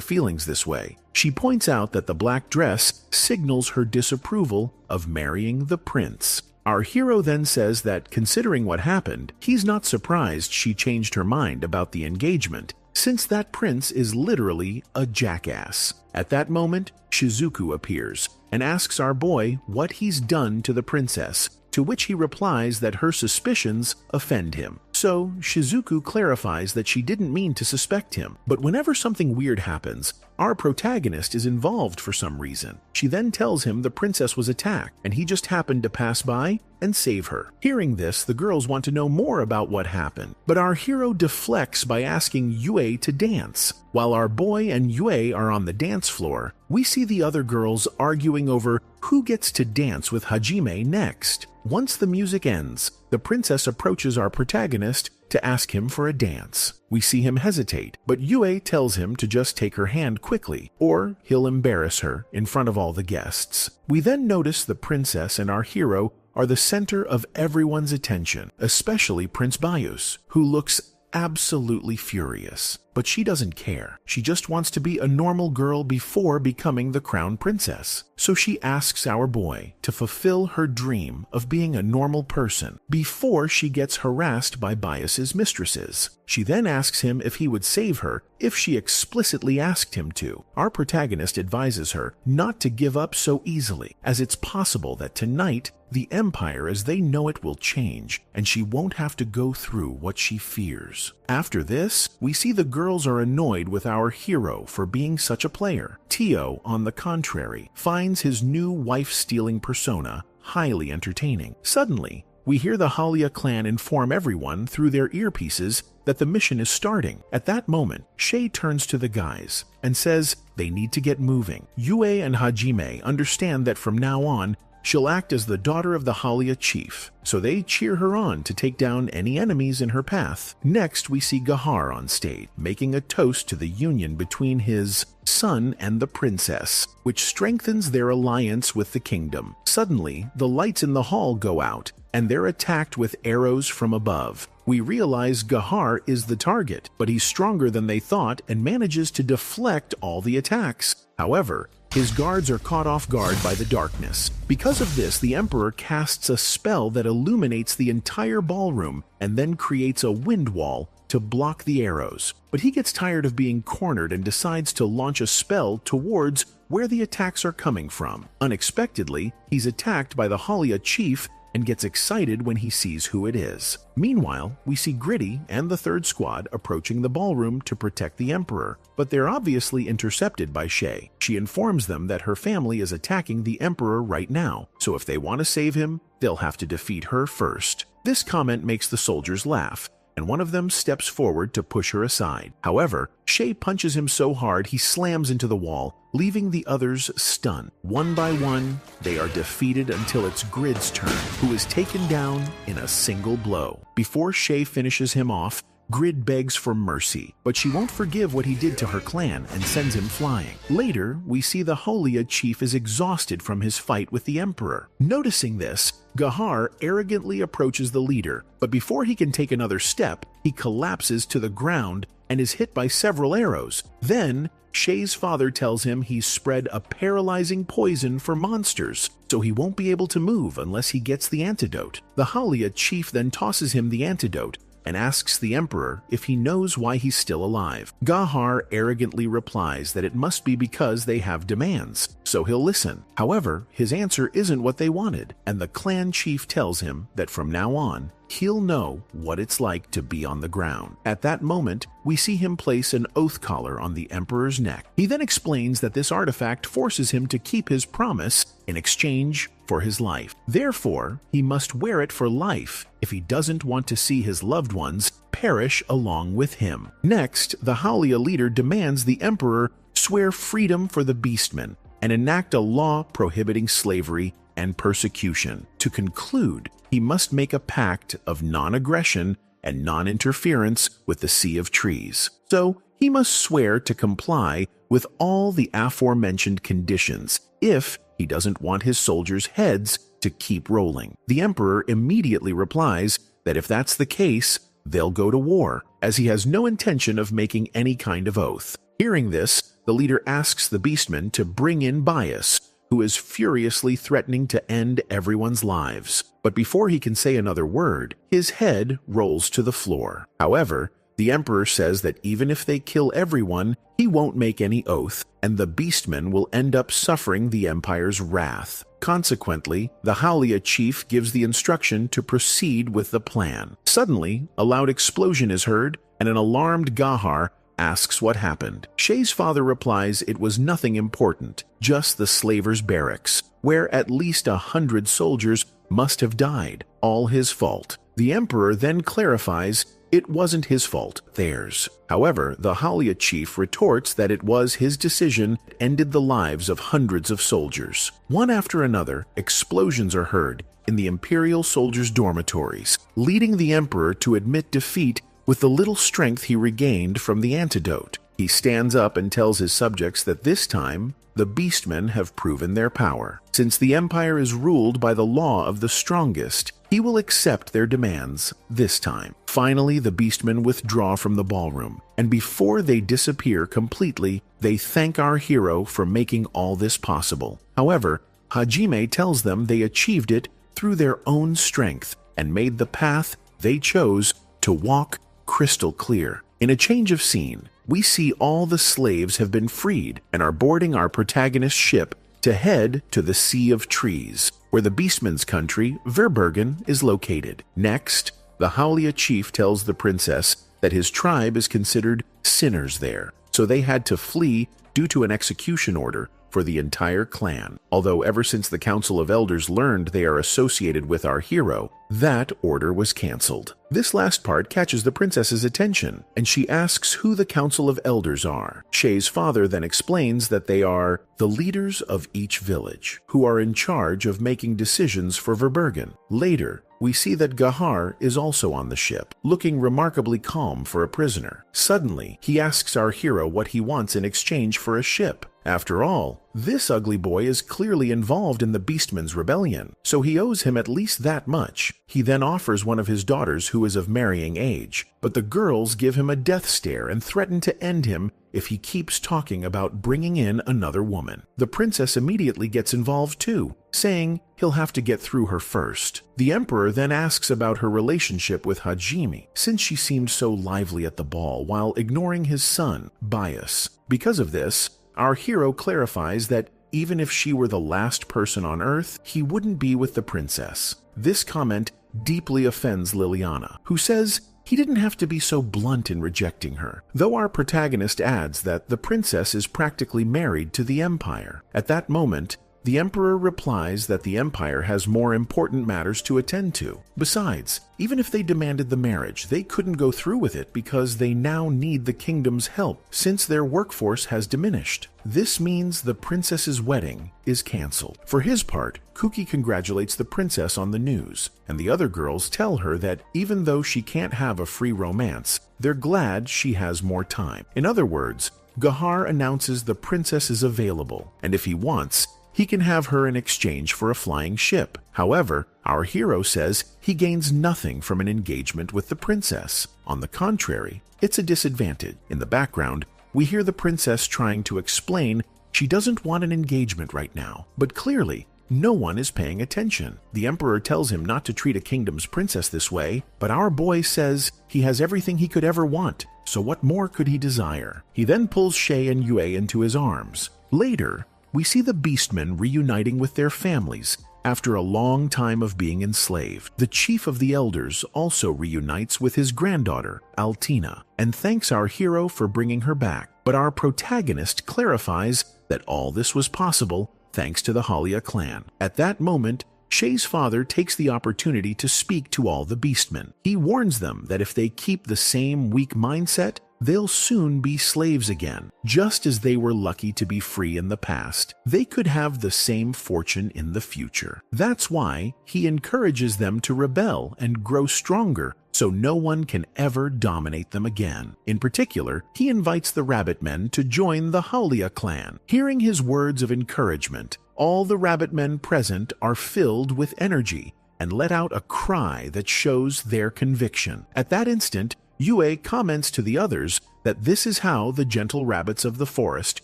feelings this way, she points out that the black dress signals her disapproval of marrying the prince. Our hero then says that, considering what happened, he's not surprised she changed her mind about the engagement, since that prince is literally a jackass. At that moment, Shizuku appears and asks our boy what he's done to the princess, to which he replies that her suspicions offend him. So, Shizuku clarifies that she didn't mean to suspect him, but whenever something weird happens, our protagonist is involved for some reason. She then tells him the princess was attacked, and he just happened to pass by and save her. Hearing this, the girls want to know more about what happened, but our hero deflects by asking Yue to dance. While our boy and Yue are on the dance floor, we see the other girls arguing over who gets to dance with Hajime next. Once the music ends, the princess approaches our protagonist to ask him for a dance. We see him hesitate, but Yue tells him to just take her hand quickly, or he'll embarrass her in front of all the guests. We then notice the princess and our hero are the center of everyone's attention, especially Prince Bias, who looks absolutely furious. But she doesn't care. She just wants to be a normal girl before becoming the crown princess. So she asks our boy to fulfill her dream of being a normal person before she gets harassed by Bias's mistresses. She then asks him if he would save her if she explicitly asked him to. Our protagonist advises her not to give up so easily, as it's possible that tonight the Empire as they know it will change, and she won't have to go through what she fears. After this, we see the girls are annoyed with our hero for being such a player. Tio, on the contrary, finds his new wife-stealing persona highly entertaining. Suddenly, we hear the Haulia clan inform everyone through their earpieces that the mission is starting. At that moment, Shay turns to the guys and says they need to get moving. Yue and Hajime understand that from now on, she'll act as the daughter of the Haulia chief, so they cheer her on to take down any enemies in her path. Next, we see Gahar on stage, making a toast to the union between his son and the princess, which strengthens their alliance with the kingdom. Suddenly, the lights in the hall go out, and they're attacked with arrows from above. We realize Gahar is the target, but he's stronger than they thought and manages to deflect all the attacks. However, his guards are caught off guard by the darkness. Because of this, the Emperor casts a spell that illuminates the entire ballroom and then creates a wind wall to block the arrows. But he gets tired of being cornered and decides to launch a spell towards where the attacks are coming from. Unexpectedly, he's attacked by the Haulia chief and gets excited when he sees who it is. Meanwhile, we see Gritty and the third squad approaching the ballroom to protect the Emperor, but they're obviously intercepted by Shay. She informs them that her family is attacking the Emperor right now, so if they want to save him, they'll have to defeat her first. This comment makes the soldiers laugh, and one of them steps forward to push her aside. However, Shay punches him so hard he slams into the wall, leaving the others stunned. One by one, they are defeated until it's Grid's turn, who is taken down in a single blow. Before Shay finishes him off, Grid begs for mercy, but she won't forgive what he did to her clan and sends him flying. Later, we see the Holia chief is exhausted from his fight with the Emperor. Noticing this, Gahar arrogantly approaches the leader, but before he can take another step, he collapses to the ground and is hit by several arrows. Then, Shay's father tells him he's spread a paralyzing poison for monsters, so he won't be able to move unless he gets the antidote. The Halia chief then tosses him the antidote and asks the Emperor if he knows why he's still alive. Gahar arrogantly replies that it must be because they have demands, so he'll listen. However, his answer isn't what they wanted, and the clan chief tells him that from now on, he'll know what it's like to be on the ground. At that moment, we see him place an oath collar on the Emperor's neck. He then explains that this artifact forces him to keep his promise in exchange for his life. Therefore, he must wear it for life if he doesn't want to see his loved ones perish along with him. Next, the Halia leader demands the Emperor swear freedom for the Beastmen and enact a law prohibiting slavery and persecution. To conclude, he must make a pact of non-aggression and non-interference with the Sea of Trees. So, he must swear to comply with all the aforementioned conditions if he doesn't want his soldiers' heads to keep rolling. The Emperor immediately replies that if that's the case, they'll go to war, as he has no intention of making any kind of oath. Hearing this, the leader asks the Beastmen to bring in Bias, who is furiously threatening to end everyone's lives. But before he can say another word, his head rolls to the floor. However, the Emperor says that even if they kill everyone, he won't make any oath, and the Beastmen will end up suffering the Empire's wrath. Consequently, the Halia chief gives the instruction to proceed with the plan. Suddenly, a loud explosion is heard, and an alarmed Gahar asks what happened. Shay's father replies it was nothing important, just the slavers' barracks, where at least 100 soldiers must have died. All his fault. The Emperor then clarifies it wasn't his fault, theirs. However, the Halia chief retorts that it was his decision that ended the lives of hundreds of soldiers. One after another, explosions are heard in the Imperial soldiers' dormitories, leading the Emperor to admit defeat with the little strength he regained from the antidote. He stands up and tells his subjects that this time, the Beastmen have proven their power. Since the Empire is ruled by the law of the strongest, he will accept their demands this time. Finally, the Beastmen withdraw from the ballroom, and before they disappear completely, they thank our hero for making all this possible. However, Hajime tells them they achieved it through their own strength and made the path they chose to walk crystal clear. In a change of scene, we see all the slaves have been freed and are boarding our protagonist's ship to head to the Sea of Trees, where the Beastmen's country, Verbergen, is located. Next, the Halia chief tells the princess that his tribe is considered sinners there, so they had to flee due to an execution order for the entire clan. Although ever since the Council of Elders learned they are associated with our hero, that order was cancelled. This last part catches the princess's attention, and she asks who the Council of Elders are. Shay's father then explains that they are the leaders of each village, who are in charge of making decisions for Verbergen. Later, we see that Gahar is also on the ship, looking remarkably calm for a prisoner. Suddenly, he asks our hero what he wants in exchange for a ship. After all, this ugly boy is clearly involved in the Beastmen's rebellion, so he owes him at least that much. He then offers one of his daughters who is of marrying age, but the girls give him a death stare and threaten to end him if he keeps talking about bringing in another woman. The princess immediately gets involved too, saying he'll have to get through her first. The Emperor then asks about her relationship with Hajime, since she seemed so lively at the ball while ignoring his son, Bias. Because of this, our hero clarifies that even if she were the last person on Earth, he wouldn't be with the princess. This comment deeply offends Liliana, who says he didn't have to be so blunt in rejecting her, though our protagonist adds that the princess is practically married to the Empire. At that moment, The emperor replies that the empire has more important matters to attend to. Besides, even if they demanded the marriage, they couldn't go through with it because they now need the kingdom's help since their workforce has diminished. This means the princess's wedding is cancelled. For his part, Kuki congratulates the princess on the news, and the other girls tell her that even though she can't have a free romance, they're glad she has more time. In other words, Gahar announces the princess is available, and if he wants, he can have her in exchange for a flying ship. However, our hero says he gains nothing from an engagement with the princess. On the contrary, it's a disadvantage. In the background, we hear the princess trying to explain she doesn't want an engagement right now, but clearly, no one is paying attention. The emperor tells him not to treat a kingdom's princess this way, but our boy says he has everything he could ever want, so what more could he desire? He then pulls Shay and Yue into his arms. Later, we see the Beastmen reuniting with their families after a long time of being enslaved. The chief of the elders also reunites with his granddaughter, Altina, and thanks our hero for bringing her back. But our protagonist clarifies that all this was possible thanks to the Halia clan. At that moment, Shay's father takes the opportunity to speak to all the Beastmen. He warns them that if they keep the same weak mindset, they'll soon be slaves again, just as they were lucky to be free in the past. They could have the same fortune in the future. That's why he encourages them to rebel and grow stronger so no one can ever dominate them again. In particular, he invites the Rabbit Men to join the Halia clan. Hearing his words of encouragement, all the Rabbit Men present are filled with energy and let out a cry that shows their conviction. At that instant, Yue comments to the others that this is how the gentle rabbits of the forest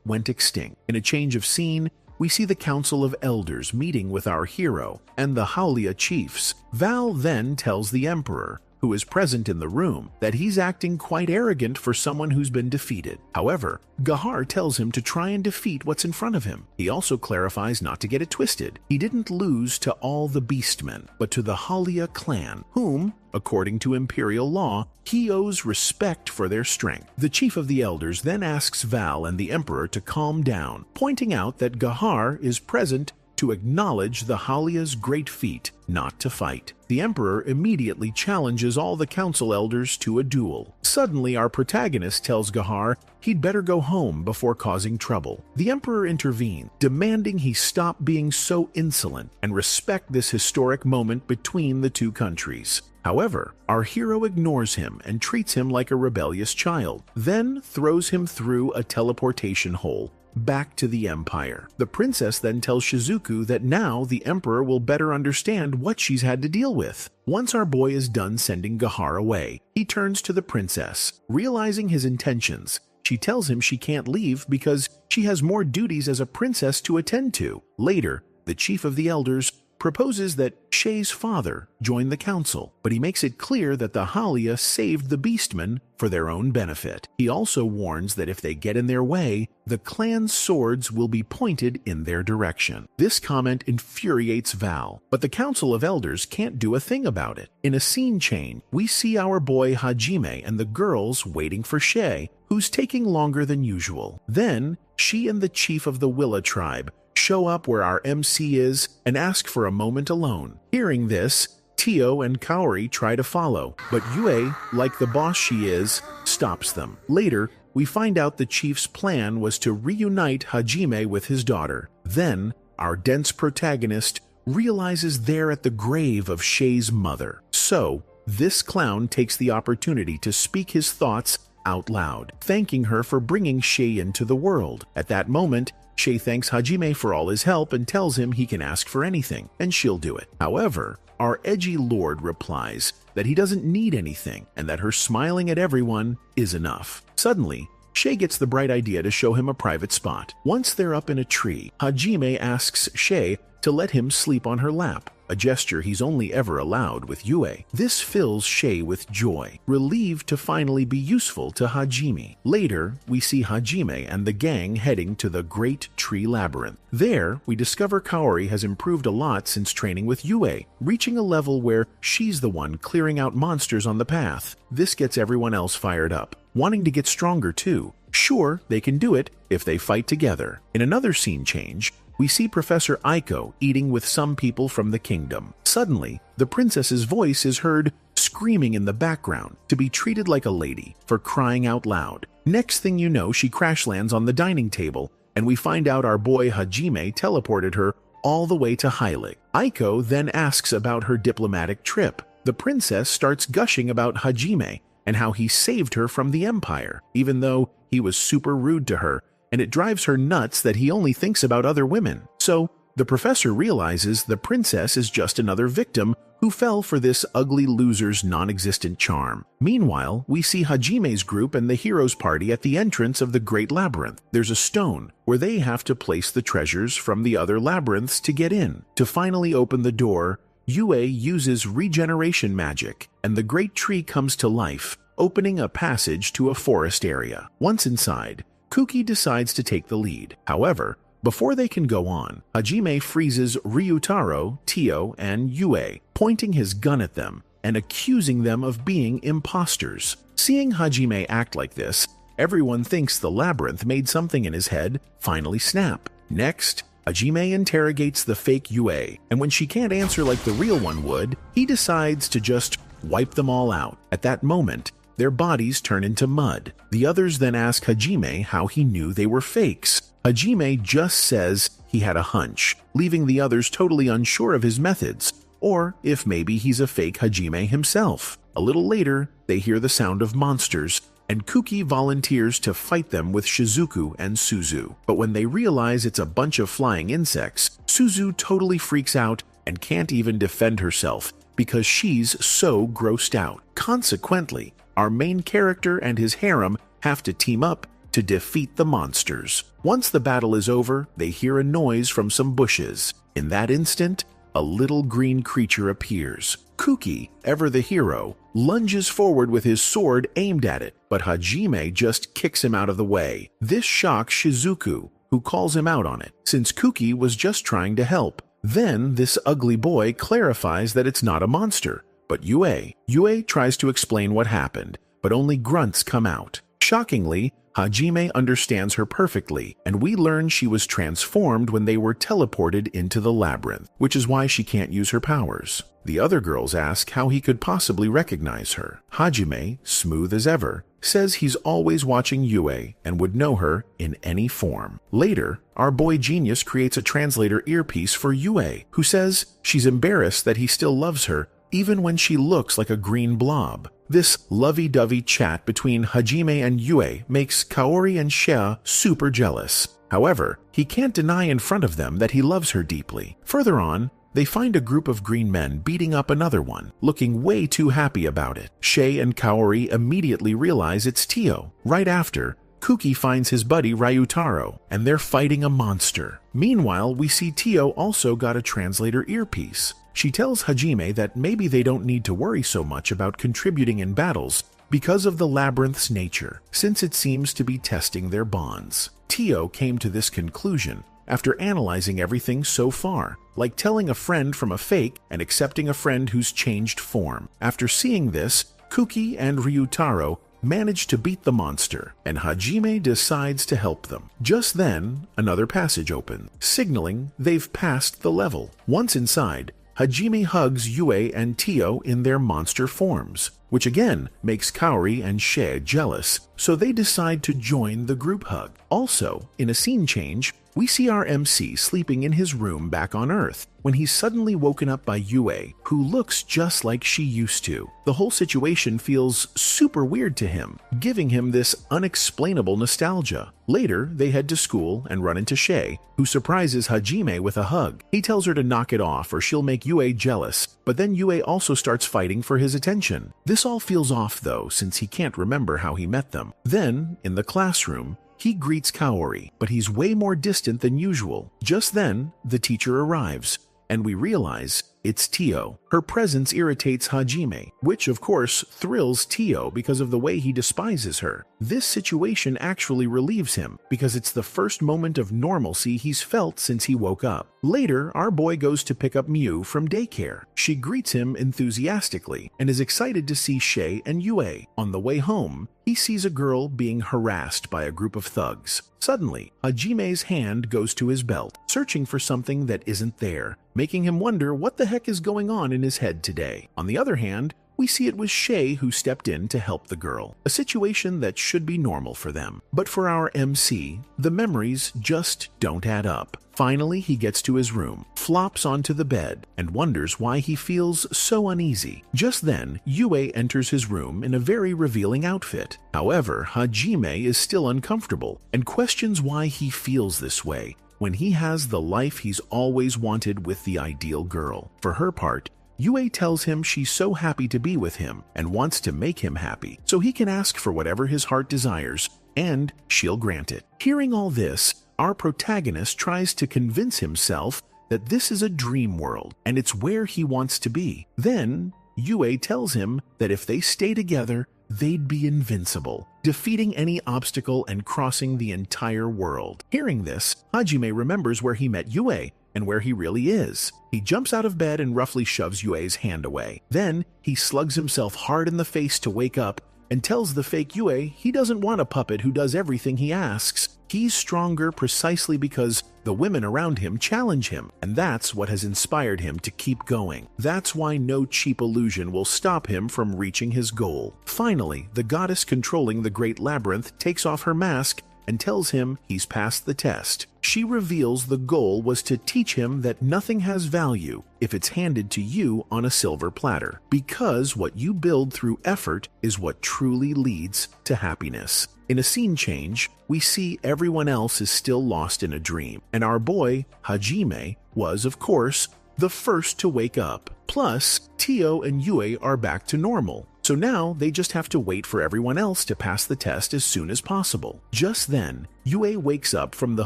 went extinct. In a change of scene, we see the Council of Elders meeting with our hero and the Halia chiefs. Val then tells the Emperor, who is present in the room, that he's acting quite arrogant for someone who's been defeated. However, Gahar tells him to try and defeat what's in front of him. He also clarifies not to get it twisted. He didn't lose to all the Beastmen, but to the Halia clan, whom, according to imperial law, he owes respect for their strength. The chief of the elders then asks Val and the Emperor to calm down, pointing out that Gahar is present to acknowledge the Halia's great feat, not to fight. The Emperor immediately challenges all the council elders to a duel. Suddenly, our protagonist tells Gahar he'd better go home before causing trouble. The Emperor intervenes, demanding he stop being so insolent and respect this historic moment between the two countries. However, our hero ignores him and treats him like a rebellious child, then throws him through a teleportation hole back to the Empire. The princess then tells Shizuku that now the Emperor will better understand what she's had to deal with. Once our boy is done sending Gahar away, he turns to the princess. Realizing his intentions, she tells him she can't leave because she has more duties as a princess to attend to. Later, the chief of the elders proposes that Shay's father join the council, but he makes it clear that the Halia saved the Beastmen for their own benefit. He also warns that if they get in their way, the clan's swords will be pointed in their direction. This comment infuriates Val, but the Council of Elders can't do a thing about it. In a scene change, we see our boy Hajime and the girls waiting for Shay, who's taking longer than usual. Then, she and the chief of the Willa tribe show up where our MC is and ask for a moment alone. Hearing this, Tio and Kaori try to follow, but Yue, like the boss she is, stops them. Later, we find out the chief's plan was to reunite Hajime with his daughter. Then, our dense protagonist realizes they're at the grave of Shay's mother. So, this clown takes the opportunity to speak his thoughts out loud, thanking her for bringing Shay into the world. At that moment, Shay thanks Hajime for all his help and tells him he can ask for anything, and she'll do it. However, our edgy lord replies that he doesn't need anything and that her smiling at everyone is enough. Suddenly, Shay gets the bright idea to show him a private spot. Once they're up in a tree, Hajime asks Shay to let him sleep on her lap, a gesture he's only ever allowed with Yue. This fills Shay with joy, relieved to finally be useful to Hajime. Later, we see Hajime and the gang heading to the Great Tree Labyrinth. There, we discover Kaori has improved a lot since training with Yue, reaching a level where she's the one clearing out monsters on the path. This gets everyone else fired up, wanting to get stronger too. Sure, they can do it if they fight together. In another scene change, we see Professor Aiko eating with some people from the kingdom. Suddenly, the princess's voice is heard screaming in the background to be treated like a lady for crying out loud. Next thing you know, she crash lands on the dining table, and we find out our boy Hajime teleported her all the way to Hylic. Aiko then asks about her diplomatic trip. The princess starts gushing about Hajime and how he saved her from the Empire, even though he was super rude to her, and it drives her nuts that he only thinks about other women. So, the professor realizes the princess is just another victim who fell for this ugly loser's non-existent charm. Meanwhile, we see Hajime's group and the heroes' party at the entrance of the Great Labyrinth. There's a stone where they have to place the treasures from the other labyrinths to get in. To finally open the door, Yue uses regeneration magic, and the great tree comes to life, opening a passage to a forest area. Once inside, Kuki decides to take the lead. However, before they can go on, Hajime freezes Ryutaro, Tio, and Yue, pointing his gun at them and accusing them of being imposters. Seeing Hajime act like this, everyone thinks the labyrinth made something in his head finally snap. Next, Hajime interrogates the fake Yue, and when she can't answer like the real one would, he decides to just wipe them all out. At that moment, their bodies turn into mud. The others then ask Hajime how he knew they were fakes. Hajime just says he had a hunch, leaving the others totally unsure of his methods, or if maybe he's a fake Hajime himself. A little later, they hear the sound of monsters, and Kuki volunteers to fight them with Shizuku and Suzu. But when they realize it's a bunch of flying insects, Suzu totally freaks out and can't even defend herself because she's so grossed out. Consequently, our main character and his harem have to team up to defeat the monsters. Once the battle is over, they hear a noise from some bushes. In that instant, a little green creature appears. Kuki, ever the hero, lunges forward with his sword aimed at it, but Hajime just kicks him out of the way. This shocks Shizuku, who calls him out on it, since Kuki was just trying to help. Then this ugly boy clarifies that it's not a monster, but Yue tries to explain what happened, but only grunts come out. Shockingly, Hajime understands her perfectly, and we learn she was transformed when they were teleported into the labyrinth, which is why she can't use her powers. The other girls ask how he could possibly recognize her. Hajime, smooth as ever, says he's always watching Yue and would know her in any form. Later, our boy genius creates a translator earpiece for Yue, who says she's embarrassed that he still loves her even when she looks like a green blob. This lovey-dovey chat between Hajime and Yue makes Kaori and Shea super jealous. However, he can't deny in front of them that he loves her deeply. Further on, they find a group of green men beating up another one, looking way too happy about it. Shea and Kaori immediately realize it's Tio. Right after, Kuki finds his buddy Ryutaro, and they're fighting a monster. Meanwhile, we see Tio also got a translator earpiece. She tells Hajime that maybe they don't need to worry so much about contributing in battles because of the labyrinth's nature, since it seems to be testing their bonds. Tio came to this conclusion after analyzing everything so far, like telling a friend from a fake and accepting a friend who's changed form. After seeing this, Kuki and Ryutaro manage to beat the monster, and Hajime decides to help them. Just then, another passage opens, signaling they've passed the level. Once inside, Hajime hugs Yue and Tio in their monster forms, which again makes Kaori and Shea jealous, so they decide to join the group hug. Also, in a scene change, we see our MC sleeping in his room back on Earth, when he's suddenly woken up by Yue, who looks just like she used to. The whole situation feels super weird to him, giving him this unexplainable nostalgia. Later, they head to school and run into Shea, who surprises Hajime with a hug. He tells her to knock it off or she'll make Yue jealous, but then Yue also starts fighting for his attention. This all feels off though, since he can't remember how he met them. Then, in the classroom, he greets Kaori, but he's way more distant than usual. Just then, the teacher arrives, and we realize it's Tio. Her presence irritates Hajime, which of course thrills Tio because of the way he despises her. This situation actually relieves him because it's the first moment of normalcy he's felt since he woke up. Later, our boy goes to pick up Miu from daycare. She greets him enthusiastically and is excited to see Shay and Yue. On the way home, he sees a girl being harassed by a group of thugs. Suddenly, Hajime's hand goes to his belt, searching for something that isn't there, making him wonder what the heck is going on in his head today. On the other hand, we see it was Shay who stepped in to help the girl, a situation that should be normal for them. But for our MC, the memories just don't add up. Finally, he gets to his room, flops onto the bed, and wonders why he feels so uneasy. Just then, Yue enters his room in a very revealing outfit. However, Hajime is still uncomfortable and questions why he feels this way when he has the life he's always wanted with the ideal girl. For her part, Yue tells him she's so happy to be with him and wants to make him happy, so he can ask for whatever his heart desires, and she'll grant it. Hearing all this, our protagonist tries to convince himself that this is a dream world and it's where he wants to be. Then, Yue tells him that if they stay together, they'd be invincible, defeating any obstacle and crossing the entire world. Hearing this, Hajime remembers where he met Yue and where he really is. He jumps out of bed and roughly shoves Yue's hand away. Then, he slugs himself hard in the face to wake up and tells the fake Yue he doesn't want a puppet who does everything he asks. He's stronger precisely because the women around him challenge him, and that's what has inspired him to keep going. That's why no cheap illusion will stop him from reaching his goal. Finally, the goddess controlling the Great Labyrinth takes off her mask and tells him he's passed the test. She reveals the goal was to teach him that nothing has value if it's handed to you on a silver platter, because what you build through effort is what truly leads to happiness. In a scene change, we see everyone else is still lost in a dream, and our boy, Hajime, was, of course, the first to wake up. Plus, Tio and Yue are back to normal. So now they just have to wait for everyone else to pass the test as soon as possible. Just then, Yue wakes up from the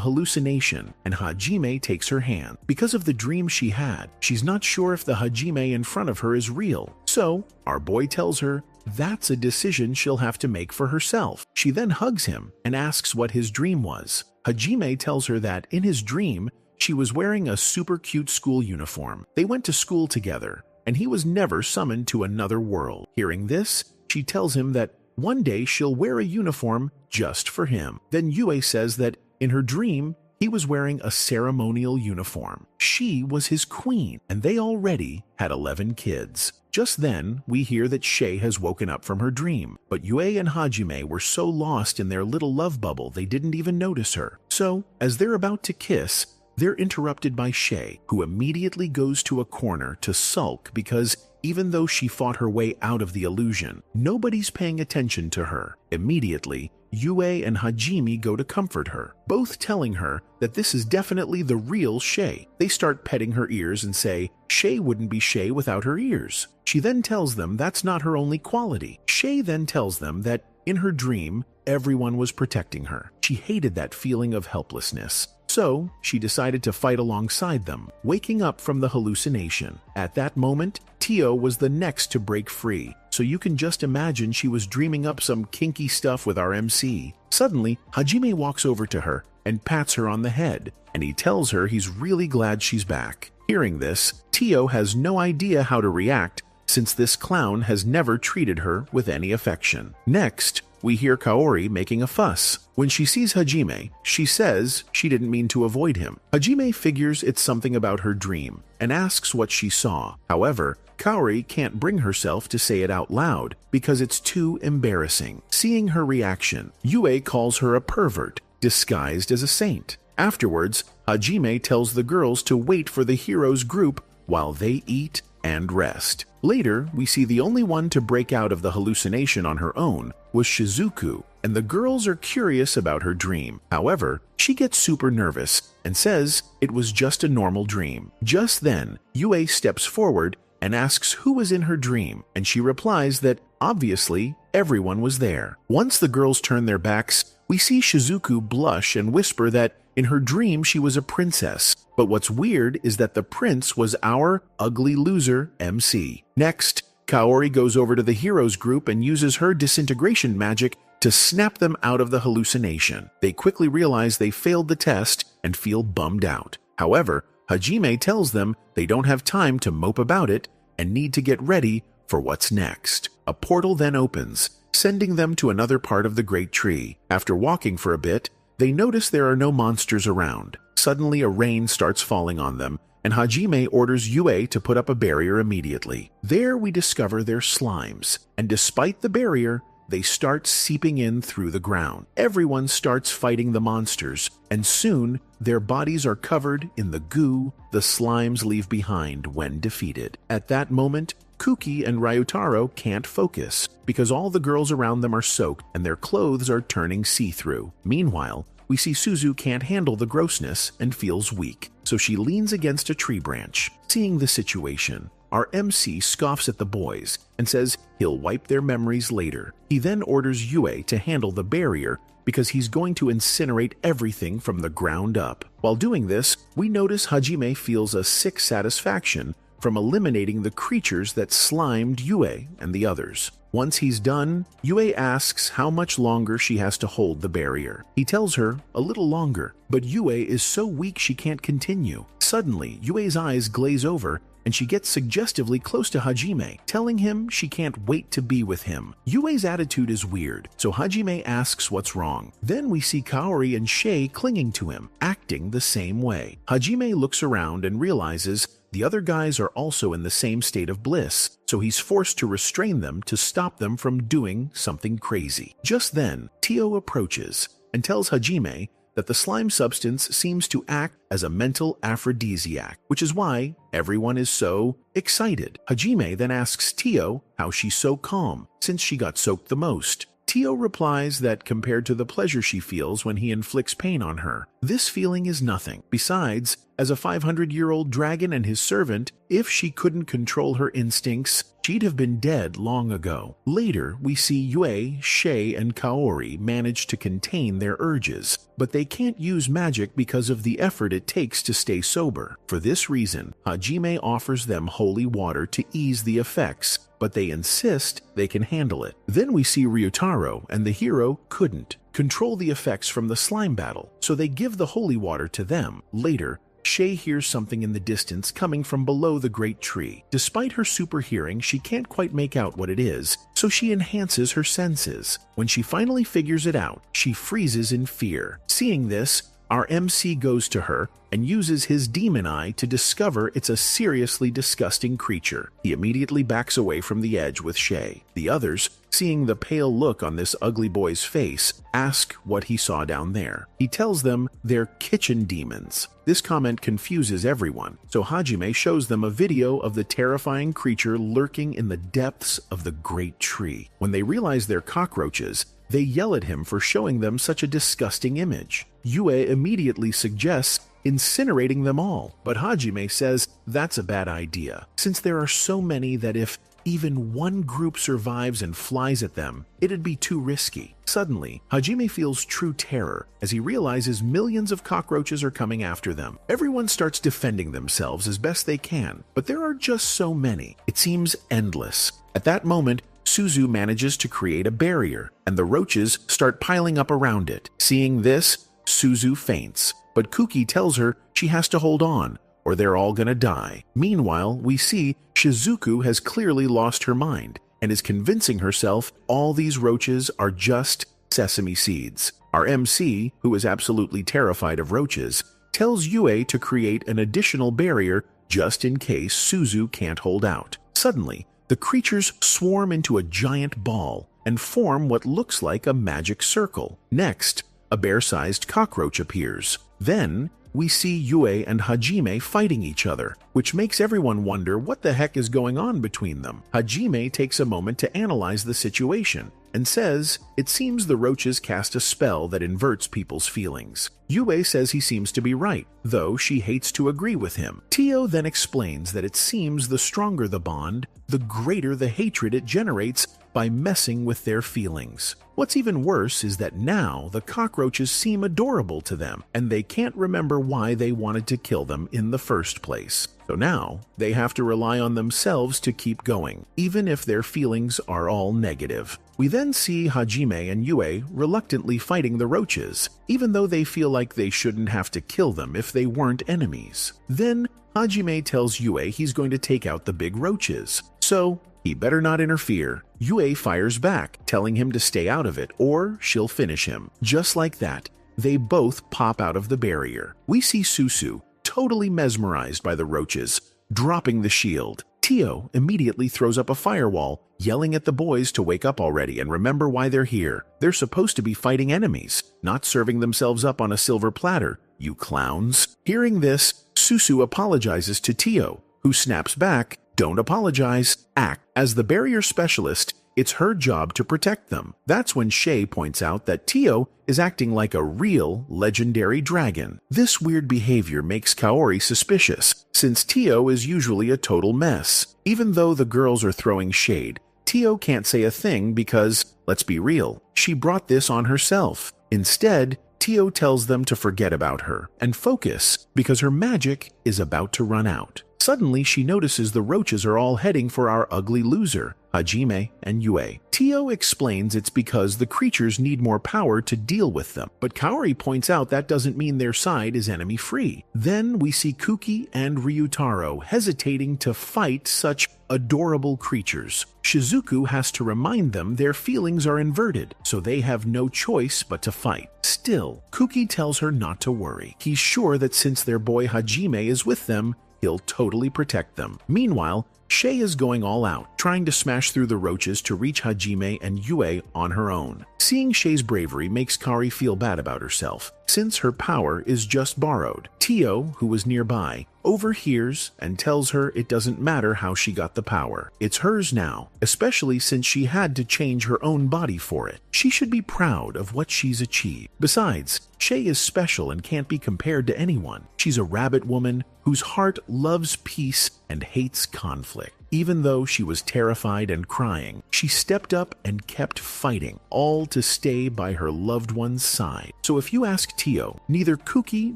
hallucination and Hajime takes her hand. Because of the dream she had, she's not sure if the Hajime in front of her is real. So, our boy tells her that's a decision she'll have to make for herself. She then hugs him and asks what his dream was. Hajime tells her that in his dream, she was wearing a super cute school uniform. They went to school together, and he was never summoned to another world. Hearing this, she tells him that one day she'll wear a uniform just for him. Then Yue says that in her dream, he was wearing a ceremonial uniform. She was his queen, and they already had 11 kids. Just then, we hear that Shay has woken up from her dream, but Yue and Hajime were so lost in their little love bubble they didn't even notice her. So, as they're about to kiss, they're interrupted by Shay, who immediately goes to a corner to sulk because even though she fought her way out of the illusion, nobody's paying attention to her. Immediately, Yue and Hajime go to comfort her, both telling her that this is definitely the real Shay. They start petting her ears and say Shay wouldn't be Shay without her ears. She then tells them that's not her only quality. Shay then tells them that in her dream, everyone was protecting her. She hated that feeling of helplessness. So, she decided to fight alongside them, waking up from the hallucination. At that moment, Tio was the next to break free, so you can just imagine she was dreaming up some kinky stuff with our MC. Suddenly, Hajime walks over to her and pats her on the head, and he tells her he's really glad she's back. Hearing this, Tio has no idea how to react since this clown has never treated her with any affection. Next, we hear Kaori making a fuss. When she sees Hajime, she says she didn't mean to avoid him. Hajime figures it's something about her dream and asks what she saw. However, Kaori can't bring herself to say it out loud because it's too embarrassing. Seeing her reaction, Yue calls her a pervert disguised as a saint. Afterwards, Hajime tells the girls to wait for the hero's group while they eat and rest. Later, we see the only one to break out of the hallucination on her own was Shizuku, and the girls are curious about her dream. However, she gets super nervous and says it was just a normal dream. Just then, Yue steps forward and asks who was in her dream, and she replies that obviously everyone was there. Once the girls turn their backs, we see Shizuku blush and whisper that in her dream she was a princess, But what's weird is that the prince was our ugly loser, MC. Next, Kaori goes over to the heroes group and uses her disintegration magic to snap them out of the hallucination. They quickly realize they failed the test and feel bummed out. However, Hajime tells them they don't have time to mope about it and need to get ready for what's next. A portal then opens, sending them to another part of the great tree. After walking for a bit, they notice there are no monsters around. Suddenly a rain starts falling on them, and Hajime orders Yue to put up a barrier immediately. There we discover they're slimes, and despite the barrier, they start seeping in through the ground. Everyone starts fighting the monsters, and soon their bodies are covered in the goo the slimes leave behind when defeated. At that moment, Kuki and Ryutaro can't focus because all the girls around them are soaked and their clothes are turning see-through. Meanwhile, we see Suzu can't handle the grossness and feels weak, so she leans against a tree branch. Seeing the situation, our MC scoffs at the boys and says he'll wipe their memories later. He then orders Yue to handle the barrier because he's going to incinerate everything from the ground up. While doing this, we notice Hajime feels a sick satisfaction from eliminating the creatures that slimed Yue and the others. Once he's done, Yue asks how much longer she has to hold the barrier. He tells her a little longer, but Yue is so weak she can't continue. Suddenly, Yue's eyes glaze over and she gets suggestively close to Hajime, telling him she can't wait to be with him. Yue's attitude is weird, so Hajime asks what's wrong. Then we see Kaori and Shay clinging to him, acting the same way. Hajime looks around and realizes the other guys are also in the same state of bliss, so he's forced to restrain them to stop them from doing something crazy. Just then, Tio approaches and tells Hajime that the slime substance seems to act as a mental aphrodisiac, which is why everyone is so excited. Hajime then asks Tio how she's so calm, since she got soaked the most. Tio replies that compared to the pleasure she feels when he inflicts pain on her, this feeling is nothing. Besides, as a 500-year-old dragon and his servant, if she couldn't control her instincts, she'd have been dead long ago. Later, we see Yue, Shay, and Kaori manage to contain their urges, but they can't use magic because of the effort it takes to stay sober. For this reason, Hajime offers them holy water to ease the effects, but they insist they can handle it. Then we see Ryutaro and the hero couldn't control the effects from the slime battle, so they give the holy water to them. Later, Shay hears something in the distance coming from below the great tree. Despite her super hearing, she can't quite make out what it is, so she enhances her senses. When she finally figures it out, she freezes in fear. Seeing this, our MC goes to her and uses his demon eye to discover it's a seriously disgusting creature. He immediately backs away from the edge with Shay. The others, seeing the pale look on this ugly boy's face, ask what he saw down there. He tells them they're kitchen demons. This comment confuses everyone, so Hajime shows them a video of the terrifying creature lurking in the depths of the great tree. When they realize they're cockroaches, they yell at him for showing them such a disgusting image. Yue immediately suggests incinerating them all, but Hajime says that's a bad idea, since there are so many that if even one group survives and flies at them, it'd be too risky. Suddenly, Hajime feels true terror as he realizes millions of cockroaches are coming after them. Everyone starts defending themselves as best they can, but there are just so many. It seems endless. At that moment, Suzu manages to create a barrier, and the roaches start piling up around it. Seeing this, Suzu faints, but Kuki tells her she has to hold on, or they're all gonna die. Meanwhile, we see Shizuku has clearly lost her mind and is convincing herself all these roaches are just sesame seeds. Our MC, who is absolutely terrified of roaches, tells Yue to create an additional barrier just in case Suzu can't hold out. Suddenly, the creatures swarm into a giant ball and form what looks like a magic circle. Next, a bear-sized cockroach appears. Then, we see Yue and Hajime fighting each other, which makes everyone wonder what the heck is going on between them. Hajime takes a moment to analyze the situation and says it seems the roaches cast a spell that inverts people's feelings. Yue says he seems to be right, though she hates to agree with him. Tio then explains that it seems the stronger the bond, the greater the hatred it generates by messing with their feelings. What's even worse is that now the cockroaches seem adorable to them, and they can't remember why they wanted to kill them in the first place. So now they have to rely on themselves to keep going, even if their feelings are all negative. We then see Hajime and Yue reluctantly fighting the roaches, even though they feel like they shouldn't have to kill them if they weren't enemies. Then Hajime tells Yue he's going to take out the big roaches, so he better not interfere. Yue fires back, telling him to stay out of it or she'll finish him. Just like that, they both pop out of the barrier. We see Susu, totally mesmerized by the roaches, dropping the shield. Tio immediately throws up a firewall, yelling at the boys to wake up already and remember why they're here. They're supposed to be fighting enemies, not serving themselves up on a silver platter, you clowns. Hearing this, Susu apologizes to Tio, who snaps back, "Don't apologize, act." As the barrier specialist, it's her job to protect them. That's when Shay points out that Tio is acting like a real legendary dragon. This weird behavior makes Kaori suspicious, since Tio is usually a total mess. Even though the girls are throwing shade, Tio can't say a thing because, let's be real, she brought this on herself. Instead, Tio tells them to forget about her and focus because her magic is about to run out. Suddenly, she notices the roaches are all heading for our ugly loser, Hajime and Yue. Tio explains it's because the creatures need more power to deal with them, but Kaori points out that doesn't mean their side is enemy-free. Then we see Kuki and Ryutaro hesitating to fight such adorable creatures. Shizuku has to remind them their feelings are inverted, so they have no choice but to fight. Still, Kuki tells her not to worry. He's sure that since their boy Hajime is with them, he'll totally protect them. Meanwhile, Shay is going all out, trying to smash through the roaches to reach Hajime and Yue on her own. Seeing Shay's bravery makes Kaori feel bad about herself, since her power is just borrowed. Tio, who was nearby, overhears and tells her it doesn't matter how she got the power. It's hers now, especially since she had to change her own body for it. She should be proud of what she's achieved. Besides, Shay is special and can't be compared to anyone. She's a rabbit woman whose heart loves peace and hates conflict. Even though she was terrified and crying, she stepped up and kept fighting, all to stay by her loved one's side. So if you ask Tio, neither Kuki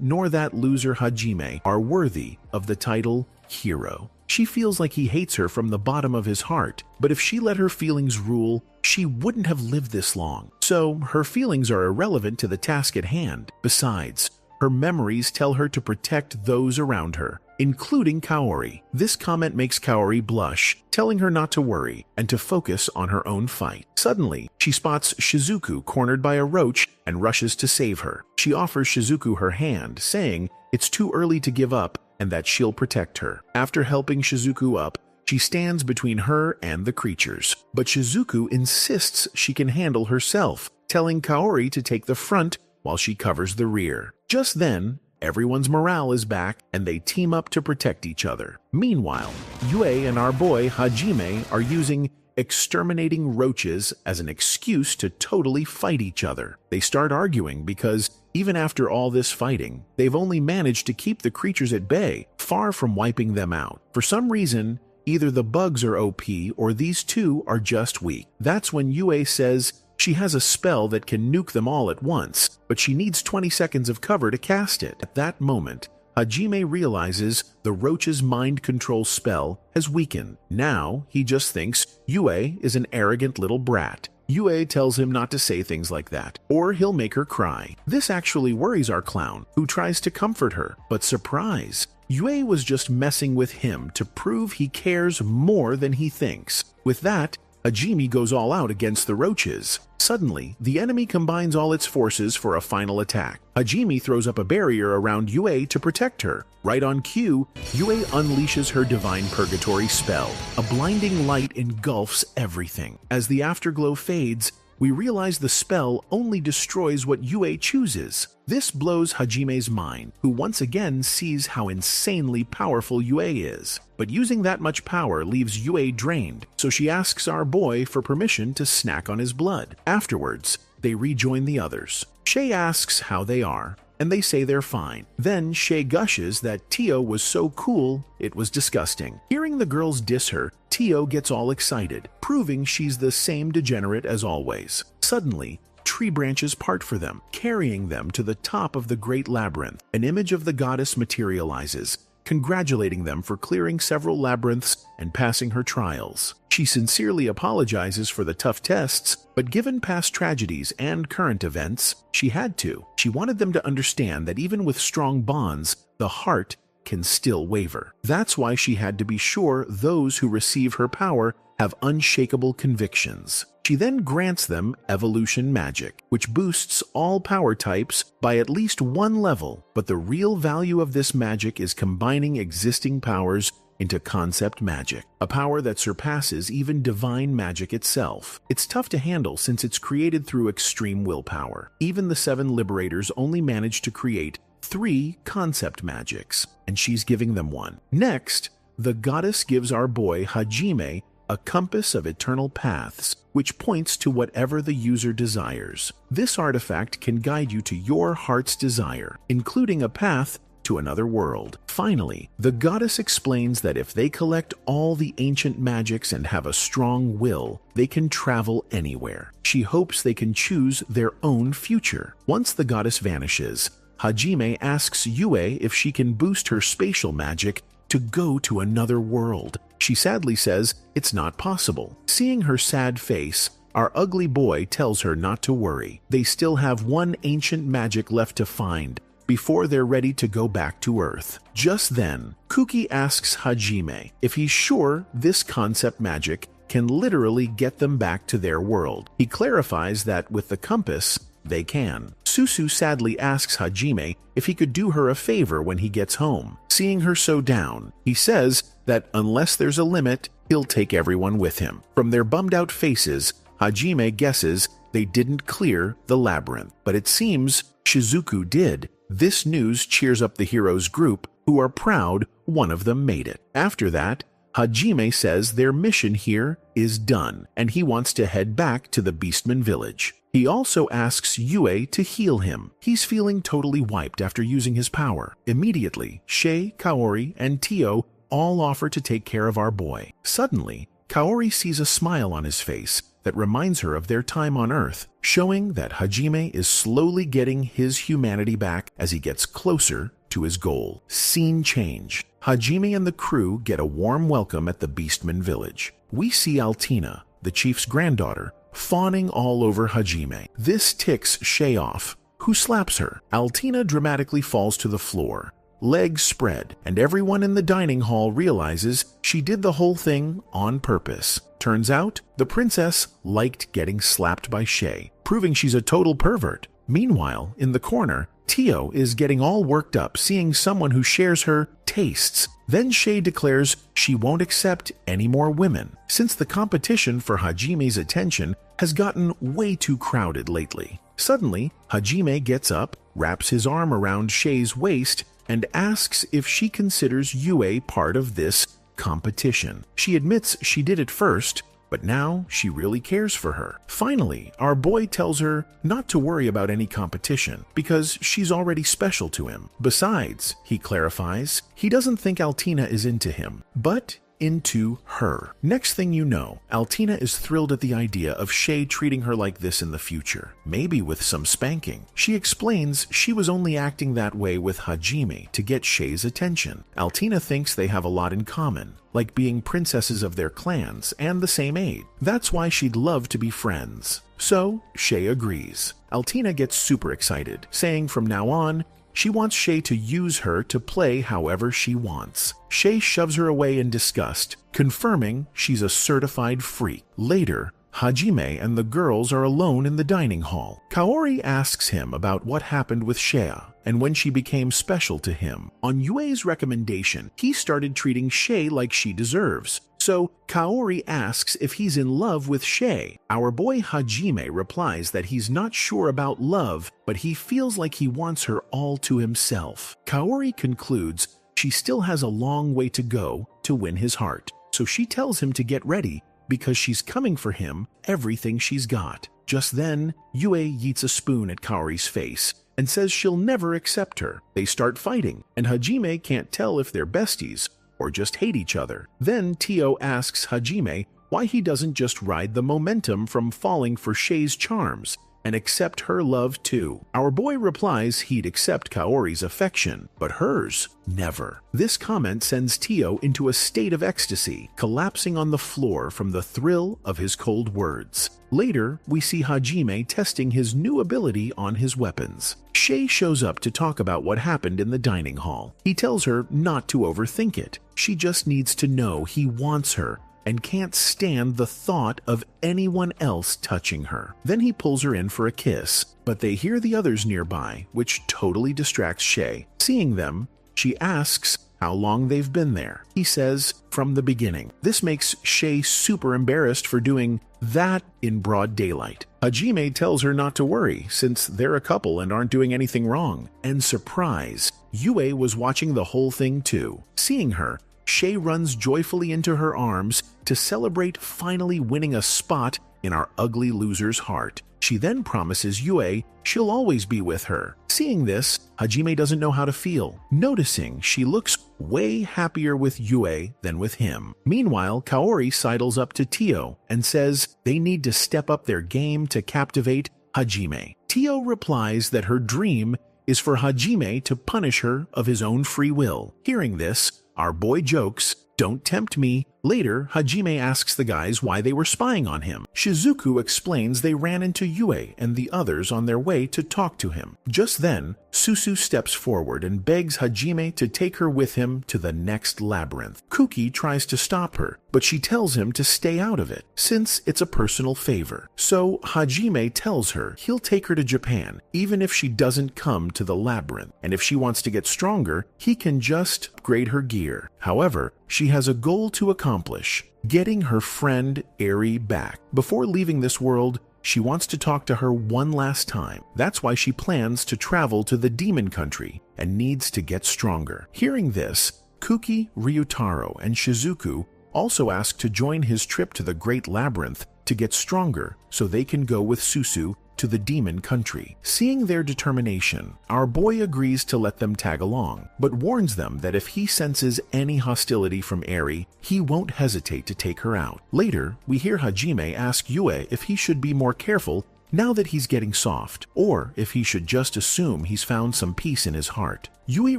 nor that loser Hajime are worthy of the title hero. She feels like he hates her from the bottom of his heart, but if she let her feelings rule, she wouldn't have lived this long. So her feelings are irrelevant to the task at hand. Besides, her memories tell her to protect those around her, including Kaori. This comment makes Kaori blush, telling her not to worry and to focus on her own fight. Suddenly, she spots Shizuku cornered by a roach and rushes to save her. She offers Shizuku her hand, saying it's too early to give up and that she'll protect her. After helping Shizuku up, she stands between her and the creatures. But Shizuku insists she can handle herself, telling Kaori to take the front while she covers the rear. Just then, everyone's morale is back and they team up to protect each other. Meanwhile, Yue and our boy Hajime are using exterminating roaches as an excuse to totally fight each other. They start arguing because even after all this fighting, they've only managed to keep the creatures at bay, far from wiping them out. For some reason, either the bugs are OP or these two are just weak. That's when Yue says she has a spell that can nuke them all at once, but she needs 20 seconds of cover to cast it. At that moment, Hajime realizes the roach's mind control spell has weakened. Now, he just thinks Yue is an arrogant little brat. Yue tells him not to say things like that, or he'll make her cry. This actually worries our clown, who tries to comfort her, but surprise! Yue was just messing with him to prove he cares more than he thinks. With that, Hajime goes all out against the roaches. Suddenly, the enemy combines all its forces for a final attack. Hajime throws up a barrier around Yue to protect her. Right on cue, Yue unleashes her Divine Purgatory spell. A blinding light engulfs everything. As the afterglow fades, we realize the spell only destroys what Yue chooses. This blows Hajime's mind, who once again sees how insanely powerful Yue is. But using that much power leaves Yue drained, so she asks our boy for permission to snack on his blood. Afterwards, they rejoin the others. Shay asks how they are, and they say they're fine. Then Shay gushes that Tio was so cool, it was disgusting. Hearing the girls diss her, Tio gets all excited, proving she's the same degenerate as always. Suddenly, tree branches part for them, carrying them to the top of the great labyrinth. An image of the goddess materializes, congratulating them for clearing several labyrinths and passing her trials. She sincerely apologizes for the tough tests, but given past tragedies and current events, she had to. She wanted them to understand that even with strong bonds, the heart can still waver. That's why she had to be sure those who receive her power have unshakable convictions. She then grants them evolution magic, which boosts all power types by at least one level, but the real value of this magic is combining existing powers into concept magic, a power that surpasses even divine magic itself. It's tough to handle since it's created through extreme willpower. Even the 7 liberators only managed to create 3 concept magics, and she's giving them one. Next, the goddess gives our boy Hajime a compass of eternal paths, which points to whatever the user desires. This artifact can guide you to your heart's desire, including a path to another world. Finally, the goddess explains that if they collect all the ancient magics and have a strong will, they can travel anywhere. She hopes they can choose their own future. Once the goddess vanishes, Hajime asks Yue if she can boost her spatial magic to go to another world. She sadly says it's not possible. Seeing her sad face, our ugly boy tells her not to worry. They still have one ancient magic left to find before they're ready to go back to Earth. Just then, Kuki asks Hajime if he's sure this concept magic can literally get them back to their world. He clarifies that with the compass, they can. Susu sadly asks Hajime if he could do her a favor when he gets home. Seeing her so down, he says that unless there's a limit, he'll take everyone with him. From their bummed out faces, Hajime guesses they didn't clear the labyrinth, but it seems Shizuku did. This news cheers up the heroes' group, who are proud one of them made it. After that, Hajime says their mission here is done, and he wants to head back to the Beastman village. He also asks Yue to heal him. He's feeling totally wiped after using his power. Immediately, Shay, Kaori, and Tio all offer to take care of our boy. Suddenly, Kaori sees a smile on his face that reminds her of their time on Earth, showing that Hajime is slowly getting his humanity back as he gets closer to his goal. Scene change. Hajime and the crew get a warm welcome at the Beastman village. We see Altina, the chief's granddaughter, fawning all over Hajime. This ticks Shay off, who slaps her. Altina dramatically falls to the floor, legs spread, and everyone in the dining hall realizes she did the whole thing on purpose. Turns out, the princess liked getting slapped by Shay, proving she's a total pervert. Meanwhile, in the corner, Tio is getting all worked up seeing someone who shares her tastes. Then Shay declares she won't accept any more women, since the competition for Hajime's attention has gotten way too crowded lately. Suddenly, Hajime gets up, wraps his arm around Shay's waist, and asks if she considers Yue part of this competition. She admits she did it first, but now she really cares for her. Finally, our boy tells her not to worry about any competition because she's already special to him. Besides, he clarifies, he doesn't think Altina is into him, but into her. Next thing you know, Altina is thrilled at the idea of Shay treating her like this in the future, maybe with some spanking. She explains she was only acting that way with Hajime to get Shay's attention. Altina thinks they have a lot in common, like being princesses of their clans and the same age. That's why she'd love to be friends. So, Shay agrees. Altina gets super excited, saying from now on, she wants Shay to use her to play however she wants. Shay shoves her away in disgust, confirming she's a certified freak. Later, Hajime and the girls are alone in the dining hall. Kaori asks him about what happened with Shea and when she became special to him. On Yue's recommendation, he started treating Shay like she deserves, So Kaori asks if he's in love with Shay. Our boy Hajime replies that he's not sure about love, but he feels like he wants her all to himself. Kaori concludes she still has a long way to go to win his heart, so she tells him to get ready because she's coming for him everything she's got. Just then, Yue yeets a spoon at Kaori's face and says she'll never accept her. They start fighting, and Hajime can't tell if they're besties or just hate each other. Then Tio asks Hajime why he doesn't just ride the momentum from falling for Shay's charms and accept her love too. Our boy replies he'd accept Kaori's affection, but hers, never. This comment sends Tio into a state of ecstasy, collapsing on the floor from the thrill of his cold words. Later, we see Hajime testing his new ability on his weapons. Shay shows up to talk about what happened in the dining hall. He tells her not to overthink it. She just needs to know he wants her and can't stand the thought of anyone else touching her. Then he pulls her in for a kiss, but they hear the others nearby, which totally distracts Shay. Seeing them, she asks how long they've been there. He says, from the beginning. This makes Shay super embarrassed for doing that in broad daylight. Hajime tells her not to worry, since they're a couple and aren't doing anything wrong. And surprise, Yue was watching the whole thing too. Seeing her, Shay runs joyfully into her arms to celebrate finally winning a spot in our ugly loser's heart. She then promises Yue she'll always be with her. Seeing this, Hajime doesn't know how to feel, noticing she looks way happier with Yue than with him. Meanwhile, Kaori sidles up to Tio and says they need to step up their game to captivate Hajime. Tio replies that her dream is for Hajime to punish her of his own free will. Hearing this, our boy jokes, "Don't tempt me." Later, Hajime asks the guys why they were spying on him. Shizuku explains they ran into Yue and the others on their way to talk to him. Just then, Susu steps forward and begs Hajime to take her with him to the next labyrinth. Kuki tries to stop her, but she tells him to stay out of it, since it's a personal favor. So Hajime tells her he'll take her to Japan, even if she doesn't come to the labyrinth, and if she wants to get stronger, he can just upgrade her gear. However, she has a goal to accomplish, getting her friend Eri back. Before leaving this world, she wants to talk to her one last time. That's why she plans to travel to the demon country and needs to get stronger. Hearing this, Kuki, Ryutaro, and Shizuku also ask to join his trip to the Great Labyrinth to get stronger so they can go with Susu to the demon country. Seeing their determination, our boy agrees to let them tag along, but warns them that if he senses any hostility from Eri, he won't hesitate to take her out. Later, we hear Hajime ask Yue if he should be more careful now that he's getting soft, or if he should just assume he's found some peace in his heart. Yue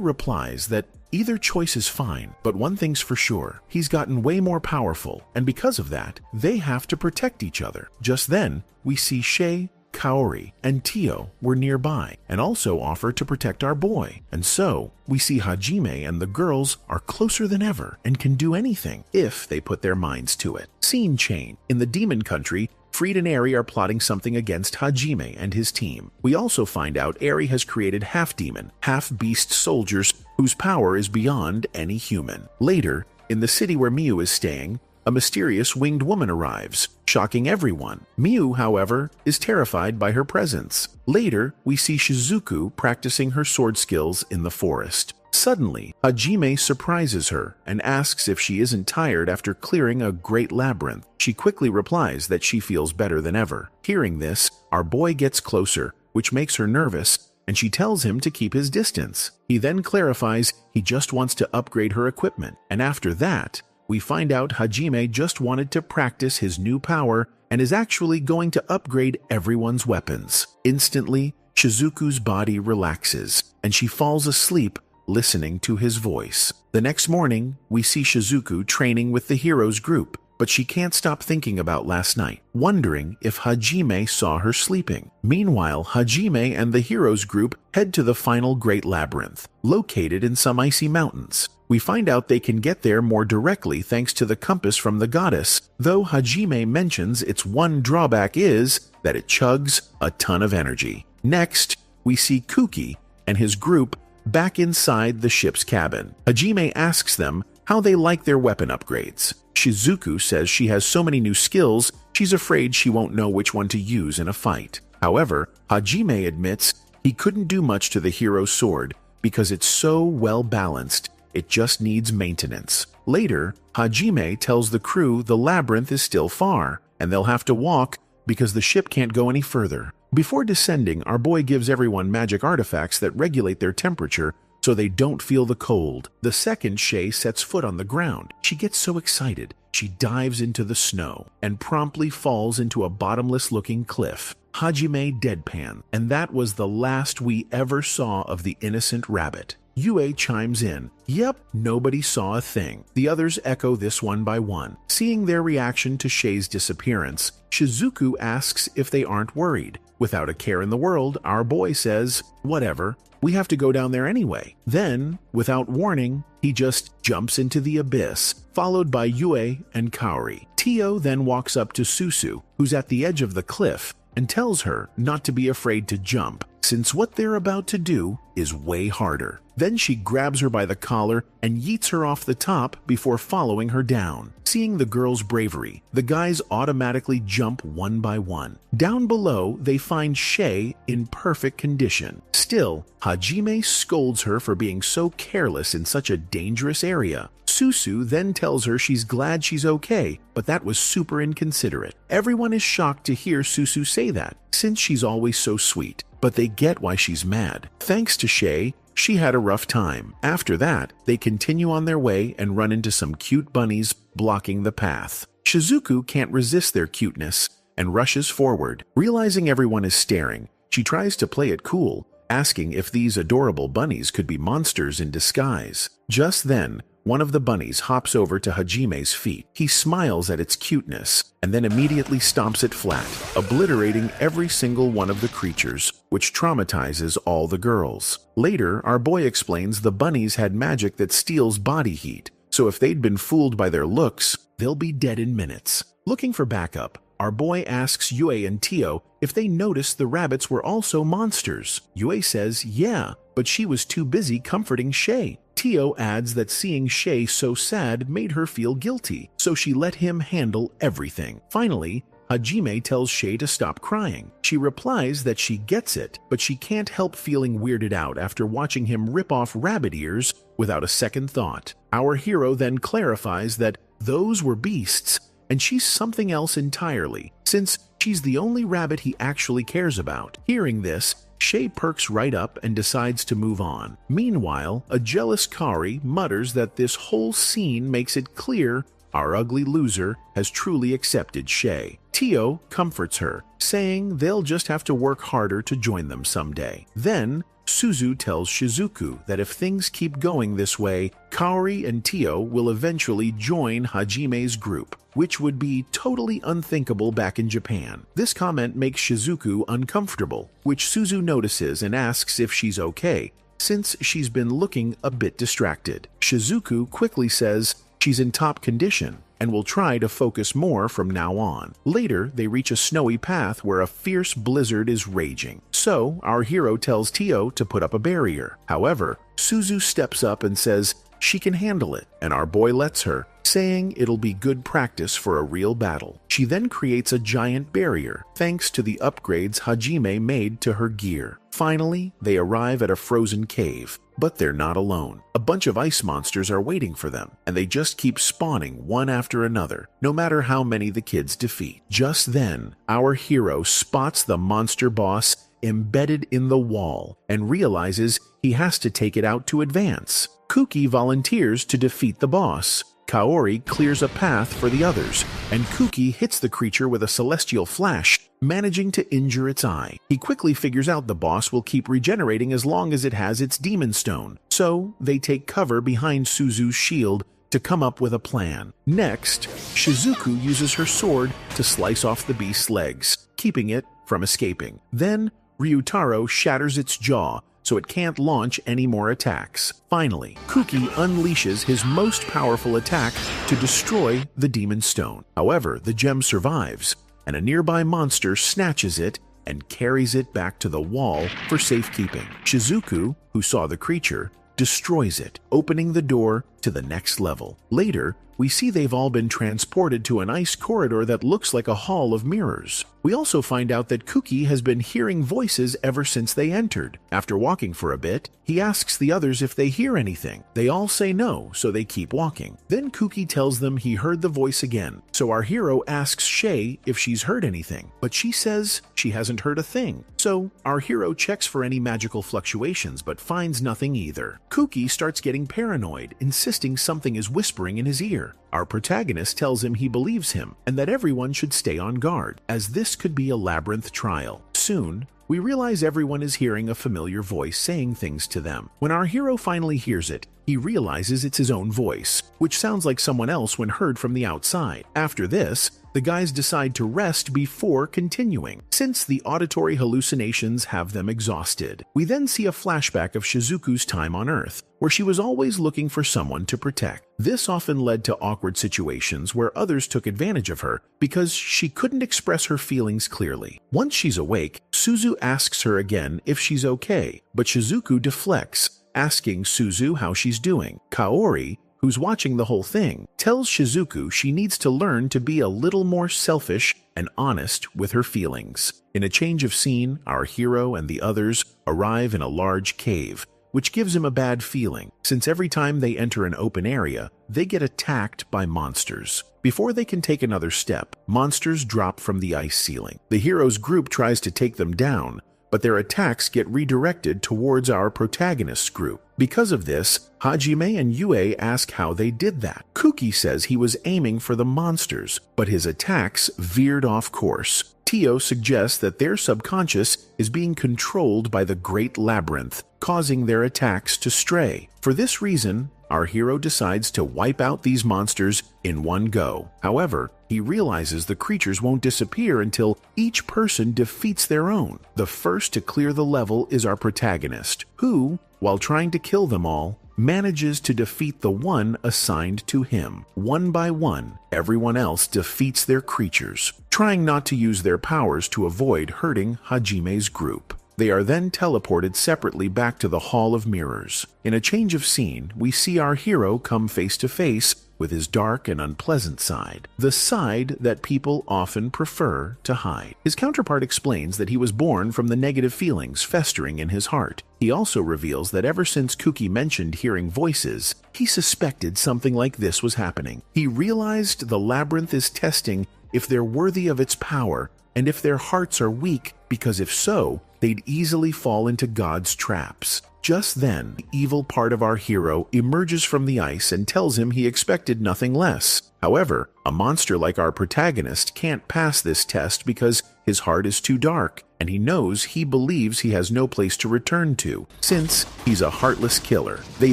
replies that either choice is fine, but one thing's for sure, he's gotten way more powerful, and because of that, they have to protect each other. Just then, we see Shay, Kaori, and Tio were nearby and also offer to protect our boy. And so, we see Hajime and the girls are closer than ever and can do anything if they put their minds to it. Scene change. In the demon country, Fried and Eri are plotting something against Hajime and his team. We also find out Eri has created half-demon, half-beast soldiers whose power is beyond any human. Later, in the city where Miu is staying, a mysterious winged woman arrives, shocking everyone. Miu, however, is terrified by her presence. Later, we see Shizuku practicing her sword skills in the forest. Suddenly, Hajime surprises her and asks if she isn't tired after clearing a great labyrinth. She quickly replies that she feels better than ever. Hearing this, our boy gets closer, which makes her nervous, and she tells him to keep his distance. He then clarifies he just wants to upgrade her equipment, and after that, we find out Hajime just wanted to practice his new power and is actually going to upgrade everyone's weapons. Instantly, Shizuku's body relaxes, and she falls asleep listening to his voice. The next morning, we see Shizuku training with the heroes group, but she can't stop thinking about last night, wondering if Hajime saw her sleeping. Meanwhile, Hajime and the heroes group head to the final Great Labyrinth, located in some icy mountains. We find out they can get there more directly thanks to the compass from the goddess, though Hajime mentions its one drawback is that it chugs a ton of energy. Next, we see Kuki and his group back inside the ship's cabin. Hajime asks them how they like their weapon upgrades. Shizuku says she has so many new skills, she's afraid she won't know which one to use in a fight. However, Hajime admits he couldn't do much to the hero's sword because it's so well balanced, it just needs maintenance. Later, Hajime tells the crew the labyrinth is still far, and they'll have to walk because the ship can't go any further. Before descending, our boy gives everyone magic artifacts that regulate their temperature so they don't feel the cold. The second Shay sets foot on the ground, she gets so excited, she dives into the snow and promptly falls into a bottomless-looking cliff. Hajime deadpan, and that was the last we ever saw of the innocent rabbit. Yue chimes in, "Yep, nobody saw a thing." The others echo this one by one. Seeing their reaction to Shay's disappearance, Shizuku asks if they aren't worried. Without a care in the world, our boy says, "Whatever, we have to go down there anyway." Then, without warning, he just jumps into the abyss, followed by Yue and Kaori. Tio then walks up to Susu, who's at the edge of the cliff, and tells her not to be afraid to jump, since what they're about to do is way harder. Then she grabs her by the collar and yeets her off the top before following her down. Seeing the girl's bravery, the guys automatically jump one by one. Down below, they find Shay in perfect condition. Still, Hajime scolds her for being so careless in such a dangerous area. Susu then tells her she's glad she's okay, but that was super inconsiderate. Everyone is shocked to hear Susu say that, since she's always so sweet, but they get why she's mad. Thanks to Shay, she had a rough time. After that, they continue on their way and run into some cute bunnies blocking the path. Shizuku can't resist their cuteness and rushes forward. Realizing everyone is staring, she tries to play it cool, asking if these adorable bunnies could be monsters in disguise. Just then, one of the bunnies hops over to Hajime's feet. He smiles at its cuteness and then immediately stomps it flat, obliterating every single one of the creatures, which traumatizes all the girls. Later, our boy explains the bunnies had magic that steals body heat, so if they'd been fooled by their looks, they'll be dead in minutes. Looking for backup, our boy asks Yue and Tio if they noticed the rabbits were also monsters. Yue says yeah, but she was too busy comforting Shay. Tio adds that seeing Shay so sad made her feel guilty, so she let him handle everything. Finally, Hajime tells Shay to stop crying. She replies that she gets it, but she can't help feeling weirded out after watching him rip off rabbit ears without a second thought. Our hero then clarifies that those were beasts, and she's something else entirely, since she's the only rabbit he actually cares about. Hearing this, Shay perks right up and decides to move on. Meanwhile, a jealous Kaori mutters that this whole scene makes it clear our ugly loser has truly accepted Shay. Tio comforts her, saying they'll just have to work harder to join them someday. Then, Suzu tells Shizuku that if things keep going this way, Kaori and Tio will eventually join Hajime's group, which would be totally unthinkable back in Japan. This comment makes Shizuku uncomfortable, which Suzu notices and asks if she's okay, since she's been looking a bit distracted. Shizuku quickly says she's in top condition and will try to focus more from now on. Later, they reach a snowy path where a fierce blizzard is raging. So, our hero tells Tio to put up a barrier. However, Suzu steps up and says she can handle it, and our boy lets her, saying it'll be good practice for a real battle. She then creates a giant barrier, thanks to the upgrades Hajime made to her gear. Finally, they arrive at a frozen cave, but they're not alone. A bunch of ice monsters are waiting for them, and they just keep spawning one after another, no matter how many the kids defeat. Just then, our hero spots the monster boss embedded in the wall and realizes he has to take it out to advance. Kuki volunteers to defeat the boss. Kaori clears a path for the others, and Kuki hits the creature with a celestial flash, managing to injure its eye. He quickly figures out the boss will keep regenerating as long as it has its demon stone, so they take cover behind Suzu's shield to come up with a plan. Next, Shizuku uses her sword to slice off the beast's legs, keeping it from escaping. Then, Ryutaro shatters its jaw, so it can't launch any more attacks. Finally, Kuki unleashes his most powerful attack to destroy the demon stone. However, the gem survives, and a nearby monster snatches it and carries it back to the wall for safekeeping. Shizuku, who saw the creature, destroys it, opening the door to the next level. Later, we see they've all been transported to an ice corridor that looks like a hall of mirrors. We also find out that Kuki has been hearing voices ever since they entered. After walking for a bit, he asks the others if they hear anything. They all say no, so they keep walking. Then Kuki tells them he heard the voice again, so our hero asks Shay if she's heard anything, but she says she hasn't heard a thing. So our hero checks for any magical fluctuations but finds nothing either. Kuki starts getting paranoid, insisting something is whispering in his ear. Our protagonist tells him he believes him and that everyone should stay on guard, as this could be a labyrinth trial. Soon, we realize everyone is hearing a familiar voice saying things to them. When our hero finally hears it, he realizes it's his own voice, which sounds like someone else when heard from the outside. After this, the guys decide to rest before continuing, since the auditory hallucinations have them exhausted. We then see a flashback of Shizuku's time on Earth, where she was always looking for someone to protect. This often led to awkward situations where others took advantage of her because she couldn't express her feelings clearly. Once she's awake, Suzu asks her again if she's okay, but Shizuku deflects, asking Suzu how she's doing. Kaori, who's watching the whole thing, tells Shizuku she needs to learn to be a little more selfish and honest with her feelings. In a change of scene, our hero and the others arrive in a large cave, which gives him a bad feeling, since every time they enter an open area, they get attacked by monsters. Before they can take another step, monsters drop from the ice ceiling. The hero's group tries to take them down, but their attacks get redirected towards our protagonist's group. Because of this, Hajime and Yue ask how they did that. Kuki says he was aiming for the monsters, but his attacks veered off course. Tio suggests that their subconscious is being controlled by the Great Labyrinth, causing their attacks to stray. For this reason, our hero decides to wipe out these monsters in one go. However, he realizes the creatures won't disappear until each person defeats their own. The first to clear the level is our protagonist, who, while trying to kill them all, manages to defeat the one assigned to him. One by one, everyone else defeats their creatures, trying not to use their powers to avoid hurting Hajime's group. They are then teleported separately back to the Hall of Mirrors. In a change of scene, we see our hero come face to face with his dark and unpleasant side, the side that people often prefer to hide. His counterpart explains that he was born from the negative feelings festering in his heart. He also reveals that ever since Kuki mentioned hearing voices, he suspected something like this was happening. He realized the labyrinth is testing if they're worthy of its power and if their hearts are weak, because if so, they'd easily fall into God's traps. Just then, the evil part of our hero emerges from the ice and tells him he expected nothing less. However, a monster like our protagonist can't pass this test because his heart is too dark, and he believes he has no place to return to, since he's a heartless killer. They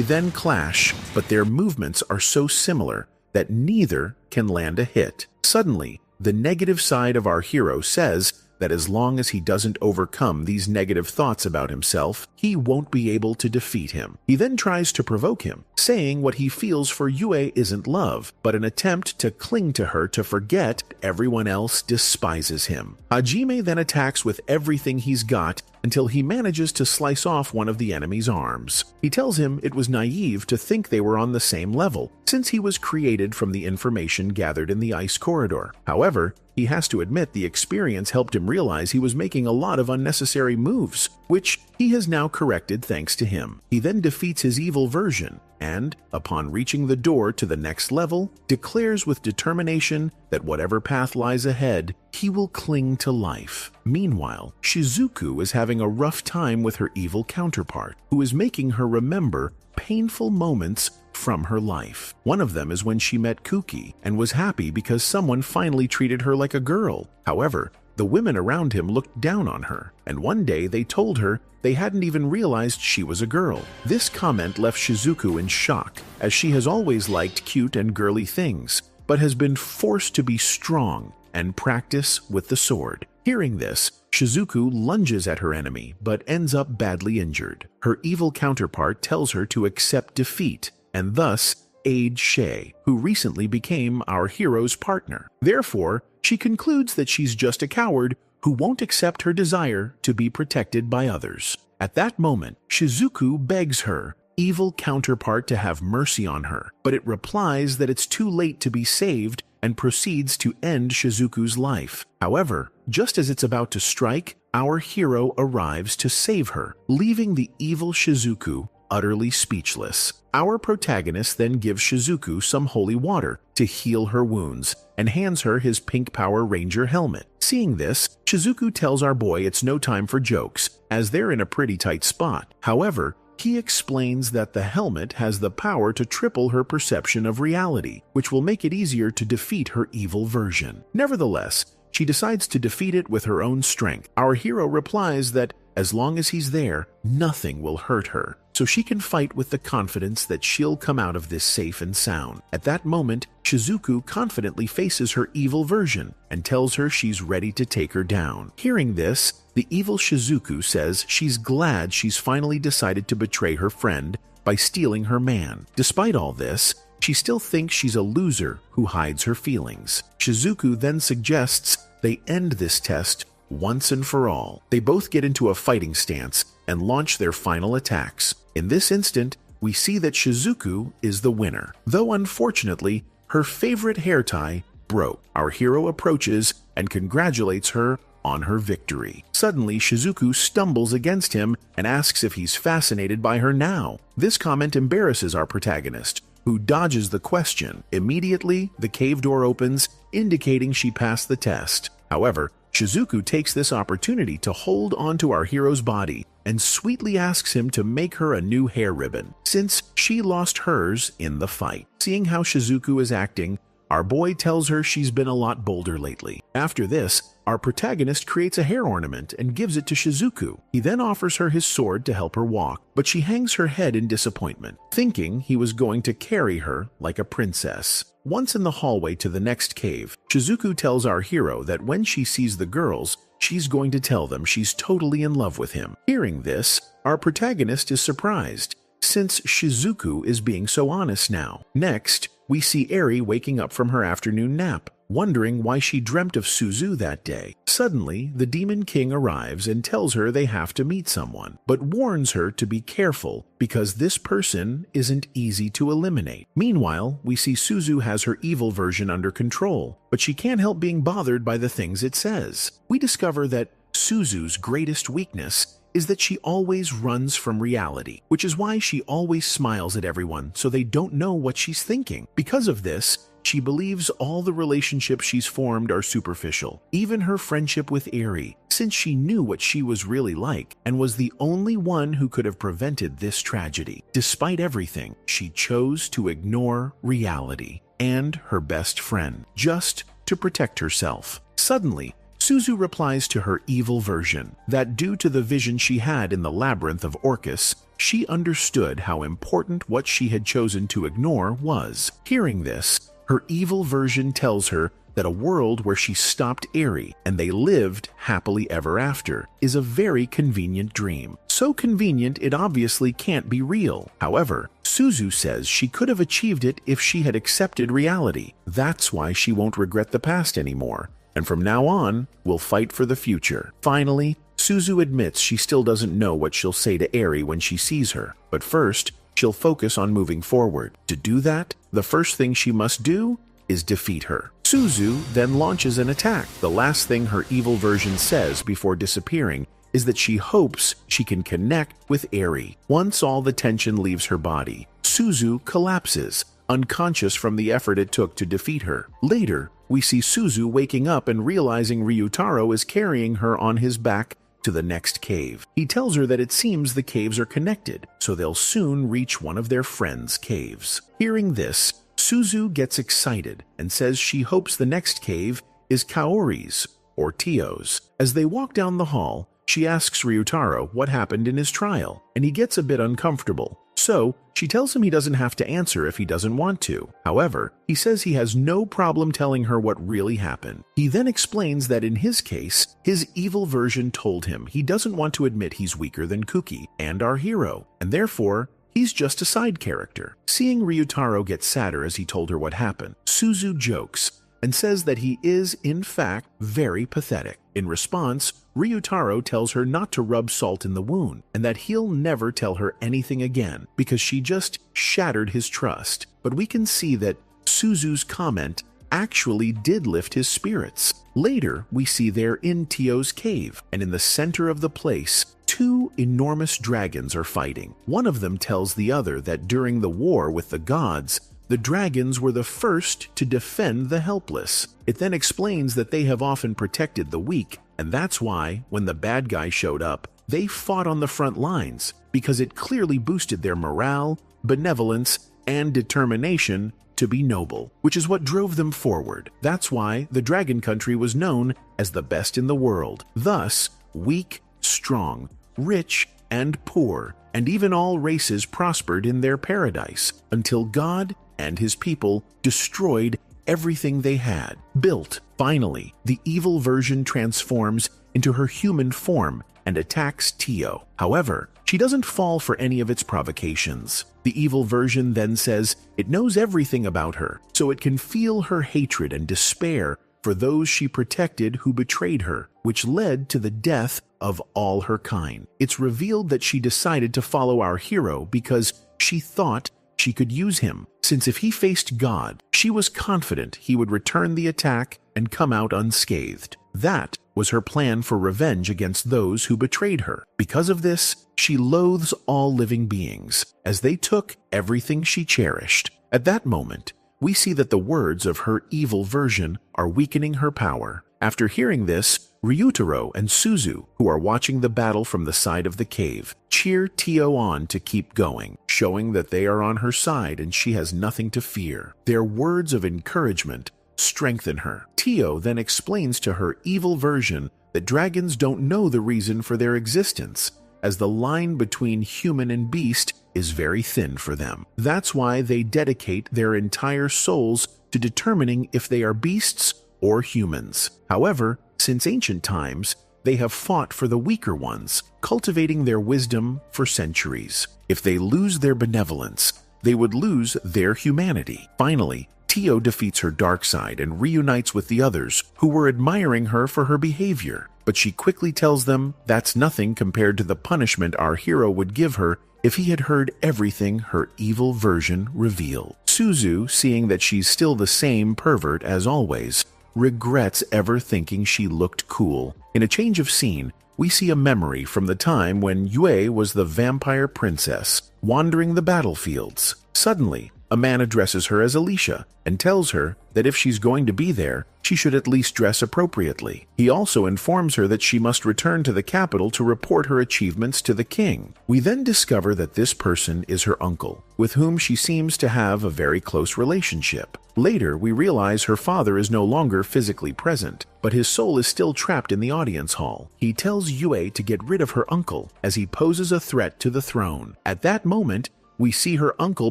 then clash, but their movements are so similar that neither can land a hit. Suddenly, the negative side of our hero says that as long as he doesn't overcome these negative thoughts about himself, he won't be able to defeat him. He then tries to provoke him, saying what he feels for Yue isn't love, but an attempt to cling to her to forget everyone else despises him. Hajime then attacks with everything he's got until he manages to slice off one of the enemy's arms. He tells him it was naive to think they were on the same level, since he was created from the information gathered in the ice corridor. However, he has to admit the experience helped him realize he was making a lot of unnecessary moves, which he has now corrected thanks to him. He then defeats his evil version and, upon reaching the door to the next level, declares with determination that whatever path lies ahead, he will cling to life. Meanwhile, Shizuku is having a rough time with her evil counterpart, who is making her remember painful moments from her life. One of them is when she met Kuki and was happy because someone finally treated her like a girl. However, the women around him looked down on her, and one day they told her they hadn't even realized she was a girl. This comment left Shizuku in shock, as she has always liked cute and girly things, but has been forced to be strong and practice with the sword. Hearing this, Shizuku lunges at her enemy, but ends up badly injured. Her evil counterpart tells her to accept defeat, and thus aid Shay, who recently became our hero's partner. Therefore, she concludes that she's just a coward who won't accept her desire to be protected by others. At that moment, Shizuku begs her evil counterpart to have mercy on her, but it replies that it's too late to be saved and proceeds to end Shizuku's life. However, just as it's about to strike, our hero arrives to save her, leaving the evil Shizuku utterly speechless. Our protagonist then gives Shizuku some holy water to heal her wounds and hands her his pink Power Ranger helmet. Seeing this, Shizuku tells our boy it's no time for jokes, as they're in a pretty tight spot. However, he explains that the helmet has the power to triple her perception of reality, which will make it easier to defeat her evil version. Nevertheless, she decides to defeat it with her own strength. Our hero replies that as long as he's there, nothing will hurt her, so she can fight with the confidence that she'll come out of this safe and sound. At that moment, Shizuku confidently faces her evil version and tells her she's ready to take her down. Hearing this, the evil Shizuku says she's glad she's finally decided to betray her friend by stealing her man. Despite all this, she still thinks she's a loser who hides her feelings. Shizuku then suggests they end this test once and for all. They both get into a fighting stance and launch their final attacks. In this instant, we see that Shizuku is the winner, though unfortunately, her favorite hair tie broke. Our hero approaches and congratulates her on her victory. Suddenly, Shizuku stumbles against him and asks if he's fascinated by her now. This comment embarrasses our protagonist, who dodges the question. Immediately, the cave door opens, indicating she passed the test. However, Shizuku takes this opportunity to hold onto our hero's body and sweetly asks him to make her a new hair ribbon, since she lost hers in the fight. Seeing how Shizuku is acting, our boy tells her she's been a lot bolder lately. After this, our protagonist creates a hair ornament and gives it to Shizuku. He then offers her his sword to help her walk, but she hangs her head in disappointment, thinking he was going to carry her like a princess. Once in the hallway to the next cave, Shizuku tells our hero that when she sees the girls, she's going to tell them she's totally in love with him. Hearing this, our protagonist is surprised, since Shizuku is being so honest now. Next, we see Eri waking up from her afternoon nap, wondering why she dreamt of Suzu that day. Suddenly, the Demon King arrives and tells her they have to meet someone, but warns her to be careful because this person isn't easy to eliminate. Meanwhile, we see Suzu has her evil version under control, but she can't help being bothered by the things it says. We discover that Suzu's greatest weakness is that she always runs from reality, which is why she always smiles at everyone so they don't know what she's thinking. Because of this, she believes all the relationships she's formed are superficial, even her friendship with Eri, since she knew what she was really like and was the only one who could have prevented this tragedy. Despite everything, she chose to ignore reality and her best friend, just to protect herself. Suddenly, Suzu replies to her evil version that due to the vision she had in the labyrinth of Orcus, she understood how important what she had chosen to ignore was. Hearing this, her evil version tells her that a world where she stopped Eri and they lived happily ever after is a very convenient dream. So convenient it obviously can't be real. However, Suzu says she could have achieved it if she had accepted reality. That's why she won't regret the past anymore, and from now on, will fight for the future. Finally, Suzu admits she still doesn't know what she'll say to Eri when she sees her, but first, she'll focus on moving forward. To do that, the first thing she must do is defeat her. Suzu then launches an attack. The last thing her evil version says before disappearing is that she hopes she can connect with Eri. Once all the tension leaves her body, Suzu collapses, unconscious from the effort it took to defeat her. Later, we see Suzu waking up and realizing Ryutaro is carrying her on his back to the next cave. He tells her that it seems the caves are connected, so they'll soon reach one of their friends' caves. Hearing this, Suzu gets excited and says she hopes the next cave is Kaori's or Tio's. As they walk down the hall, she asks Ryutaro what happened in his trial, and he gets a bit uncomfortable. So, she tells him he doesn't have to answer if he doesn't want to. However, he says he has no problem telling her what really happened. He then explains that in his case, his evil version told him he doesn't want to admit he's weaker than Kuki and our hero, and therefore, he's just a side character. Seeing Ryutaro get sadder as he told her what happened, Suzu jokes and says that he is, in fact, very pathetic. In response, Ryutaro tells her not to rub salt in the wound and that he'll never tell her anything again because she just shattered his trust. But we can see that Suzu's comment actually did lift his spirits. Later, we see they're in Tio's cave, and in the center of the place, two enormous dragons are fighting. One of them tells the other that during the war with the gods, the dragons were the first to defend the helpless. It then explains that they have often protected the weak, and that's why, when the bad guy showed up, they fought on the front lines, because it clearly boosted their morale, benevolence, and determination to be noble, which is what drove them forward. That's why the Dragon Country was known as the best in the world. Thus, weak, strong, rich, and poor, and even all races prospered in their paradise, until God and his people destroyed everything they had built. Finally, the evil version transforms into her human form and attacks Tio. However, she doesn't fall for any of its provocations. The evil version then says it knows everything about her, so it can feel her hatred and despair for those she protected who betrayed her, which led to the death of all her kind. It's revealed that she decided to follow our hero because she thought she could use him, since if he faced God, she was confident he would return the attack and come out unscathed. That was her plan for revenge against those who betrayed her. Because of this, she loathes all living beings, as they took everything she cherished. At that moment, we see that the words of her evil version are weakening her power. After hearing this, Ryutaro and Suzu, who are watching the battle from the side of the cave, cheer Tio on to keep going, showing that they are on her side and she has nothing to fear. Their words of encouragement strengthen her. Tio then explains to her evil version that dragons don't know the reason for their existence, as the line between human and beast is very thin for them. That's why they dedicate their entire souls to determining if they are beasts or humans. However, since ancient times, they have fought for the weaker ones, cultivating their wisdom for centuries. If they lose their benevolence, they would lose their humanity. Finally, Tio defeats her dark side and reunites with the others who were admiring her for her behavior. But she quickly tells them that's nothing compared to the punishment our hero would give her if he had heard everything her evil version revealed. Suzu, seeing that she's still the same pervert as always, regrets ever thinking she looked cool. In a change of scene, we see a memory from the time when Yue was the vampire princess, wandering the battlefields. Suddenly, a man addresses her as Alicia and tells her that if she's going to be there, she should at least dress appropriately. He also informs her that she must return to the capital to report her achievements to the king. We then discover that this person is her uncle, with whom she seems to have a very close relationship. Later, we realize her father is no longer physically present, but his soul is still trapped in the audience hall. He tells Yue to get rid of her uncle as he poses a threat to the throne. At that moment, we see her uncle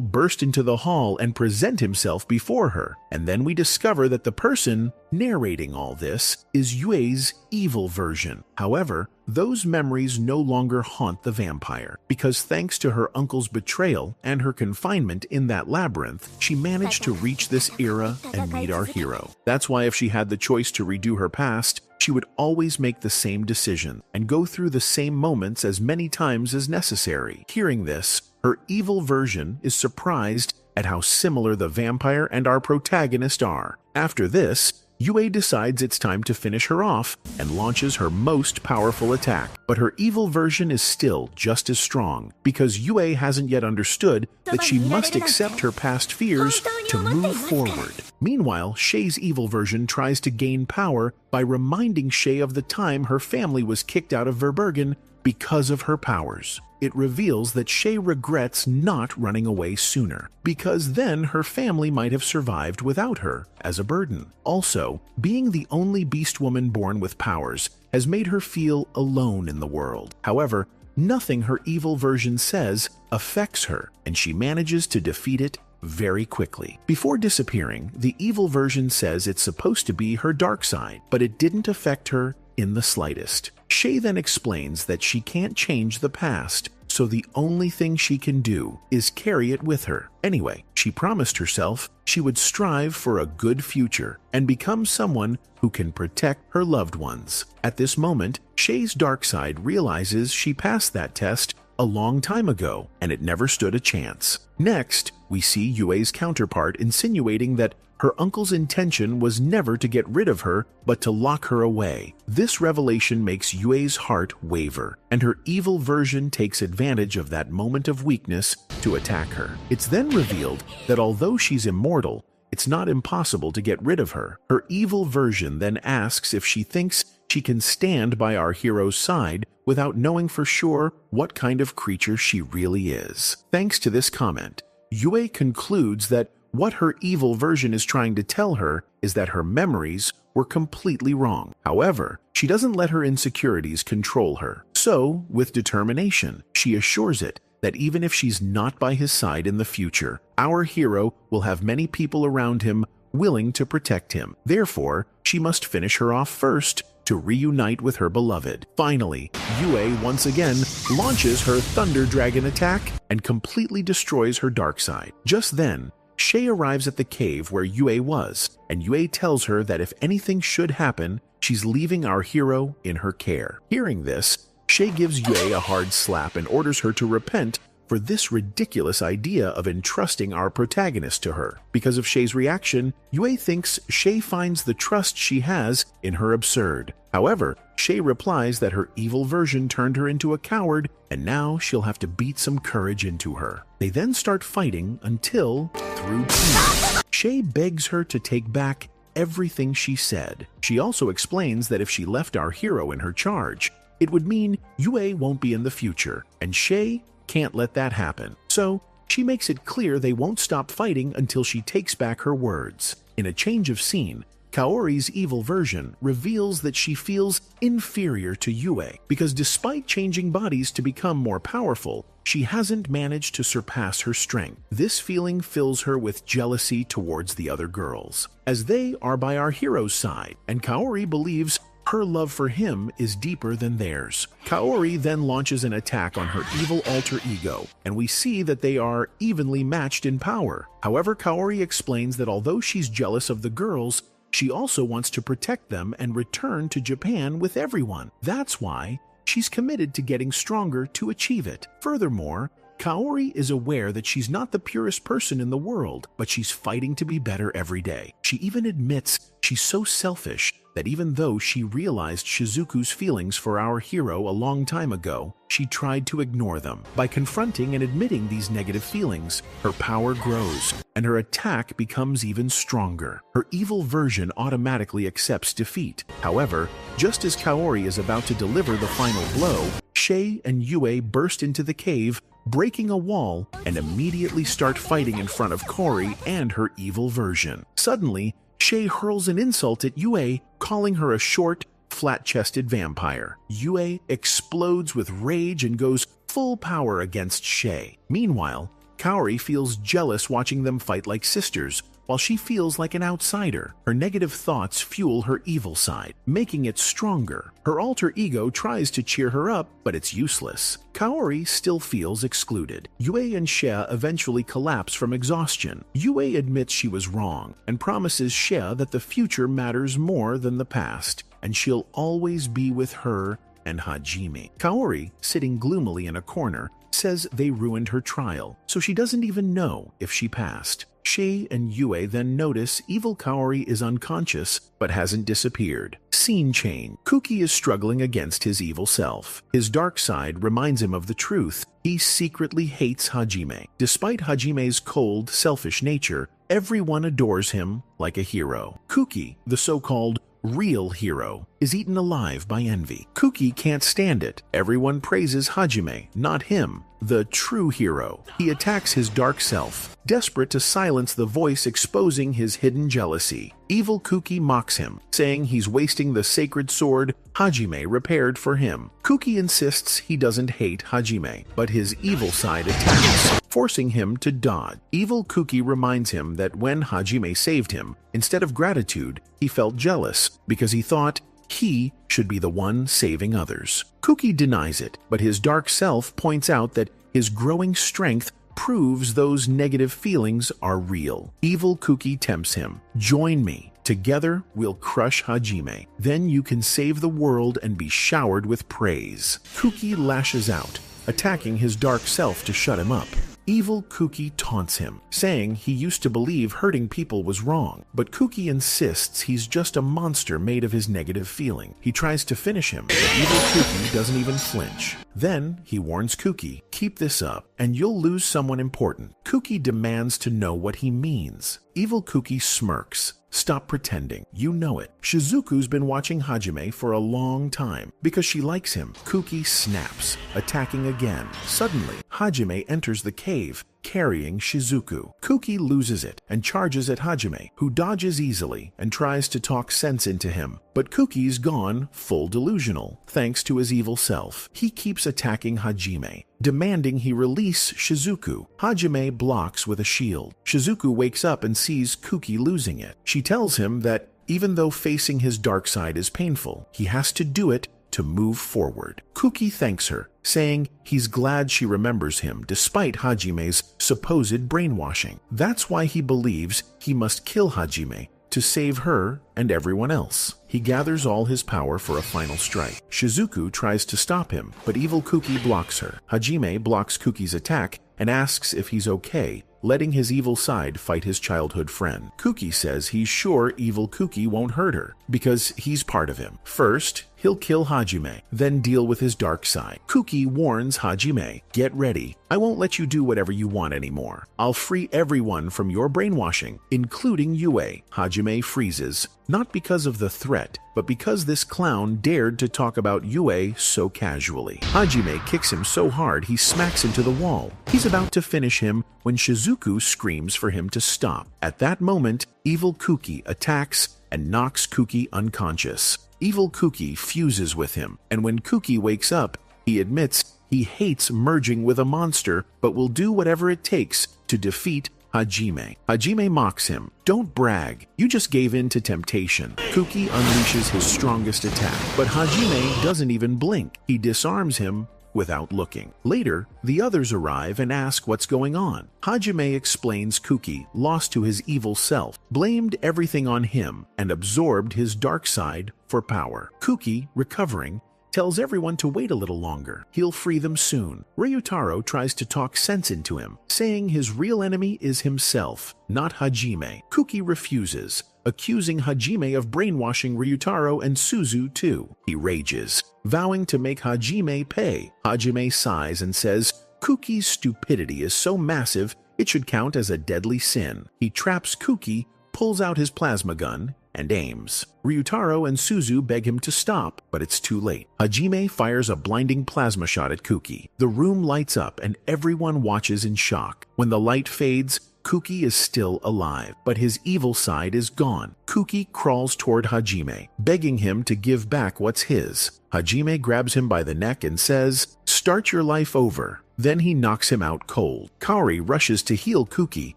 burst into the hall and present himself before her, and then we discover that the person narrating all this is Yue's evil version. However, those memories no longer haunt the vampire, because thanks to her uncle's betrayal and her confinement in that labyrinth, she managed to reach this era and meet our hero. That's why if she had the choice to redo her past, she would always make the same decision and go through the same moments as many times as necessary. Hearing this, her evil version is surprised at how similar the vampire and our protagonist are. After this, Yue decides it's time to finish her off and launches her most powerful attack. But her evil version is still just as strong, because Yue hasn't yet understood that she must accept her past fears to move forward. Meanwhile, Shay's evil version tries to gain power by reminding Shay of the time her family was kicked out of Verbergen because of her powers. It reveals that Shay regrets not running away sooner, because then her family might have survived without her as a burden. Also, being the only beast woman born with powers has made her feel alone in the world. However, nothing her evil version says affects her, and she manages to defeat it very quickly. Before disappearing, the evil version says it's supposed to be her dark side, but it didn't affect her in the slightest. Shay then explains that she can't change the past, so the only thing she can do is carry it with her. Anyway, she promised herself she would strive for a good future and become someone who can protect her loved ones. At this moment, Shay's dark side realizes she passed that test a long time ago, and it never stood a chance. Next, we see Yue's counterpart insinuating that her uncle's intention was never to get rid of her, but to lock her away. This revelation makes Yue's heart waver, and her evil version takes advantage of that moment of weakness to attack her. It's then revealed that although she's immortal, it's not impossible to get rid of her. Her evil version then asks if she thinks she can stand by our hero's side without knowing for sure what kind of creature she really is. Thanks to this comment, Yue concludes that what her evil version is trying to tell her is that her memories were completely wrong. However, she doesn't let her insecurities control her. So, with determination, she assures it that even if she's not by his side in the future, our hero will have many people around him willing to protect him. Therefore, she must finish her off first to reunite with her beloved. Finally, Yue once again launches her Thunder Dragon attack and completely destroys her dark side. Just then, Shay arrives at the cave where Yue was, and Yue tells her that if anything should happen, she's leaving our hero in her care. Hearing this, Shay gives Yue a hard slap and orders her to repent for this ridiculous idea of entrusting our protagonist to her. Because of Shay's reaction, Yue thinks Shay finds the trust she has in her absurd. However, Shay replies that her evil version turned her into a coward, and now she'll have to beat some courage into her. They then start fighting until, through tears, Shay begs her to take back everything she said. She also explains that if she left our hero in her charge, it would mean Yue won't be in the future, and Shay can't let that happen. So, she makes it clear they won't stop fighting until she takes back her words. In a change of scene, Kaori's evil version reveals that she feels inferior to Yue because despite changing bodies to become more powerful, she hasn't managed to surpass her strength. This feeling fills her with jealousy towards the other girls, as they are by our hero's side, and Kaori believes her love for him is deeper than theirs. Kaori then launches an attack on her evil alter ego, and we see that they are evenly matched in power. However, Kaori explains that although she's jealous of the girls, she also wants to protect them and return to Japan with everyone. That's why she's committed to getting stronger to achieve it. Furthermore, Kaori is aware that she's not the purest person in the world, but she's fighting to be better every day. She even admits she's so selfish that even though she realized Shizuku's feelings for our hero a long time ago, she tried to ignore them. By confronting and admitting these negative feelings, her power grows, and her attack becomes even stronger. Her evil version automatically accepts defeat. However, just as Kaori is about to deliver the final blow, Shay and Yue burst into the cave, breaking a wall, and immediately start fighting in front of Kaori and her evil version. Suddenly, Shay hurls an insult at Yue, calling her a short, flat-chested vampire. Yue explodes with rage and goes full power against Shay. Meanwhile, Kaori feels jealous watching them fight like sisters, while she feels like an outsider. Her negative thoughts fuel her evil side, making it stronger. Her alter ego tries to cheer her up, but it's useless. Kaori still feels excluded. Yue and Shea eventually collapse from exhaustion. Yue admits she was wrong and promises Shea that the future matters more than the past, and she'll always be with her and Hajime. Kaori, sitting gloomily in a corner, says they ruined her trial, so she doesn't even know if she passed. Shay and Yue then notice evil Kaori is unconscious but hasn't disappeared. Scene change. Kuki is struggling against his evil self. His dark side reminds him of the truth. He secretly hates Hajime. Despite Hajime's cold, selfish nature, everyone adores him like a hero. Kuki, the so-called real hero, is eaten alive by envy. Kuki can't stand it. Everyone praises Hajime, not him, the true hero. He attacks his dark self, desperate to silence the voice exposing his hidden jealousy. Evil Kuki mocks him, saying he's wasting the sacred sword Hajime repaired for him. Kuki insists he doesn't hate Hajime, but his evil side attacks, forcing him to dodge. Evil Kuki reminds him that when Hajime saved him, instead of gratitude, he felt jealous because he thought He should be the one saving others. Kuki denies it, but his dark self points out that his growing strength proves those negative feelings are real. Evil Kuki tempts him. Join me. Together, we'll crush Hajime. Then you can save the world and be showered with praise. Kuki lashes out, attacking his dark self to shut him up. Evil Kuki taunts him, saying he used to believe hurting people was wrong, but Kuki insists he's just a monster made of his negative feeling. He tries to finish him, but Evil Kuki doesn't even flinch. Then he warns Kuki, keep this up, and you'll lose someone important. Kuki demands to know what he means. Evil Kuki smirks. Stop pretending. You know it. Shizuku's been watching Hajime for a long time because she likes him. Kuki snaps, attacking again. Suddenly, Hajime enters the cave, carrying Shizuku. Kuki loses it and charges at Hajime, who dodges easily and tries to talk sense into him. But Kuki's gone full delusional, thanks to his evil self. He keeps attacking Hajime, demanding he release Shizuku. Hajime blocks with a shield. Shizuku wakes up and sees Kuki losing it. She tells him that even though facing his dark side is painful, he has to do it to move forward. Kuki thanks her, saying he's glad she remembers him despite Hajime's supposed brainwashing. That's why he believes he must kill Hajime to save her and everyone else. He gathers all his power for a final strike. Shizuku tries to stop him, but Evil Kuki blocks her. Hajime blocks Kuki's attack and asks if he's okay, letting his evil side fight his childhood friend. Kuki says he's sure Evil Kuki won't hurt her, because he's part of him. First, he'll kill Hajime, then deal with his dark side. Kuki warns Hajime, get ready. I won't let you do whatever you want anymore. I'll free everyone from your brainwashing, including Yue. Hajime freezes, not because of the threat, but because this clown dared to talk about Yue so casually. Hajime kicks him so hard he smacks into the wall. He's about to finish him when Shizuku screams for him to stop. At that moment, Evil Kuki attacks and knocks Kuki unconscious. Evil Kuki fuses with him, and when Kuki wakes up, he admits he hates merging with a monster, but will do whatever it takes to defeat Hajime. Hajime mocks him. Don't brag. You just gave in to temptation. Kuki unleashes his strongest attack, but Hajime doesn't even blink. He disarms him without looking. Later, the others arrive and ask what's going on. Hajime explains Kuki, lost to his evil self, blamed everything on him and absorbed his dark side for power. Kuki, recovering, tells everyone to wait a little longer. He'll free them soon. Ryutaro tries to talk sense into him, saying his real enemy is himself, not Hajime. Kuki refuses, accusing Hajime of brainwashing Ryutaro and Suzu too. He rages, vowing to make Hajime pay. Hajime sighs and says, Kuki's stupidity is so massive it should count as a deadly sin. He traps Kuki, pulls out his plasma gun, and aims. Ryutaro and Suzu beg him to stop, but it's too late. Hajime fires a blinding plasma shot at Kuki. The room lights up and everyone watches in shock. When the light fades, Kuki is still alive, but his evil side is gone. Kuki crawls toward Hajime, begging him to give back what's his. Hajime grabs him by the neck and says, "Start your life over." Then he knocks him out cold. Kaori rushes to heal Kuki,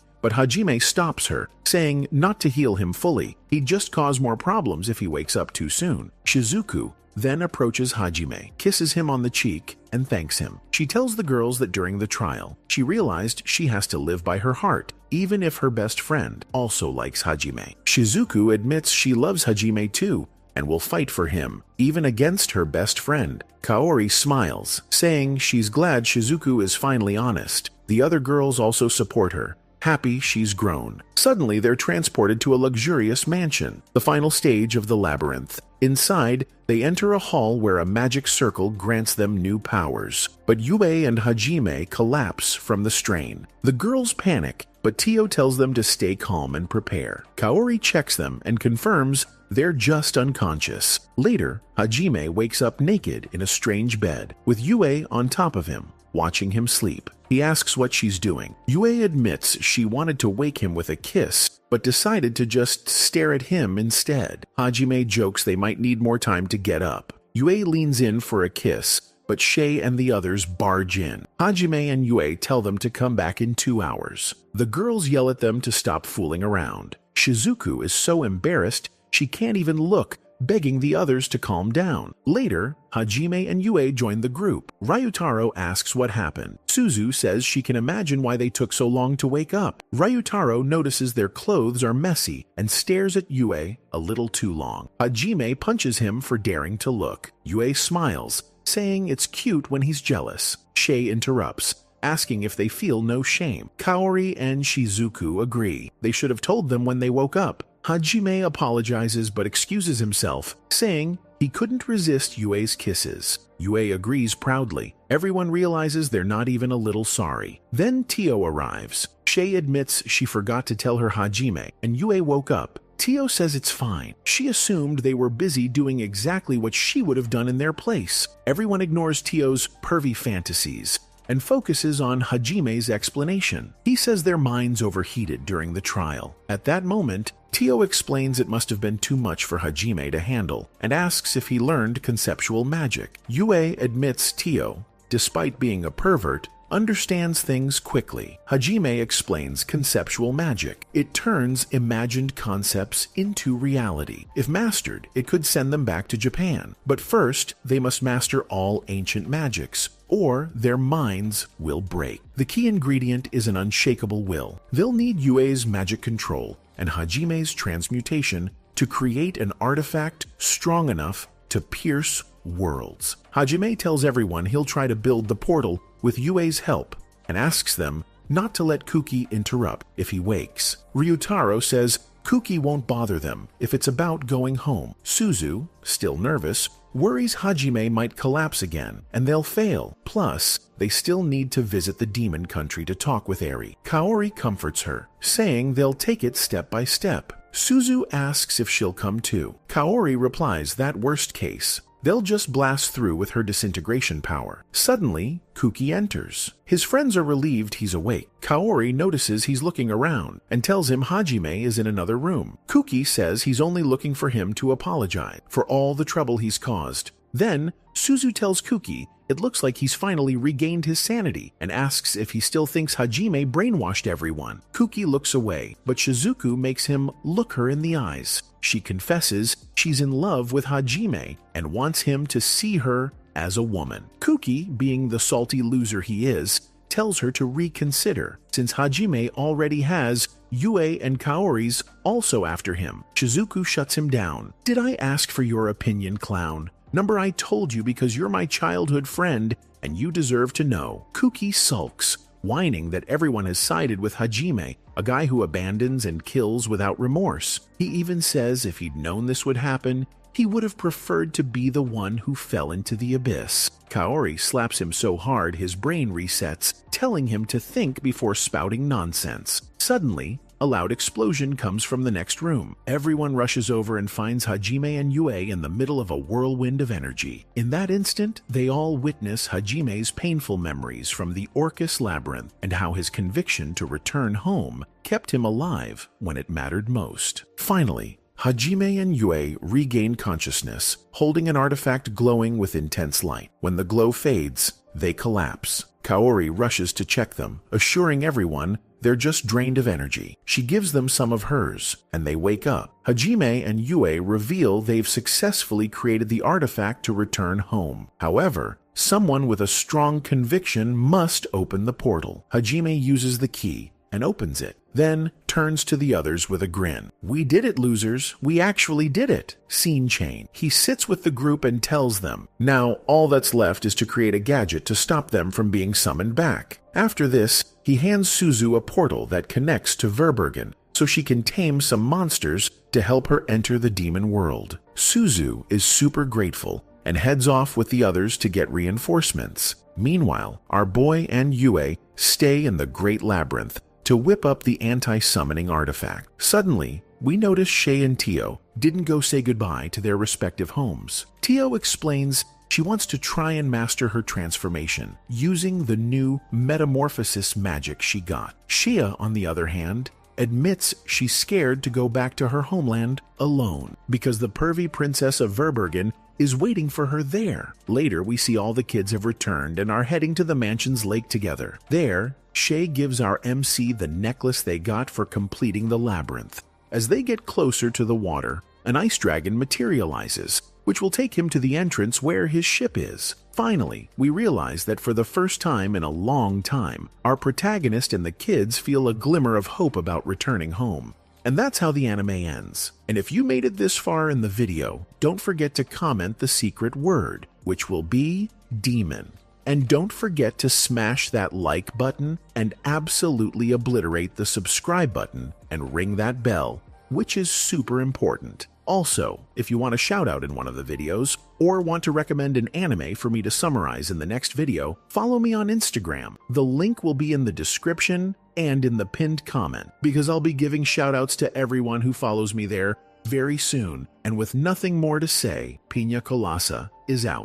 but Hajime stops her, saying not to heal him fully. He'd just cause more problems if he wakes up too soon. Shizuku then approaches Hajime, kisses him on the cheek, and thanks him. She tells the girls that during the trial, she realized she has to live by her heart, even if her best friend also likes Hajime. Shizuku admits she loves Hajime too, and will fight for him, even against her best friend. Kaori smiles, saying she's glad Shizuku is finally honest. The other girls also support her, happy she's grown. Suddenly, they're transported to a luxurious mansion, the final stage of the labyrinth. Inside, they enter a hall where a magic circle grants them new powers. But Yue and Hajime collapse from the strain. The girls panic, but Tio tells them to stay calm and prepare. Kaori checks them and confirms they're just unconscious. Later, Hajime wakes up naked in a strange bed, with Yue on top of him, watching him sleep. He asks what she's doing. Yue admits she wanted to wake him with a kiss, but decided to just stare at him instead. Hajime jokes they might need more time to get up. Yue leans in for a kiss, but Shay and the others barge in. Hajime and Yue tell them to come back in 2 hours. The girls yell at them to stop fooling around. Shizuku is so embarrassed she can't even look begging the others to calm down. Later, Hajime and Yue join the group. Ryutaro asks what happened. Suzu says she can imagine why they took so long to wake up. Ryutaro notices their clothes are messy and stares at Yue a little too long. Hajime punches him for daring to look. Yue smiles, saying it's cute when he's jealous. Shay interrupts, asking if they feel no shame. Kaori and Shizuku agree. They should have told them when they woke up. Hajime apologizes but excuses himself, saying he couldn't resist Yue's kisses. Yue agrees proudly. Everyone realizes they're not even a little sorry. Then Tio arrives. Shay admits she forgot to tell her Hajime, and Yue woke up. Tio says it's fine. She assumed they were busy doing exactly what she would have done in their place. Everyone ignores Tio's pervy fantasies and focuses on Hajime's explanation. He says their minds overheated during the trial. At that moment, Tio explains it must have been too much for Hajime to handle and asks if he learned conceptual magic. Yue admits Tio, despite being a pervert, understands things quickly. Hajime explains conceptual magic. It turns imagined concepts into reality. If mastered, it could send them back to Japan. But first, they must master all ancient magics, or their minds will break. The key ingredient is an unshakable will. They'll need Yue's magic control and Hajime's transmutation to create an artifact strong enough to pierce worlds. Hajime tells everyone he'll try to build the portal with Yue's help and asks them not to let Kuki interrupt if he wakes. Ryutaro says Kuki won't bother them if it's about going home. Suzu, still nervous, worries Hajime might collapse again and they'll fail. Plus, they still need to visit the demon country to talk with Eri. Kaori comforts her, saying they'll take it step by step. Suzu asks if she'll come too. Kaori replies that worst case, they'll just blast through with her disintegration power. Suddenly, Kuki enters. His friends are relieved he's awake. Kaori notices he's looking around and tells him Hajime is in another room. Kuki says he's only looking for him to apologize for all the trouble he's caused. Then, Suzu tells Kuki it looks like he's finally regained his sanity and asks if he still thinks Hajime brainwashed everyone. Kuki looks away, but Shizuku makes him look her in the eyes. She confesses she's in love with Hajime and wants him to see her as a woman. Kuki, being the salty loser he is, tells her to reconsider, since Hajime already has Yue and Kaori's also after him. Shizuku shuts him down. "Did I ask for your opinion, clown? Number, I told you because you're my childhood friend and you deserve to know." Kuki sulks, whining that everyone has sided with Hajime, a guy who abandons and kills without remorse. He even says if he'd known this would happen, he would have preferred to be the one who fell into the abyss. Kaori slaps him so hard his brain resets, telling him to think before spouting nonsense. Suddenly, a loud explosion comes from the next room. Everyone rushes over and finds Hajime and Yue in the middle of a whirlwind of energy. In that instant, they all witness Hajime's painful memories from the Orcus Labyrinth and how his conviction to return home kept him alive when it mattered most. Finally, Hajime and Yue regain consciousness, holding an artifact glowing with intense light. When the glow fades, they collapse. Kaori rushes to check them, assuring everyone they're just drained of energy. She gives them some of hers, and they wake up. Hajime and Yue reveal they've successfully created the artifact to return home. However, someone with a strong conviction must open the portal. Hajime uses the key and opens it, then turns to the others with a grin. "We did it, losers. We actually did it." Scene change. He sits with the group and tells them, now all that's left is to create a gadget to stop them from being summoned back. After this, he hands Suzu a portal that connects to Verbergen, so she can tame some monsters to help her enter the demon world. Suzu is super grateful and heads off with the others to get reinforcements. Meanwhile, our boy and Yue stay in the Great Labyrinth to whip up the anti-summoning artifact. Suddenly, we notice Shay and Tio didn't go say goodbye to their respective homes. Tio explains she wants to try and master her transformation using the new metamorphosis magic she got. Shia, on the other hand, admits she's scared to go back to her homeland alone because the pervy princess of Verbergen is waiting for her there. Later, we see all the kids have returned and are heading to the mansion's lake together. There, Shay gives our MC the necklace they got for completing the labyrinth. As they get closer to the water, an ice dragon materializes, which will take him to the entrance where his ship is. Finally, we realize that for the first time in a long time, our protagonist and the kids feel a glimmer of hope about returning home. And that's how the anime ends. And if you made it this far in the video, don't forget to comment the secret word, which will be demon. And don't forget to smash that like button and absolutely obliterate the subscribe button and ring that bell, which is super important. Also, if you want a shout out in one of the videos, or want to recommend an anime for me to summarize in the next video, follow me on Instagram. The link will be in the description and in the pinned comment, because I'll be giving shout outs to everyone who follows me there very soon. And with nothing more to say, Piña Colasa is out.